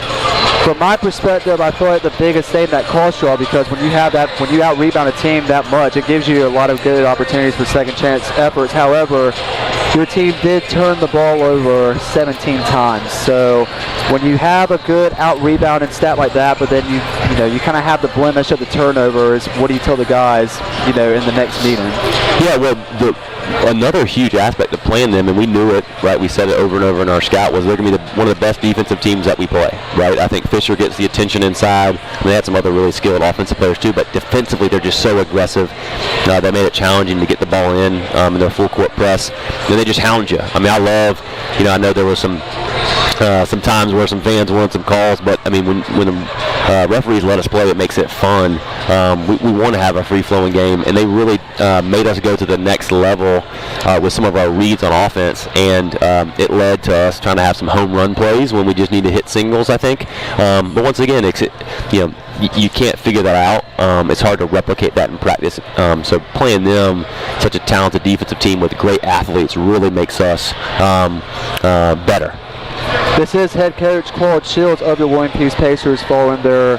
From my perspective, I feel like the biggest thing that costs you all, because when you out-rebound a team that much, it gives you a lot of good opportunities for second chance efforts. However, your team did turn the ball over 17 times. So when you have a good out-rebounding stat like that, but then you kind of have the blemish of the turnovers, what do you tell the guys, in the next meeting? Yeah, well, another huge aspect of playing them, and we knew it, right? We said it over and over in our scout, was they're going to be one of the best defensive teams that we play, right? I think Fisher gets the attention inside. And they had some other really skilled offensive players too, but defensively they're just so aggressive. They made it challenging to get the ball in their full court press. And they just hound you. I mean, I know there was some times where some fans wanted some calls, but I mean, when the referees let us play, it makes it fun. We want to have a free-flowing game, and they really made us go to the next level with some of our reads on offense, and it led to us trying to have some home run plays when we just need to hit singles, I think. But once again, you can't figure that out. It's hard to replicate that in practice. So playing them, such a talented defensive team with great athletes, really makes us better. This is head coach Claude Shields of the William Peace Pacers following their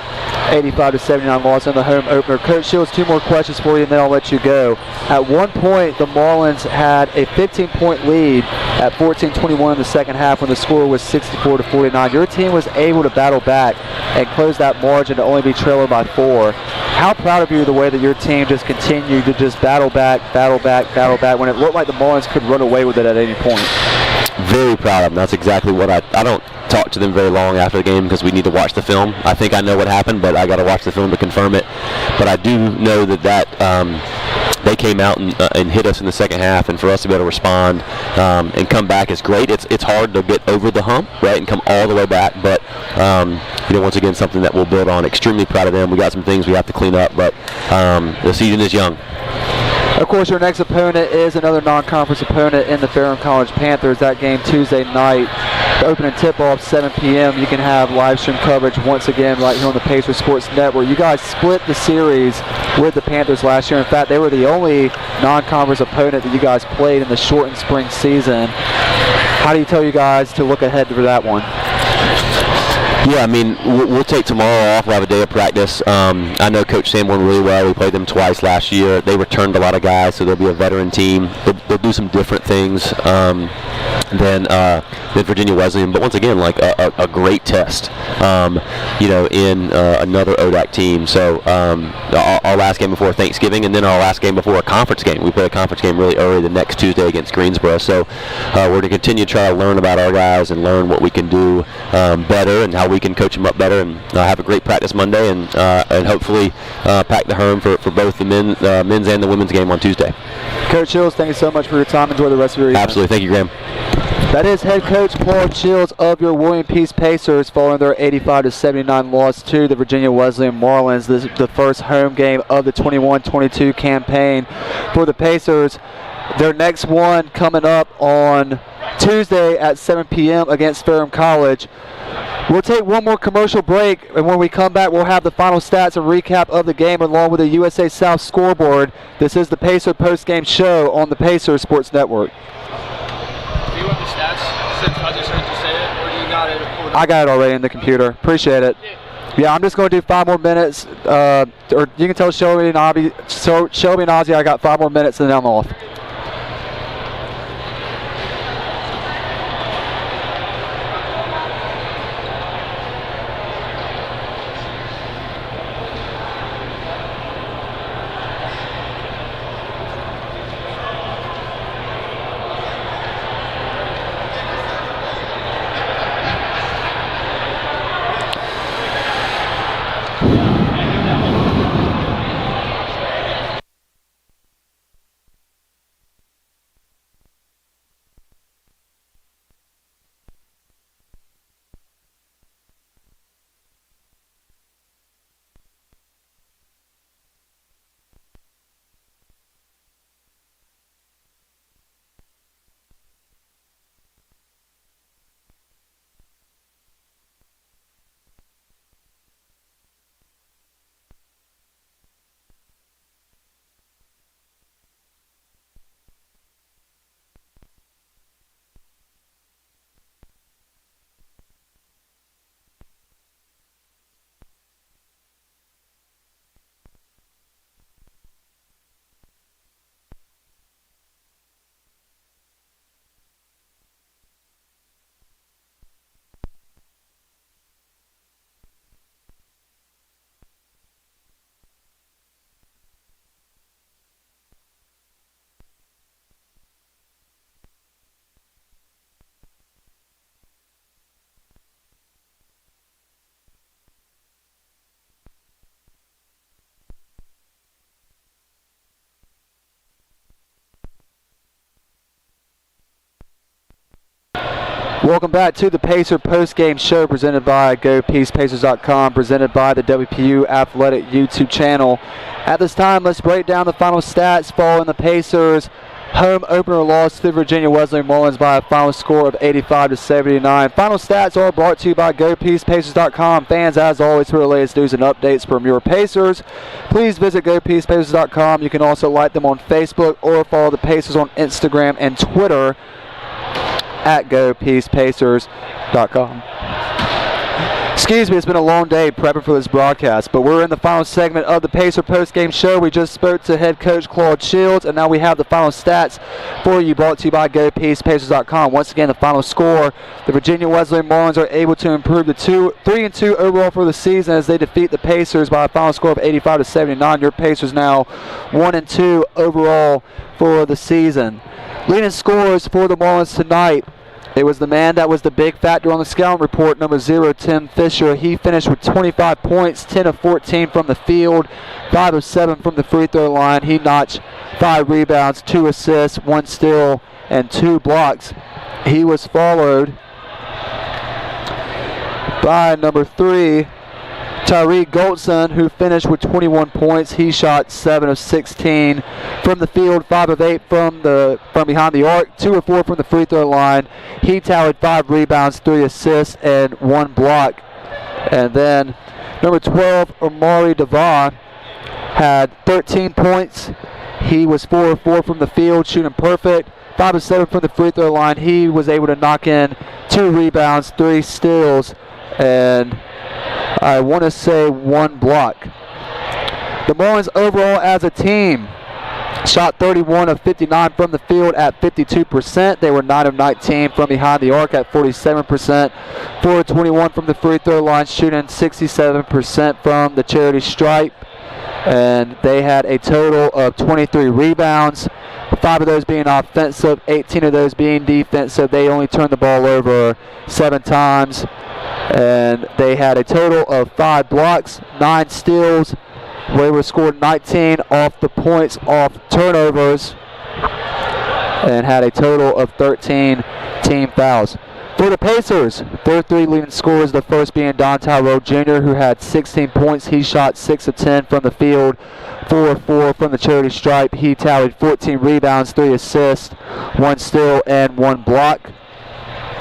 85-79 loss in the home opener. Coach Shields, two more questions for you, and then I'll let you go. At one point, the Marlins had a 15-point lead at 14-21 in the second half when the score was 64-49. Your team was able to battle back and close that margin to only be trailing by 4. How proud of you the way that your team just continued to just battle back when it looked like the Marlins could run away with it at any point? Very proud of them. That's exactly what I don't talk to them very long after the game because we need to watch the film. I think I know what happened, but I got to watch the film to confirm it. But I do know that they came out and hit us in the second half, and for us to be able to respond and come back is great. It's hard to get over the hump, right, and come all the way back. But once again, something that we'll build on. Extremely proud of them. We got some things we have to clean up, but the season is young. Of course, your next opponent is another non-conference opponent in the Ferrum College Panthers. That game Tuesday night, the opening tip-off 7 p.m. You can have live stream coverage once again right here on the Pacers Sports Network. You guys split the series with the Panthers last year. In fact, they were the only non-conference opponent that you guys played in the shortened spring season. How do you tell you guys to look ahead for that one? Yeah, I mean, we'll take tomorrow off. We'll have a day of practice. I know Coach Sanborn really well. We played them twice last year. They returned a lot of guys, so they'll be a veteran team. They'll do some different things than Virginia Wesleyan. But once again, like a great test, in another ODAC team. So our last game before Thanksgiving, and then our last game before a conference game. We play a conference game really early the next Tuesday against Greensboro. So we're going to continue to try to learn about our guys and learn what we can do better and how we can coach them up better, and have a great practice Monday, and hopefully pack the Herm for both the men's and the women's game on Tuesday. Coach Shields, thank you so much for your time. Enjoy the rest of your evening. Absolutely. Thank you, Graham. That is head coach Claude Shields of your William Peace Pacers following their 85-79 loss to the Virginia Wesleyan Marlins. This is the first home game of the 21-22 campaign for the Pacers. Their next one coming up on Tuesday at 7 p.m. against Ferrum College. We'll take one more commercial break, and when we come back, we'll have the final stats and recap of the game along with the USA South scoreboard. This is the Pacer Postgame Show on the Pacer Sports Network. Do you want the stats since I just heard you say it, or do you got it? I got it already in the computer. Appreciate it. Yeah, I'm just going to do 5 more minutes, or you can tell Shelby and Ozzy I got 5 more minutes and then I'm off. Welcome back to the Pacer Postgame Show presented by GoPeacePacers.com, presented by the WPU Athletic YouTube channel. At this time, let's break down the final stats following the Pacers' home opener loss to Virginia Wesleyan Mullins by a final score of 85-79. Final stats are brought to you by GoPeacePacers.com. Fans, as always, for the latest news and updates from your Pacers, please visit GoPeacePacers.com. You can also like them on Facebook or follow the Pacers on Instagram and Twitter at GoPeacePacers.com. Excuse me, it's been a long day prepping for this broadcast, but we're in the final segment of the Pacer Postgame Show. We just spoke to head coach Claude Shields, and now we have the final stats for you, brought to you by GoPeacePacers.com. Once again, the final score, the Virginia Wesleyan Mullins are able to improve to 3-2 overall for the season as they defeat the Pacers by a final score of 85-79. Your Pacers now 1-2 overall for the season. Leading scores for the Mullins tonight, it was the man that was the big factor on the scouting report, number 0, Tim Fisher. He finished with 25 points, 10 of 14 from the field, 5 of 7 from the free throw line. He notched 5 rebounds, 2 assists, 1 steal, and 2 blocks. He was followed by number 3, Tyree Goldson, who finished with 21 points. He shot 7 of 16 from the field, 5 of 8 from behind the arc, 2 of 4 from the free throw line. He tallied 5 rebounds, 3 assists, and 1 block. And then number 12, Omari Devon, had 13 points. He was 4 of 4 from the field, shooting perfect. 5 of 7 from the free throw line. He was able to knock in 2 rebounds, 3 steals, and I want to say 1 block. The Mullins overall as a team shot 31 of 59 from the field at 52%. They were 9 of 19 from behind the arc at 47%. 4 of 21 from the free throw line, shooting 67% from the charity stripe. And they had a total of 23 rebounds, 5 of those being offensive, 18 of those being defensive. They only turned the ball over 7 times. And they had a total of 5 blocks, 9 steals. They were scored 19 off the points off turnovers, and had a total of 13 team fouls. For the Pacers, their 3 leading scorers, the first being Don Tyrell Jr., who had 16 points. He shot 6 of 10 from the field, 4 of 4 from the charity stripe. He tallied 14 rebounds, 3 assists, 1 steal, and 1 block.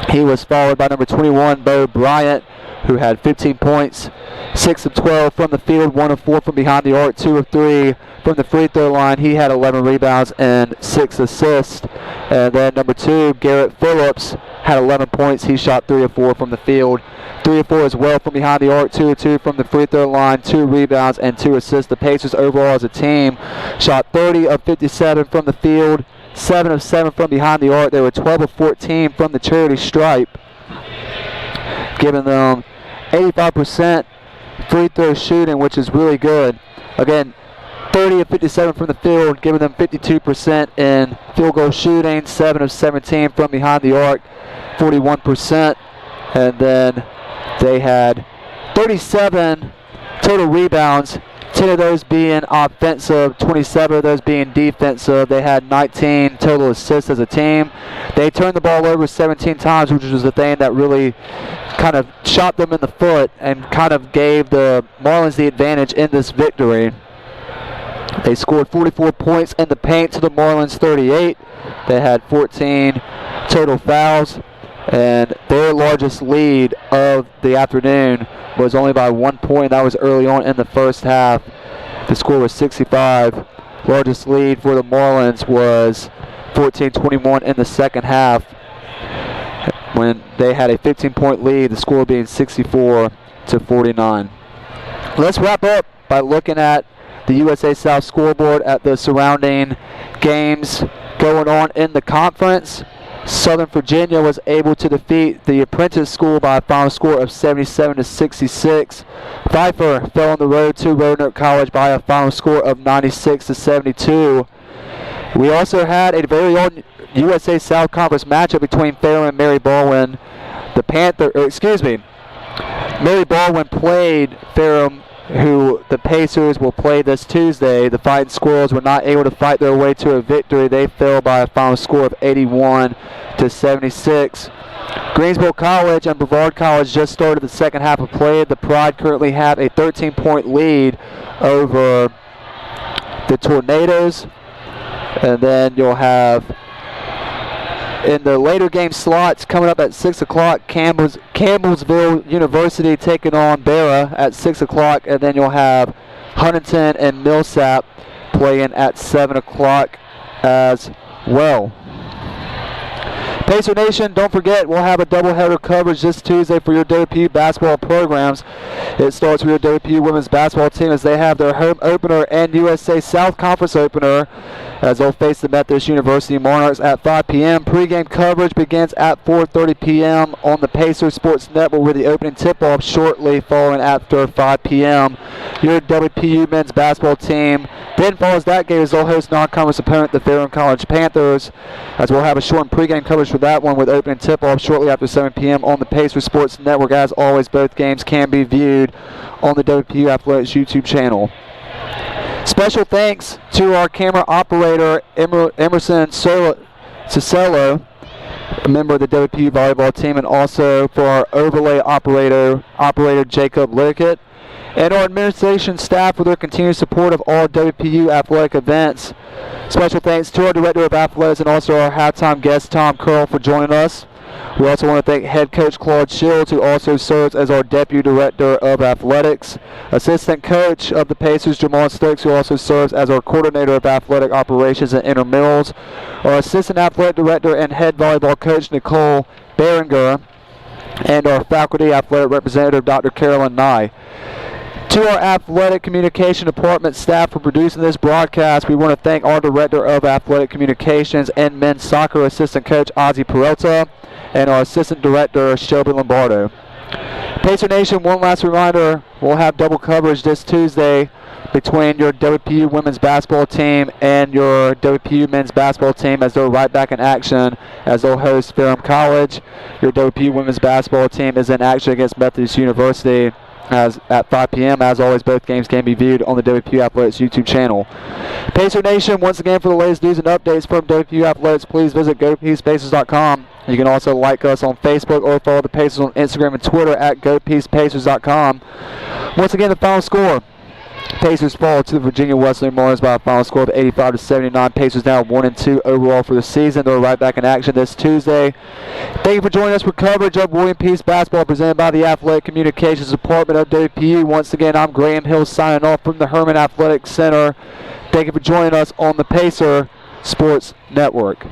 He was followed by number 21, Bo Bryant, who had 15 points, 6 of 12 from the field, 1 of 4 from behind the arc, 2 of 3 from the free throw line. He had 11 rebounds and 6 assists. And then number 2, Garrett Phillips, had 11 points. He shot 3 of 4 from the field, 3 of 4 as well from behind the arc, 2 of 2 from the free throw line, 2 rebounds and 2 assists. The Pacers overall as a team shot 30 of 57 from the field, 7 of 7 from behind the arc. They were 12 of 14 from the charity stripe, giving them 85% free throw shooting, which is really good. Again, 30 of 57 from the field, giving them 52% in field goal shooting, 7 of 17 from behind the arc, 41%. And then they had 37 total rebounds, 10 of those being offensive, 27 of those being defensive. They had 19 total assists as a team. They turned the ball over 17 times, which was the thing that really kind of shot them in the foot and kind of gave the Marlins the advantage in this victory. They scored 44 points in the paint to the Marlins 38. They had 14 total fouls, and their largest lead of the afternoon was only by 1 point. That was early on in the first half. The score was 65. Largest lead for the Marlins was 14-21 in the second half, when they had a 15-point lead, the score being 64-49. Let's wrap up by looking at the USA South scoreboard at the surrounding games going on in the conference. Southern Virginia was able to defeat the Apprentice School by a final score of 77-66. Pfeiffer fell on the road to Roanoke College by a final score of 96-72. We also had a very old USA South Conference matchup between Fairham and Mary Baldwin. Mary Baldwin played Fairham, who the Pacers will play this Tuesday. The Fighting Squirrels were not able to fight their way to a victory. They fell by a final score of 81-76. Greensboro College and Brevard College just started the second half of play. The Pride currently have a 13-point lead over the Tornadoes. And then you'll have, in the later game slots coming up at 6 o'clock, Campbellsville University taking on Barra at 6 o'clock. And then you'll have Huntington and Millsap playing at 7 o'clock as well. Pacer Nation, don't forget, we'll have a doubleheader coverage this Tuesday for your WPU basketball programs. It starts with your WPU women's basketball team as they have their home opener and USA South Conference opener as they'll face the Methodist University Monarchs at 5 p.m. Pre-game coverage begins at 4:30 p.m. on the Pacer Sports Network with the opening tip-off shortly following after 5 p.m. Your WPU men's basketball team then follows that game as they'll host non-conference opponent, the Fairham College Panthers, as we'll have a short pre-game coverage for that one with opening tip-off shortly after 7 p.m. on the Pacer Sports Network. As always, both games can be viewed on the WPU Athletics YouTube channel. Special thanks to our camera operator, Emerson Cicello, a member of the WPU volleyball team, and also for our overlay operator Jacob Lickett, and our administration staff for their continued support of all WPU athletic events. Special thanks to our Director of Athletics and also our halftime guest, Tom Curl, for joining us. We also want to thank head coach Claude Shields, who also serves as our deputy director of athletics. Assistant coach of the Pacers, Jamal Stokes, who also serves as our coordinator of athletic operations and intramurals. Our assistant athletic director and head volleyball coach, Nicole Berenger. And our faculty athletic representative, Dr. Carolyn Nye. To our athletic communication department staff for producing this broadcast, we want to thank our director of athletic communications and men's soccer assistant coach, Ozzie Peralta, and our assistant director, Shelby Lombardo. Pacer Nation, one last reminder, we'll have double coverage this Tuesday between your WPU women's basketball team and your WPU men's basketball team as they're right back in action as they'll host Fairham College. Your WPU women's basketball team is in action against Methodist University at 5 p.m. As always, both games can be viewed on the WPU Athletics YouTube channel. Pacer Nation, once again, for the latest news and updates from WPU Athletics, please visit GoPeacePacers.com. You can also like us on Facebook or follow the Pacers on Instagram and Twitter at GoPeacePacers.com. Once again, the final score, Pacers fall to the Virginia Wesleyan Marlins by a final score of 85-79. Pacers now 1-2 overall for the season. They're right back in action this Tuesday. Thank you for joining us for coverage of William Peace basketball presented by the Athletic Communications Department of WPU. Once again, I'm Graham Hill signing off from the Herman Athletic Center. Thank you for joining us on the Pacer Sports Network.